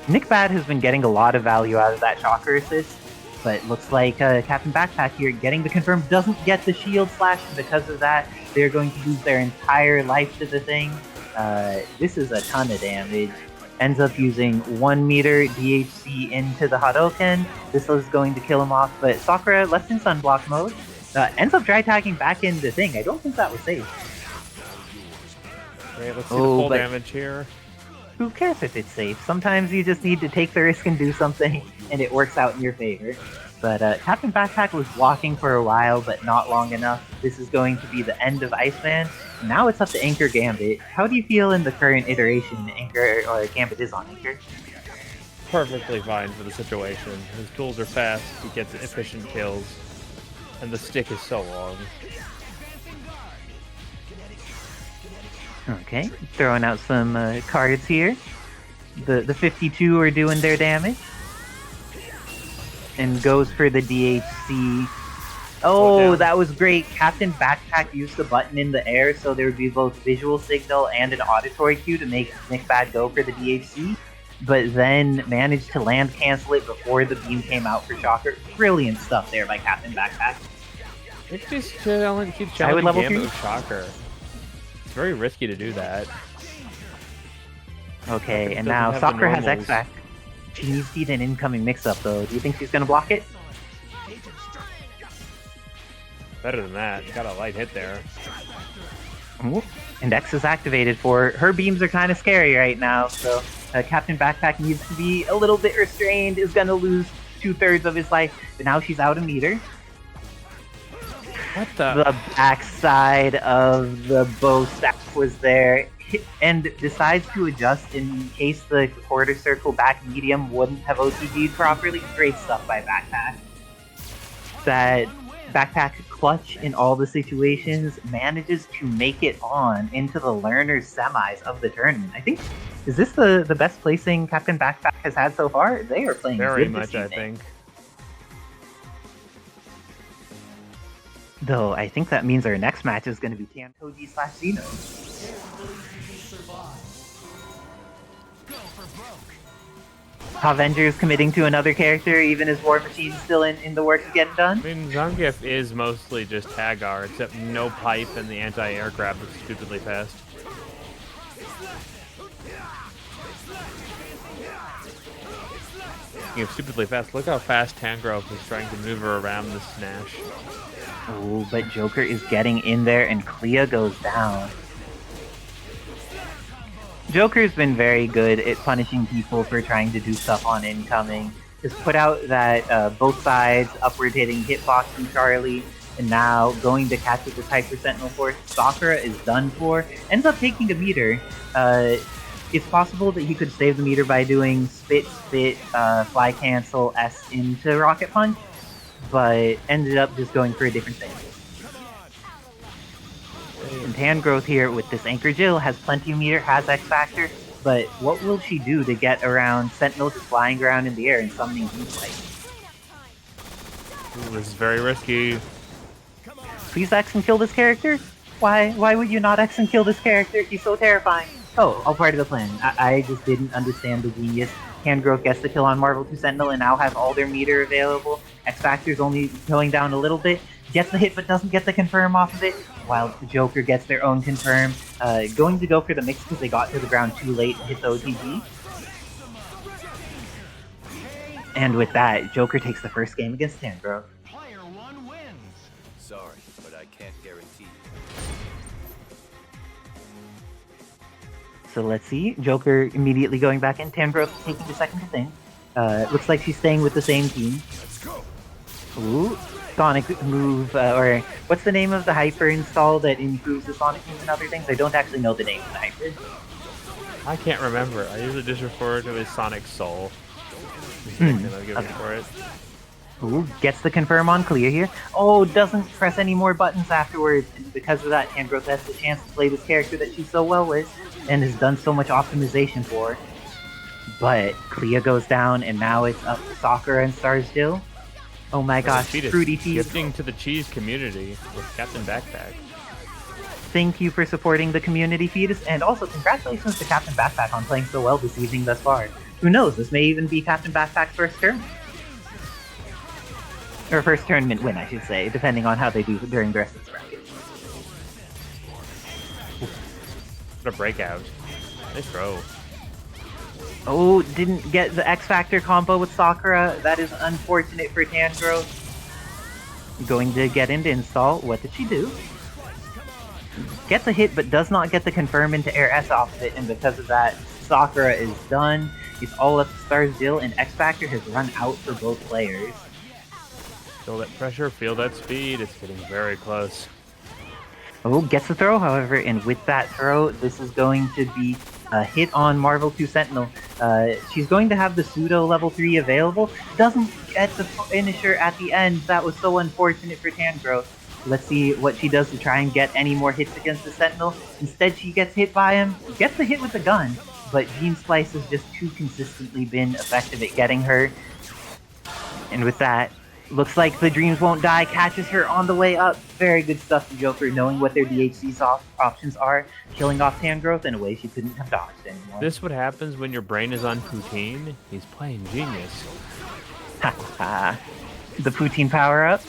NickBad has been getting a lot of value out of that Shocker assist, but looks like CaptainBackpak here getting the confirm doesn't get the shield slash. Because of that, they're going to lose their entire life to the Thing. This is a ton of damage. Ends up using 1 meter DHC into the Hadouken. This is going to kill him off, but Sakura left in sunblock mode. Ends up dry tagging back into the Thing. I don't think that was safe. Alright, let's see the full damage here. Who cares if it's safe? Sometimes you just need to take the risk and do something, and it works out in your favor. But CaptainBackpak was walking for a while, but not long enough. This is going to be the end of Iceman. Now it's up to Anchor Gambit. How do you feel in the current iteration Anchor or Gambit is on Anchor? Perfectly fine for the situation. His tools are fast, he gets efficient kills, and the stick is so long. Okay, throwing out some cards here. The 52 are doing their damage. And goes for the DHC. Oh, that was great. CaptainBackpak used the button in the air so there would be both visual signal and an auditory cue to make NickBad go for the DHC, but then managed to land cancel it before the beam came out for Shocker. Brilliant stuff there by CaptainBackpak. It just keeps challenging Gambit with Shocker. It's very risky to do that. Okay, and now Sakura has X-Back. She needs to eat an incoming mix-up though. Do you think she's gonna block it? Better than that. Got a light hit there. Ooh. And X is activated for her. Beams are kind of scary right now, so CaptainBackpak needs to be a little bit restrained, is gonna lose 2/3 of his life, but now she's out a meter. What the? The backside of the bow stack was there, and decides to adjust in case the quarter circle back medium wouldn't have OTG'd properly. Great stuff by Backpack. That Backpack clutch in all the situations, manages to make it on into the learners semis of the tournament. I think, is this the best placing CaptainBackpak has had so far? They are playing very good much, this I think. Though I think that means our next match is going to be Toji/Zeno. Avengers committing to another character, even as War Machine's still in the works of getting done. I mean, Zangief is mostly just Hagar, except no pipe and the anti-air grab is stupidly fast. Speaking of stupidly fast, look how fast Tangrowth is trying to maneuver around the Snash. Oh, but Joker is getting in there and Clea goes down. Joker's been very good at punishing people for trying to do stuff on incoming. Has put out that both sides upward hitting hitbox from Charlie, and now going to catch with this Hyper Sentinel Force. Sakura is done for. Ends up taking a meter. It's possible that he could save the meter by doing spit, fly cancel, S into Rocket Punch, but ended up just going for a different thing. And Tangrowth here with this Anchor Jill has plenty of meter, has X Factor, but what will she do to get around Sentinels flying around in the air and summoning Beamlight? This is very risky. Please X and kill this character? Why would you not X and kill this character? He's so terrifying. Oh, all part of the plan. I just didn't understand the genius. Tangrowth gets the kill on Marvel 2 Sentinel and now has all their meter available. X Factor's only going down a little bit. Gets the hit but doesn't get the confirm off of it, while the Joker gets their own confirm. Going to go for the mix because they got to the ground too late and hit the OTG. And with that, Joker takes the first game against Tangrowth. Player 1 wins. Sorry, but I can't guarantee. So let's see, Joker immediately going back in, Tangrowth taking the second to thing. Looks like she's staying with the same team. Let's go. Ooh, Sonic move, or what's the name of the hyper install that improves the Sonic move and other things? I don't actually know the name of the hyper. I can't remember. I usually just refer to it as Sonic Soul. I'll give it for it. Ooh, gets the confirm on Clea here. Oh, doesn't press any more buttons afterwards, and because of that, Tangrowth has the chance to play this character that she's so well with, and has done so much optimization for. But Clea goes down, and now it's up to Sakura and S.T.A.R.S. Oh my gosh, Fruity Feast. Gifting to the cheese community with CaptainBackpak. Thank you for supporting the community fetus, and also congratulations to CaptainBackpak on playing so well this evening thus far. Who knows, this may even be CaptainBackpak's first tournament. Or first tournament win, I should say, depending on how they do during the rest of the bracket. What a breakout. Nice throw. Oh, didn't get the X Factor combo with Sakura. That is unfortunate for Tangrowth. Going to get into install. What did she do? Gets a hit, but does not get the confirm into air S off of it, and because of that, Sakura is done. It's all up to S.T.A.R.S. and X Factor has run out for both players. Feel that pressure, feel that speed. It's getting very close. Oh, gets the throw, however, and with that throw, this is going to be a hit on Marvel 2 Sentinel. She's going to have the pseudo level 3 available. Doesn't get the finisher at the end. That was so unfortunate for Tangrowth. Let's see what she does to try and get any more hits against the Sentinel. Instead, she gets hit by him, gets the hit with the gun, but Gene Splice has just too consistently been effective at getting her. And with that, looks like the Dreams Won't Die catches her on the way up. Very good stuff from Joker, knowing what their DHC's options are, killing off Tangrowth in a way she couldn't have dodged anymore. This what happens when your brain is on poutine. He's playing genius. The poutine power-up?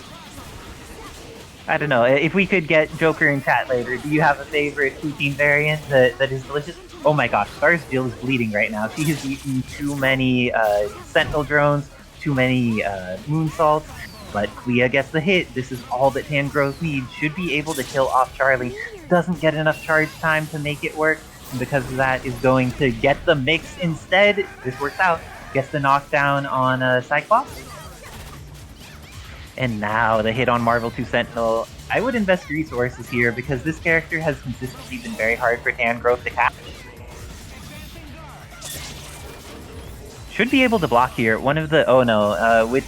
I don't know, if we could get Joker in chat later, do you have a favorite poutine variant that is delicious? Oh my gosh, S.T.A.R.S Jill is bleeding right now. She has eaten too many Sentinel drones, too many moonsaults, but Clea gets the hit. This is all that Tangrowth needs. Should be able to kill off Charlie. Doesn't get enough charge time to make it work, and because of that is going to get the mix instead. This works out. Gets the knockdown on Cyclops. And now the hit on Marvel 2 Sentinel. I would invest resources here because this character has consistently been very hard for Tangrowth to catch. Should be able to block here. One of the... oh no, with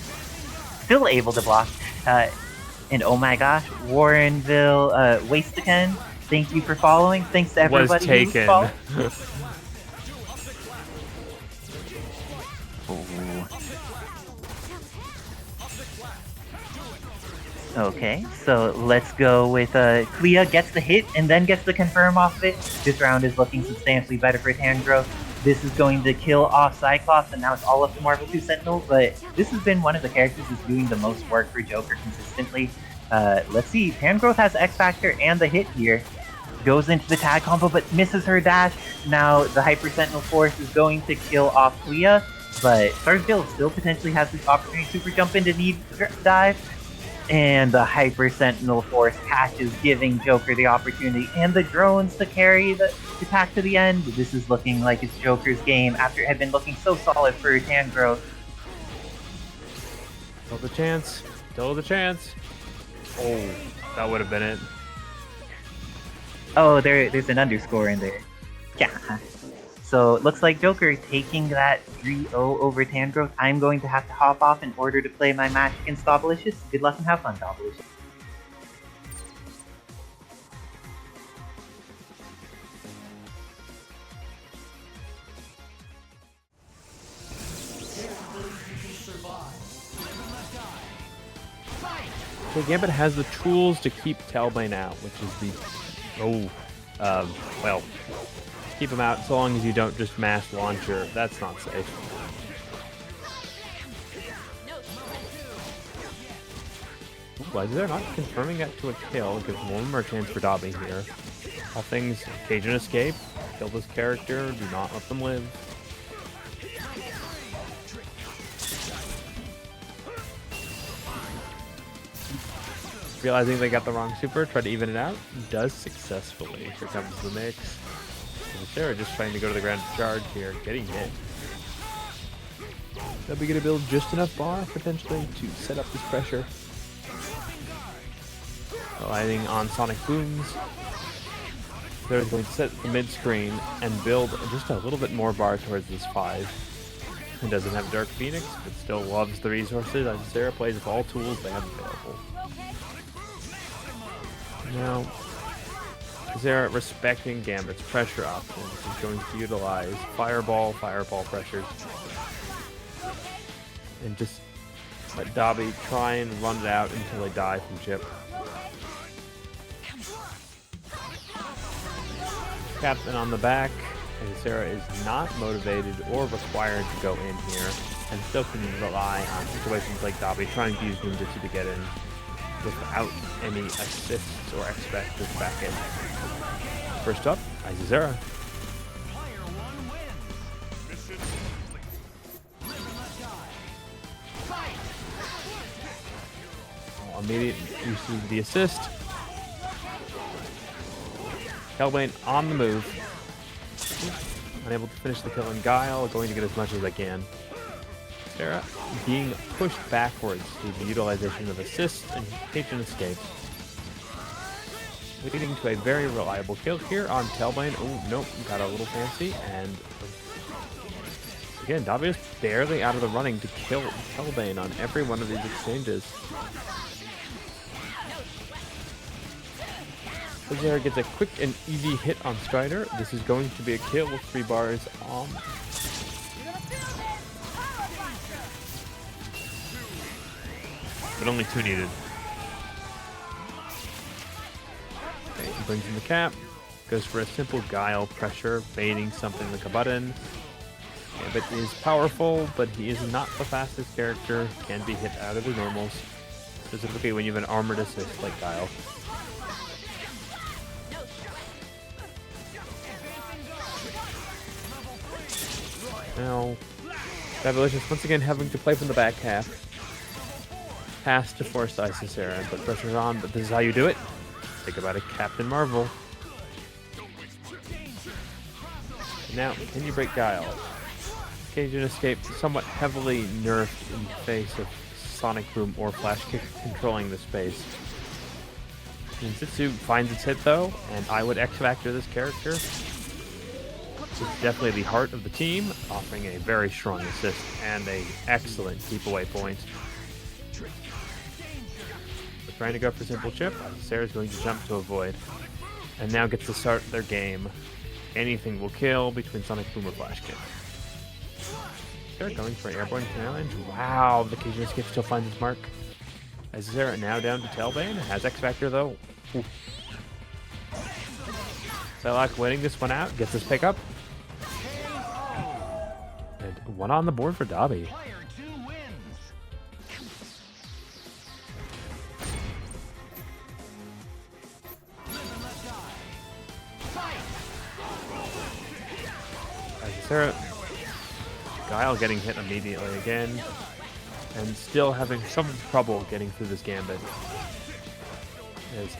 still able to block. And oh my gosh, Warrenville, Waste Again. Thank you for following. Thanks to everybody Was taken. Okay, so let's go with Clea gets the hit and then gets the confirm off of it. This round is looking substantially better for Tangrowth. This is going to kill off Cyclops, and now it's all up to Marvel 2 Sentinel, but this has been one of the characters that's doing the most work for Joker consistently. Let's see, Tangrowth has X Factor and the hit here. Goes into the tag combo, but misses her dash. Now the Hyper Sentinel Force is going to kill off Clea, but S.T.A.R.S Jill still potentially has this opportunity to super jump into need dive. And the Hyper Sentinel Force catches, giving Joker the opportunity and the drones to carry the attack to the end. This is looking like it's Joker's game after it had been looking so solid for Tangrowth. Still the chance. Still the chance. Oh, that would have been it. Oh, there's an underscore in there. Yeah. So it looks like Joker taking that 3-0 over Tangrowth. I'm going to have to hop off in order to play my match against Dobbilicious. Good luck and have fun, Dobbilicious. So Gambit has the tools to keep Talbain out, which is the... well... keep him out so long as you don't just mass launcher. That's not safe. Why is there not confirming that to a kill? Gives one more chance for Dobby here. All things Cajun escape. Kill this character. Do not let them live. Realizing they got the wrong super, try to even it out. Does successfully. Here comes the mix. Isicera just trying to go to the ground to charge here, getting hit. They'll be going to build just enough bar, potentially, to set up this pressure. Relying on Sonic Booms. They're going to set the mid-screen and build just a little bit more bar towards this 5. He doesn't have Dark Phoenix, but still loves the resources. Isicera plays with all tools they have available. Now, Isicera respecting Gambit's pressure options. He's going to utilize fireball pressures. And just let Dobby try and run it out until they die from chip. Captain on the back. Isicera is not motivated or required to go in here, and still can rely on situations like Dobby trying to use Ninjutsu to get in without any assists or expected back in. First up, Isicera. Immediate use of the assist. Talbain on the move. Unable to finish the kill on Guile, going to get as much as I can. Isicera being pushed backwards through the utilization of assists and Cajun escape, leading to a very reliable kill here on Talbain. Oh, nope, got a little fancy, and again, Dobby is barely out of the running to kill Talbain on every one of these exchanges. Isicera gets a quick and easy hit on Strider. This is going to be a kill with 3 bars. But only 2 needed. Okay, he brings in the cap. Goes for a simple Guile pressure, baiting something like a button. Gambit is powerful, but he is not the fastest character. Can be hit out of the normals. Specifically when you have an armored assist like Guile. Now, Dobbilicious once again having to play from the back half. Has to force Isicera and put pressure on, but this is how you do it. Think about it, CaptainMarvel. Now, can you break Guile? Occasion escape somewhat heavily nerfed in the face of Sonic Boom or Flash Kick controlling the space. Ninjutsu finds its hit though, and I would X-Factor this character. It's definitely the heart of the team, offering a very strong assist and an excellent keep away point. We're trying to go for simple chip. Sarah's going to jump to avoid, and now gets to start their game. Anything will kill between Sonic Boom or Flash Kick. Sarah going for airborne challenge. Wow, the occasion escape still finds its mark. Isicera now down to Talbain. Has X Factor though. Ooh. Psylocke winning this one out. Gets this pickup. And 1 on the board for Dobby. Isicera. Guile getting hit immediately again. And still having some trouble getting through this Gambit. As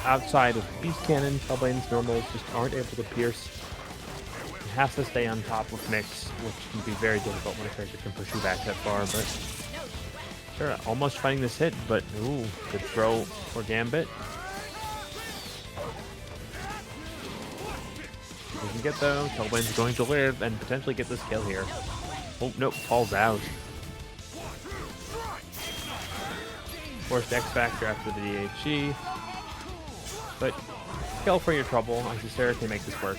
outside of Beast Cannon, Talbain's normals just aren't able to pierce. He has to stay on top of mix, which can be very difficult when a character can push you back that far, but sure, almost fighting this hit, but ooh, good throw for Gambit. Doesn't get though, Talbain's going to live and potentially get this kill here. Oh, nope, falls out. Forced X Factor after the DHG. But kill for your trouble. Isicera can make this work.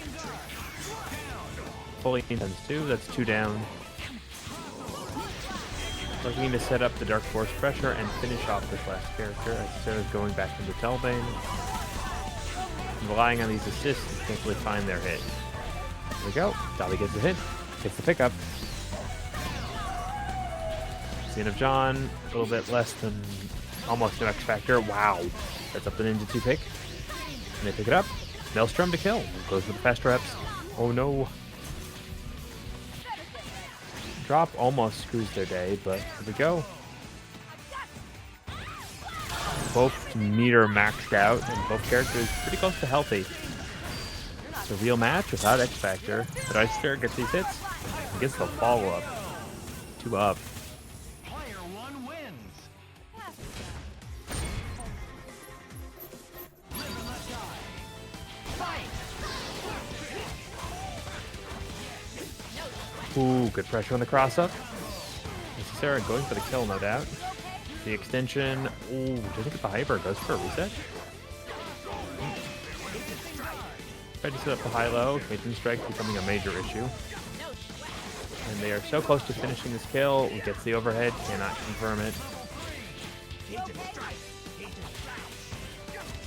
Fully intends 2, that's 2 down. Looking to set up the Dark Force pressure and finish off this last character. Isicera's going back into Talbain. Relying on these assists to potentially find their hit. Here we go. Dobby gets the hit. Gets the pickup. Scene of John. A little bit less than almost no X Factor. Wow. That's up the Ninjutsu pick. And they pick it up. Maelstrom to kill. Goes for the fast reps. Oh no. Drop almost screws their day, but here we go. Both meter maxed out, and both characters pretty close to healthy. It's a real match without X Factor, but Isicera gets these hits and gets the follow up. 2 up. Ooh, good pressure on the cross up. Isicera going for the kill, no doubt. The extension. Ooh, doesn't get the hyper. Goes for a reset. Tried to set up the high-low. Cajun strike becoming a major issue. And they are so close to finishing this kill. Gets the overhead. Cannot confirm it.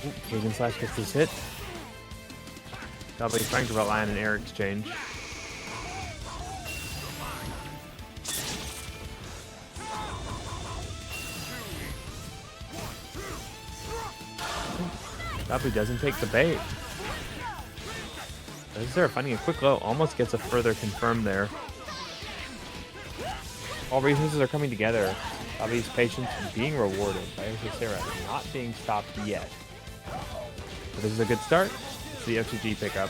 Ooh, Cajun slash gets this hit. Probably trying to rely on an air exchange. Dobby doesn't take the bait. Isicera finding a quick low, almost gets a further confirm there. All resources are coming together. Dobby's patience being rewarded by Isicera not being stopped yet. But this is a good start. It's the OTG pickup.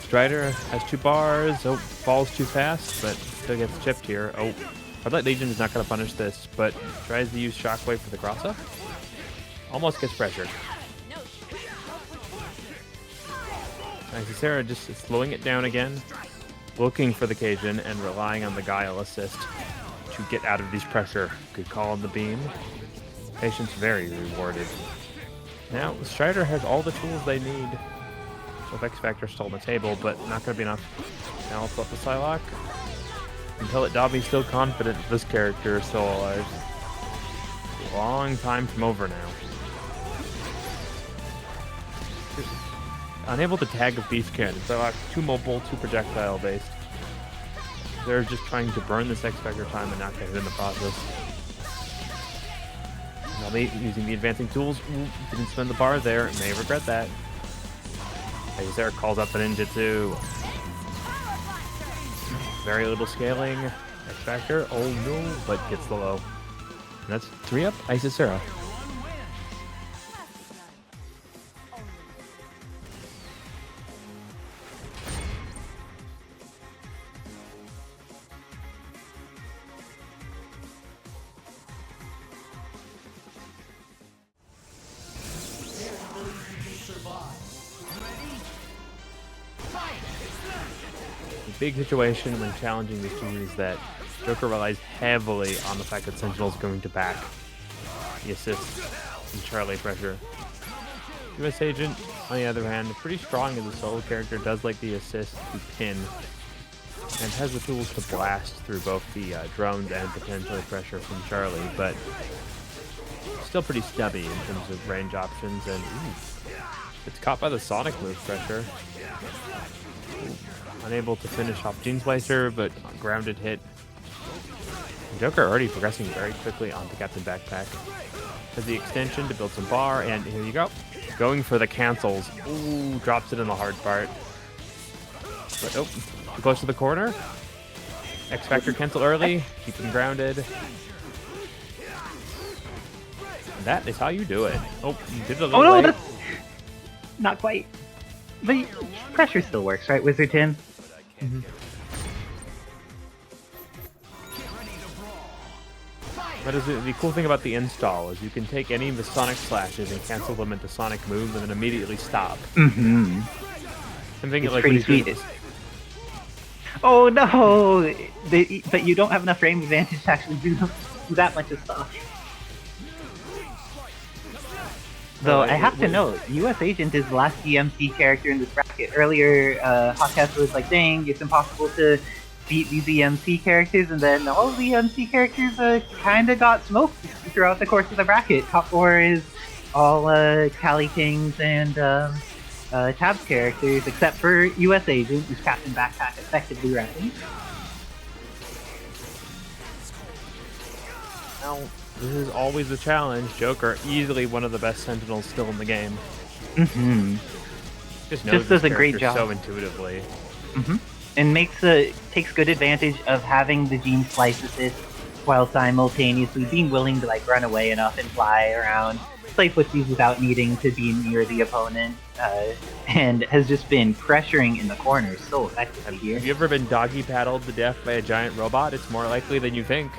Strider has 2 bars. Oh, falls too fast, but still gets chipped here. Oh, Red Light Legion is not going to punish this, but tries to use Shockwave for the cross-up. Almost gets pressured. Isicera just slowing it down again. looking for the Cajun and relying on the Guile assist to get out of these pressure. Good call on the beam. Patience very rewarded. Now, Strider has all the tools they need. With X Factor still on the table, but not going to be enough. Now let's let the Psylocke. Until it, Dobby's still confident this character is still alive. Long time from over now. Unable to tag a beast cannon. Psylocke too mobile, too projectile based. They're just trying to burn this X Factor time and not get hit in the process. Now they using the advancing tools. Ooh, didn't spend the bar there. May regret that. Isicera calls out the ninjutsu. Very little scaling. X Factor. Oh no, but gets the low. And that's 3 up. Isicera. Big situation when challenging these two is that Joker relies heavily on the fact that Sentinel's going to back the assist and Charlie pressure. US Agent, on the other hand, pretty strong as a solo character, does like the assist to pin, and has the tools to blast through both the drones and potentially pressure from Charlie, but still pretty stubby in terms of range options, and it's caught by the Sonic move pressure. Unable to finish off Gene Splicer, but grounded hit. Joker already progressing very quickly onto CaptainBackpak. Has the extension to build some bar, and here you go. Going for the cancels. Ooh, drops it in the hard part. But oh, too close to the corner. X Factor cancel early, keep him grounded. And that is how you do it. Oh, you did it a little Oh no, late. that's not quite. But pressure still works, right, Wizard Tim? Mm-hmm. That is the cool thing about the install is you can take any of the Sonic slashes and cancel them into Sonic moves and then immediately stop. Mm-hmm. I'm thinking It's like pretty when you sweet. Oh no! But you don't have enough frame advantage to actually do that much of stuff. Though I have to note, US Agent is the last DMC character in this bracket. Earlier, HakethKOTB was like, dang, it's impossible to beat these EMC characters, and then all of the EMC characters kinda got smoked throughout the course of the bracket. Top 4 is all Cali Kings and Tabs characters, except for US Agent, who's CaptainBackpak effectively running. Now, this is always a challenge. Joker, easily one of the best Sentinels still in the game. Mm-hmm. Just does a great job. So intuitively. Mm-hmm. And takes good advantage of having the Gene Splice assist while simultaneously being willing to like run away enough and fly around, play footsies without needing to be near the opponent, and has just been pressuring in the corners so effectively here. Have you ever been doggy paddled to death by a giant robot? It's more likely than you think.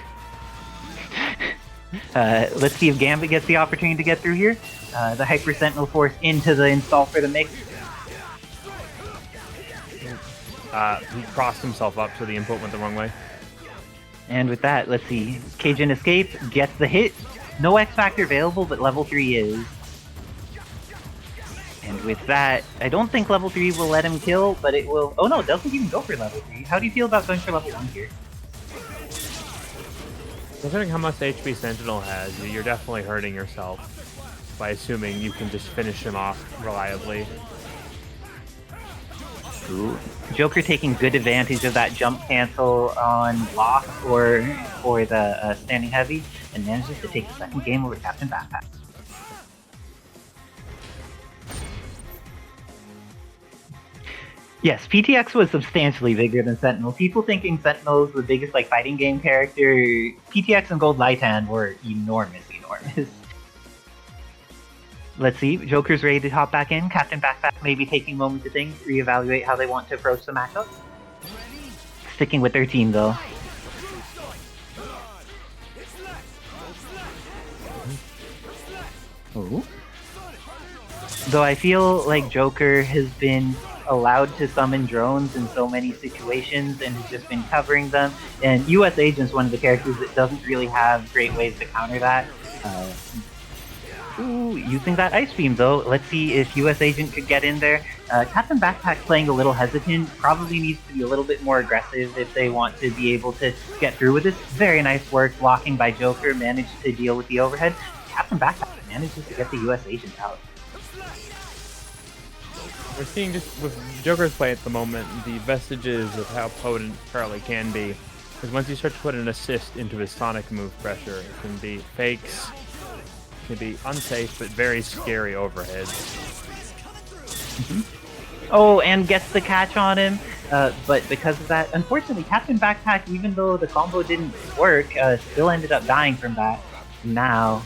Let's see if Gambit gets the opportunity to get through here. The Hyper Sentinel Force into the install for the mix. He crossed himself up, so the input went the wrong way. And with that, let's see. Cajun Escape gets the hit. No X Factor available, but level 3 is. And with that, I don't think level 3 will let him kill, but it will... Oh no, it doesn't even go for level 3. How do you feel about going for level 1 here? Considering how much HP Sentinel has, you're definitely hurting yourself by assuming you can just finish him off reliably. Ooh. Joker taking good advantage of that jump cancel on block or the standing heavy, and manages to take the second game over CaptainBackpak. Yes, PTX was substantially bigger than Sentinel. People thinking Sentinel is the biggest like fighting game character. PTX and Gold Lighthand were enormous. Let's see, Joker's ready to hop back in. CaptainBackpak maybe taking a moment to think, reevaluate how they want to approach the matchup. Sticking with their team though. Ooh. Though I feel like Joker has been allowed to summon drones in so many situations and has just been covering them. And US Agent's one of the characters that doesn't really have great ways to counter that. Using that Ice Beam though, let's see if US Agent could get in there. CaptainBackpak playing a little hesitant, probably needs to be a little bit more aggressive if they want to be able to get through with this. Very nice work, blocking by Joker, managed to deal with the overhead. CaptainBackpak manages to get the US Agent out. We're seeing just with Joker's play at the moment, the vestiges of how potent Charlie can be. Because once you start to put an assist into his Sonic move pressure, it can be fakes, it can be unsafe, but very scary overheads. Oh, and gets the catch on him, but because of that, unfortunately, CaptainBackpak, even though the combo didn't work, still ended up dying from that. Now,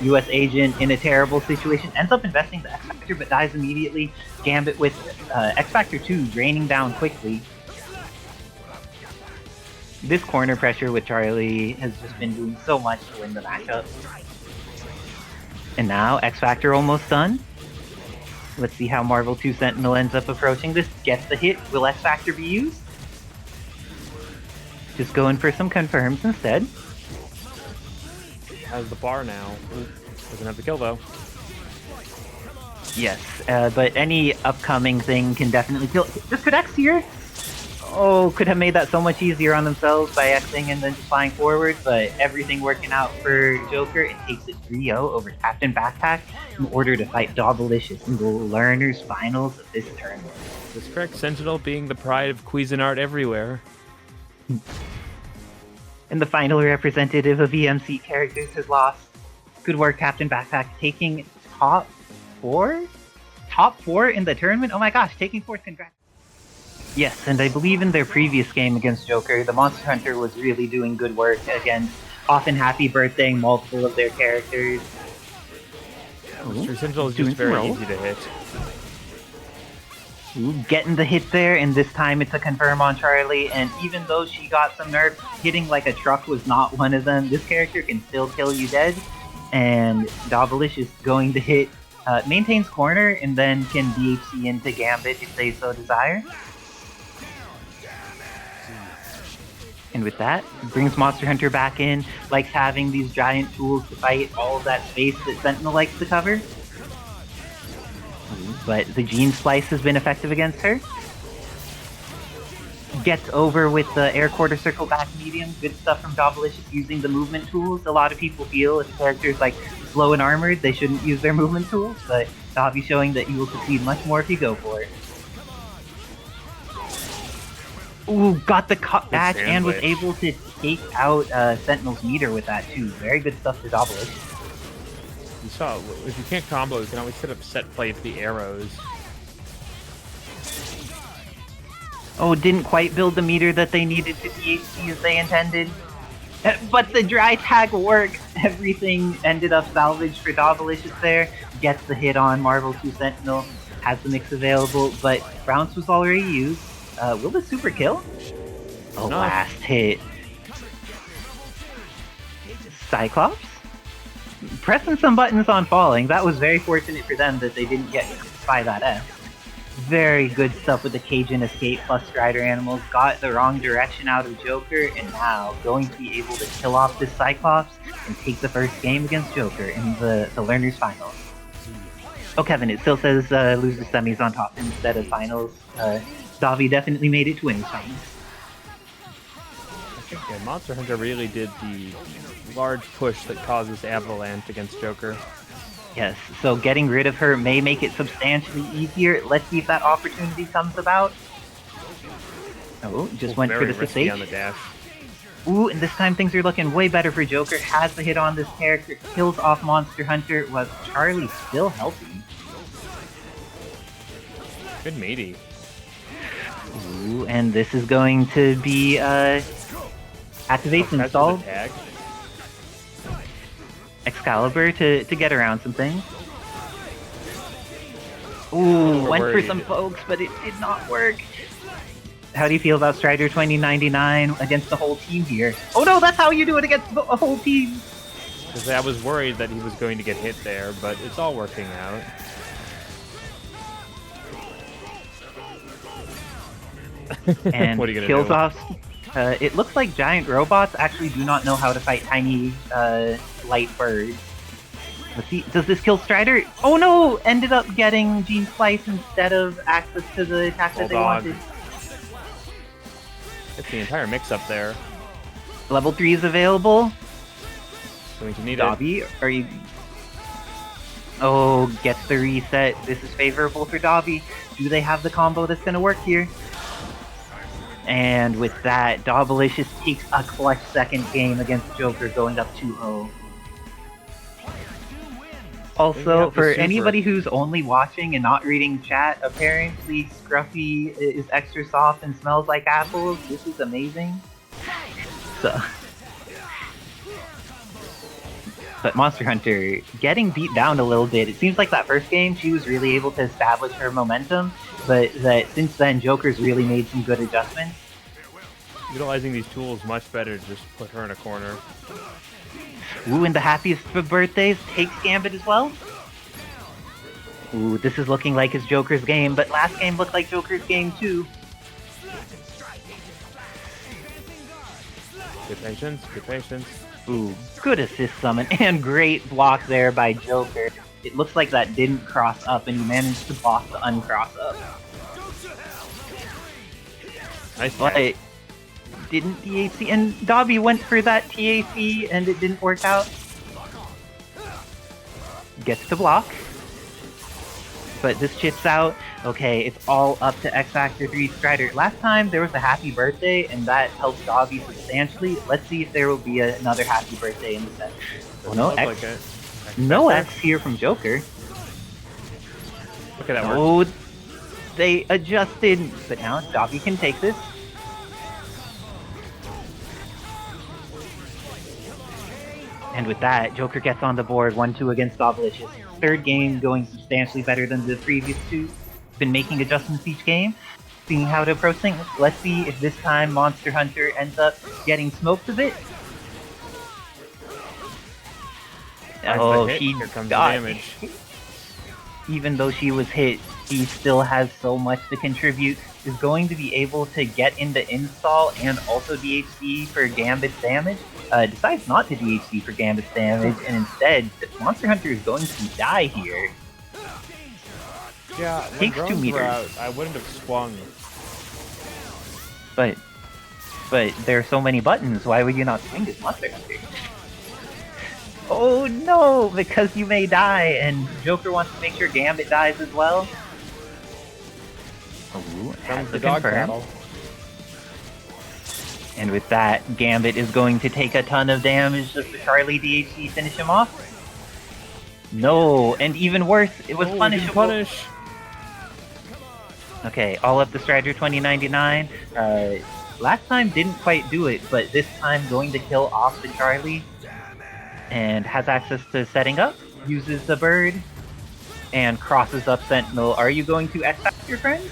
US Agent in a terrible situation, ends up investing the X-Factor but dies immediately. Gambit with X-Factor 2 draining down quickly. This corner pressure with Charlie has just been doing so much to win the matchup. And now, X-Factor almost done. Let's see how Marvel 2 Sentinel ends up approaching this. Gets the hit. Will X-Factor be used? Just going for some confirms instead. Has the bar now. Doesn't have the kill though. Yes, but any upcoming thing can definitely kill. This could X here? Oh, could have made that so much easier on themselves by Xing and then just flying forward, but everything working out for Joker. It takes it 3-0 over CaptainBackpak in order to fight Dobbilicious in the Learners Finals of this tournament. That's correct. Sentinel being the pride of Cuisinart everywhere. And the final representative of EMC characters has lost. Good work, CaptainBackpak, taking top 4? Top 4 in the tournament? Oh my gosh, taking 4th, congrats. Yes, and I believe in their previous game against Joker, the Monster Hunter was really doing good work against often Happy Birthday multiple of their characters. Mr. Sentinel is just very easy to hit. Ooh, getting the hit there, and this time it's a confirm on Charlie, and even though she got some nerfs, hitting like a truck was not one of them. This character can still kill you dead, and Dobbilicious going to hit, maintains corner, and then can DHC into Gambit if they so desire. And with that, brings Monster Hunter back in, likes having these giant tools to fight all of that space that Sentinel likes to cover. But the Gene Splice has been effective against her. Gets over with the air quarter circle back medium. Good stuff from Dobbilicious using the movement tools. A lot of people feel if characters like slow and armored, they shouldn't use their movement tools, but Dobby showing that you will succeed much more if you go for it. Ooh, got the catch and was able to take out Sentinel's meter with that too. Very good stuff to Dobbilicious. You saw, if you can't combo, you can always set up set play for the arrows. Oh, didn't quite build the meter that they needed to DHC as they intended. But the dry tag works. Everything ended up salvaged for Dobbilicious there. Gets the hit on Marvel 2 Sentinel. Has the mix available, but Brawns was already used. Will the super kill? Oh, no. Last hit. Cyclops? Pressing some buttons on falling. That was very fortunate for them that they didn't get by that F. Very good stuff with the Cajun escape plus Strider animals. Got the wrong direction out of Joker, and now going to be able to kill off this Cyclops and take the first game against Joker in the Learners Finals. Oh, Kevin, it still says loser semis on top instead of finals. Davi definitely made it to winners finals. I think Monster Hunter really did the large push that causes Avalanche against Joker. Yes, so getting rid of her may make it substantially easier. Let's see if that opportunity comes about. Oh, just went for the 6H. On the dash. Ooh, and this time things are looking way better for Joker. Has the hit on this character, kills off Monster Hunter. Was Charlie still healthy? Good meaty. Ooh, and this is going to be activate installed. Excalibur to get around some things. Ooh, went for some pokes, but it did not work. How do you feel about Strider 2099 against the whole team here? Oh no, that's how you do it against a whole team! Because I was worried that he was going to get hit there, but it's all working out. And What are you gonna kills do? off. It looks like giant robots actually do not know how to fight tiny light birds. Let's see, does this kill Strider? Oh no! Ended up getting Gene Splice instead of access to the attack that they Bulldog. wanted. It's the entire mix up there. Level 3 is available. Going to need it. Dobby, are you... Oh, gets the reset. This is favorable for Dobby. Do they have the combo that's gonna work here? And with that, Dobbilicious takes a clutch second game against Joker, going up 2-0. Also, have the for super. anybody who's only watching and not reading chat, apparently Scruffy is extra soft and smells like apples. This is amazing. So... But Monster Hunter, getting beat down a little bit. It seems like that first game, she was really able to establish her momentum, but that since then, Joker's really made some good adjustments. Utilizing these tools much better to just put her in a corner. Ooh, and the happiest of birthdays takes Gambit as well. Ooh, this is looking like his Joker's game, but last game looked like Joker's game too. Good patience, good patience. Ooh, good assist summon, and great block there by Joker. It looks like that didn't cross up, and he managed to block the uncross up. Nice But catch. didn't TAC, and Dobby went for that TAC, and it didn't work out. Gets to block. But this chips out. Okay, it's all up to X Factor 3 Strider. Last time there was a happy birthday, and that helped Dobby substantially. Let's see if there will be another happy birthday in the set. Oh no, Look X. like it. No X here from Joker. Look at that work. Oh, they adjusted, but now Dobby can take this. And with that, Joker gets on the board 1-2 against Dobbilicious. Third game going substantially better than the previous two. Been making adjustments each game, seeing how to approach things. Let's see if this time Monster Hunter ends up getting smoked a bit. Finds the Oh, hit, she here comes the got damage. Even though she was hit, she still has so much to contribute. Is going to be able to get into install and also DHC for Gambit's damage. Decides not to DHC for Gambit's damage, and instead, Monster Hunter is going to die here. Yeah, when Takes 2 drones were meters. out, I wouldn't have swung. But there are so many buttons, why would you not swing as Monster Hunter? Oh no, because you may die, and Joker wants to make sure Gambit dies as well. Ooh, has Comes to the dog confirm. battle. And with that, Gambit is going to take a ton of damage. Does the Charlie DHC finish him off? No, and even worse, it was Oh, he didn't punishable. punish. Okay, all up the Strider 2099. Last time didn't quite do it, but this time going to kill off the Charlie. And has access to setting up, uses the bird, and crosses up Sentinel. Are you going to X-Factor, your friend?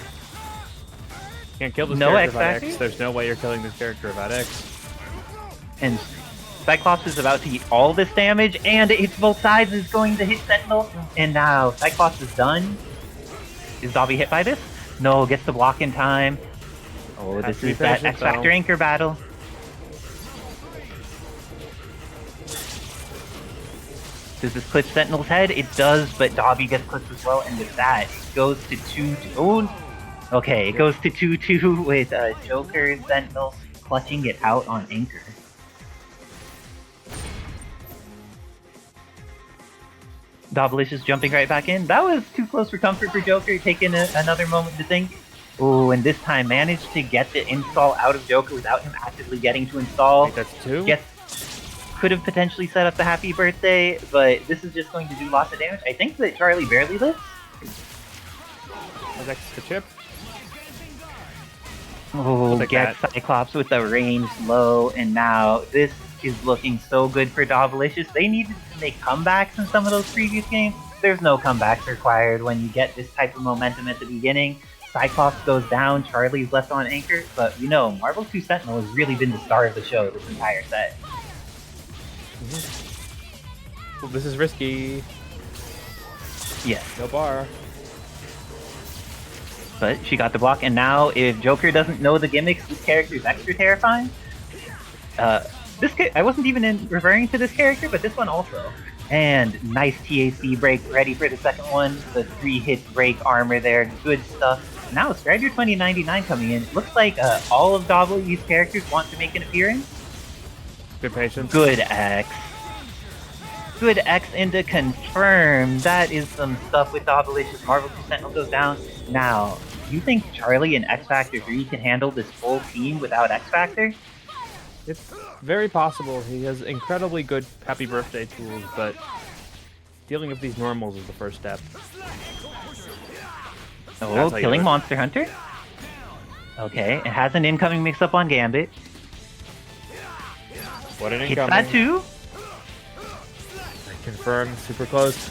Can't kill this No character without X-Factor? X. There's no way you're killing this character without X. And Cyclops is about to eat all this damage, and it hits both sides, is going to hit Sentinel. And now Cyclops is done. Is Dobby hit by this? No, gets the block in time. Oh, Has this to be is that patient, X-Factor though. anchor battle. Does this clip Sentinel's head? It does, but Dobby gets clipped as well, and with that, it goes to 2-2. Oh, okay, it goes to 2-2 with Joker and Sentinel clutching it out on anchor. Dobbilicious jumping right back in. That was too close for comfort for Joker, taking another moment to think. Oh, and this time managed to get the install out of Joker without him actively getting to install. I think that's 2. Yes, could have potentially set up the happy birthday, but this is just going to do lots of damage. I think that Charlie barely lives. Has X the chip. Oh, Take gets that. Cyclops with the range low, and now this is looking so good for Dobbilicious. They needed to make comebacks in some of those previous games. There's no comebacks required when you get this type of momentum at the beginning. Cyclops goes down, Charlie's left on anchor, but you know, Marvel 2 Sentinel has really been the star of the show this entire set. Well, this is risky. Yes. No bar. But she got the block, and now if Joker doesn't know the gimmicks, this character is extra terrifying. I wasn't even referring to this character, but this one also. And nice TAC break, ready for the second one. The 3-hit break armor there, good stuff. Now Strider 2099 coming in. Looks like all of Dobbilicious characters want to make an appearance. Good patience. Good X. Good X into confirm. That is some stuff with Dobbilicious. Marvel 2 Sentinel goes down. Now, do you think Charlie and X Factor 3 can handle this full team without X Factor? It's very possible. He has incredibly good happy birthday tools, but dealing with these normals is the first step. Oh, killing Monster Hunter? Okay, it has an incoming mix-up on Gambit. What an Hits incoming. that too? Confirmed, super close.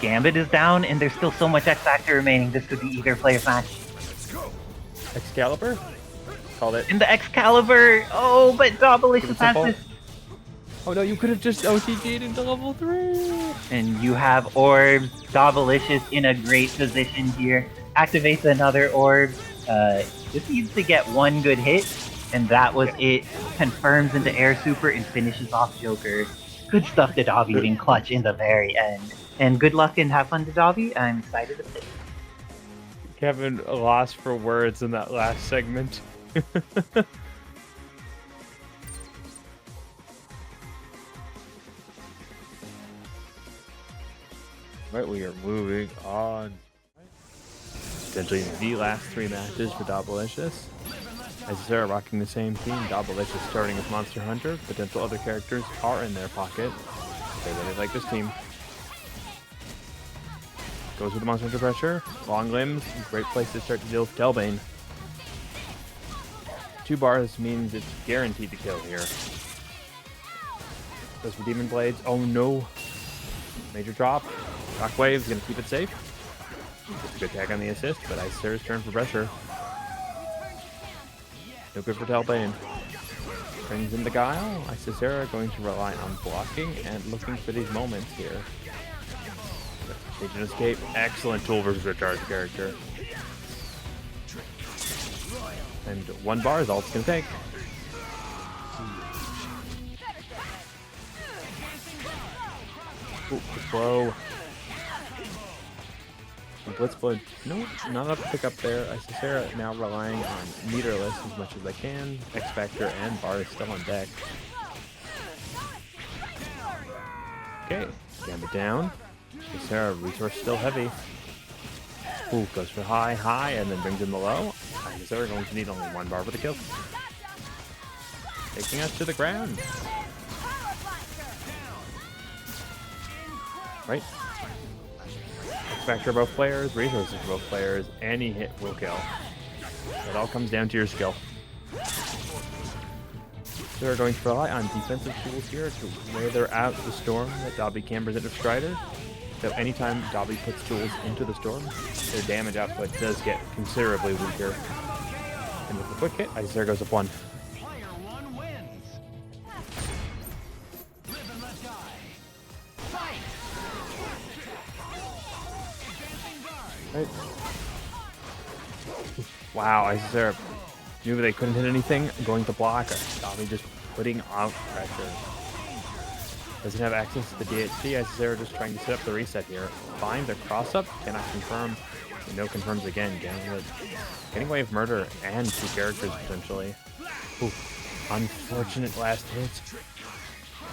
Gambit is down, and there's still so much X Factor remaining. This could be either player's match. Excalibur? Called it. In the Excalibur! Oh, but Dobbilicious has this. Oh no, you could have just OTG'd into level 3! And you have orbs. Dobbilicious in a great position here. Activates another orb. Just needs to get one good hit, and that was it. Confirms into air super and finishes off Joker. Good stuff to Dobby being clutch in the very end. And good luck and have fun to Dobby. I'm excited to play. Kevin lost for words in that last segment. Right, we are moving on. Potentially the last 3 matches for Dobbilicious. Isicera rocking the same team. Dobbilicious starting with Monster Hunter. Potential other characters are in their pocket. They really like this team. Goes with the Monster Hunter pressure. Long limbs, great place to start to deal with Talbain. 2 bars means it's guaranteed to kill here. Goes for Demon Blades. Oh no. Major drop. Shockwave's gonna keep it safe. Just a good tag on the assist, but Isicera's turn for pressure. No good for Talbain. Brings in the Guile. Isicera going to rely on blocking and looking for these moments here. Agent Escape. Excellent tool versus a charge character. And 1 bar is all it's going to take. Ooh, slow. Blitzblood. No, not enough to pick up there. Isicera now relying on meterless as much as they can. X Factor and bar is still on deck. Okay, Gambit down. Isicera resource still heavy. Ooh, goes for high, and then brings in the low. Isicera going to need only 1 bar for the kill. Taking us to the ground. Right. X-Factor both players, resources for both players, any hit will kill. It all comes down to your skill. So we're going to rely on defensive tools here to weather out the storm that Dobby campers into Strider. So anytime Dobby puts tools into the storm, their damage output does get considerably weaker. And with the quick hit, Isicera goes up 1. Right. Wow, Isicera knew they couldn't hit anything, going to block. Dobby just putting out pressure. Doesn't have access to the DHC. Isicera just trying to set up the reset here. Finds a cross up, cannot confirm. And no confirms again. Getting away with murder and 2 characters potentially. Ooh, unfortunate last hit.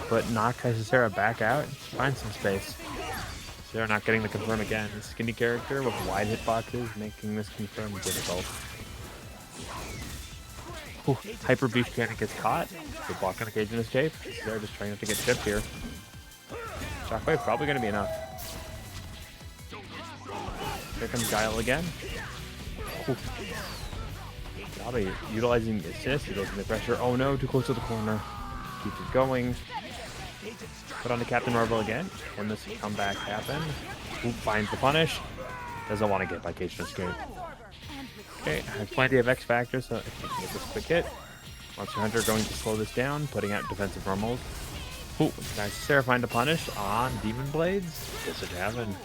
But knock Isicera back out. Find some space. They're not getting the confirm again. Skinny character with wide hitboxes, making this confirm difficult. Ooh, Hyper Beast Cannon gets caught. Good block on occasion escape. They're just trying not to get chipped here. Shockwave probably going to be enough. Here comes Guile again. Ooh. Dobby utilizing the assist. He goes in the pressure. Oh no, too close to the corner. Keeps it going. Put on to CaptainMarvel again. Can this comeback happen? Ooh, finds the punish. Doesn't want to get by Cajun Escape. Okay, I have plenty of X Factor, so I can get this quick hit. Monster Hunter going to slow this down, putting out defensive normals. Ooh, nice. Sarah find a punish on Demon Blades. Guess it happened.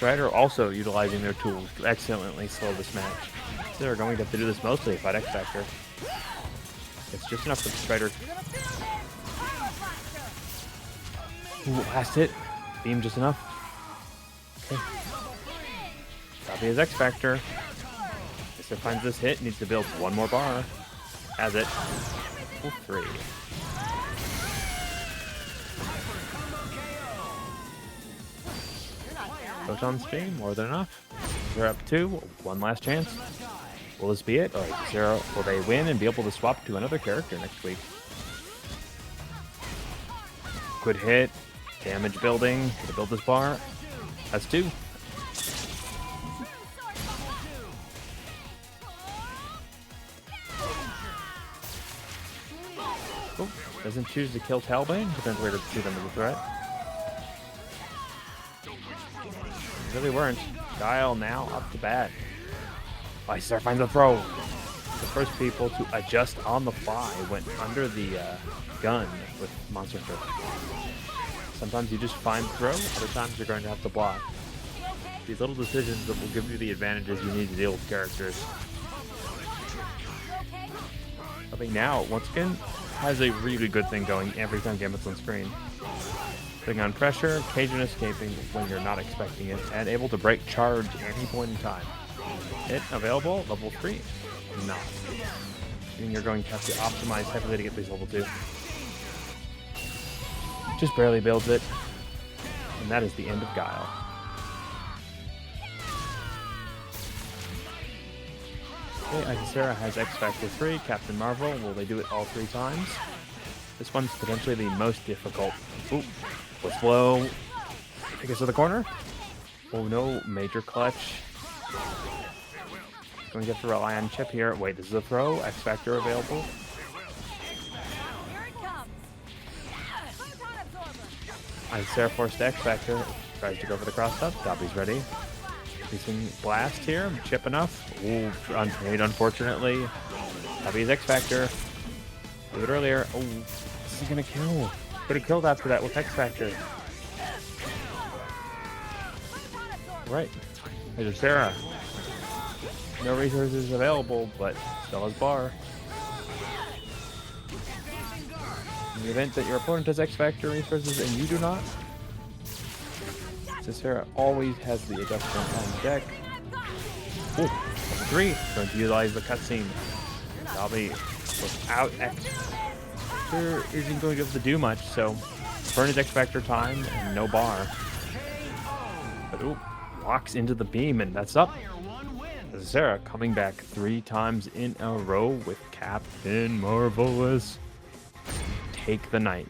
Strider also utilizing their tools to excellently slow this match. They're going to have to do this mostly if X Factor. It's just enough for the Strider. Ooh, last hit. Beam just enough. Okay. Copy his X Factor. Mister finds this hit, needs to build one more bar. Has it. Ooh, 3. Photon stream, more than enough. They're up 2. One last chance. Will this be it? Or will they win and be able to swap to another character next week? Good hit. Damage building to build this bar. That's 2. Oh, doesn't choose to kill Talbain. Depends where to see them as a threat. Really weren't. Guile now up to bat. Isicera finds the throw. The first people to adjust on the fly went under the gun with Monster Fish. Sometimes you just find throw, other times you're going to have to block. These little decisions that will give you the advantages you need to deal with characters. I think now, once again, has a really good thing going every time Gambit's on screen. Putting on pressure, Cajun escaping when you're not expecting it, and able to break charge at any point in time. Hit available, level 3. Not. And you're going to have to optimize heavily to get these level 2. Just barely builds it. And that is the end of Guile. Okay, Isicera has X Factor 3, CaptainMarvel. Will they do it all 3 times? This one's potentially the most difficult. Ooh. Let's blow. Take us to the corner. Oh no, major clutch. Going to have to rely on Chip here. Wait, this is a throw. X Factor available. Isicera forced X Factor. Tries to go for the cross up. Dobby's ready. Using blast here. Chip enough. Ooh, unpaid unfortunately. Dobby's X Factor. Do it earlier. Oh, this is gonna kill. Could have killed after that with X Factor. Right. Isicera. No resources available, but still has bar. In the event that your opponent has X Factor resources and you do not, Isicera always has the adjustment on deck. Ooh, level 3. Going to utilize the cutscene. Dobby without X Factor isn't going to be able to do much, so burn his X Factor time and no bar. But ooh, walks into the beam and that's up. Isicera coming back 3 times in a row with Captain Marvelous. Take the night.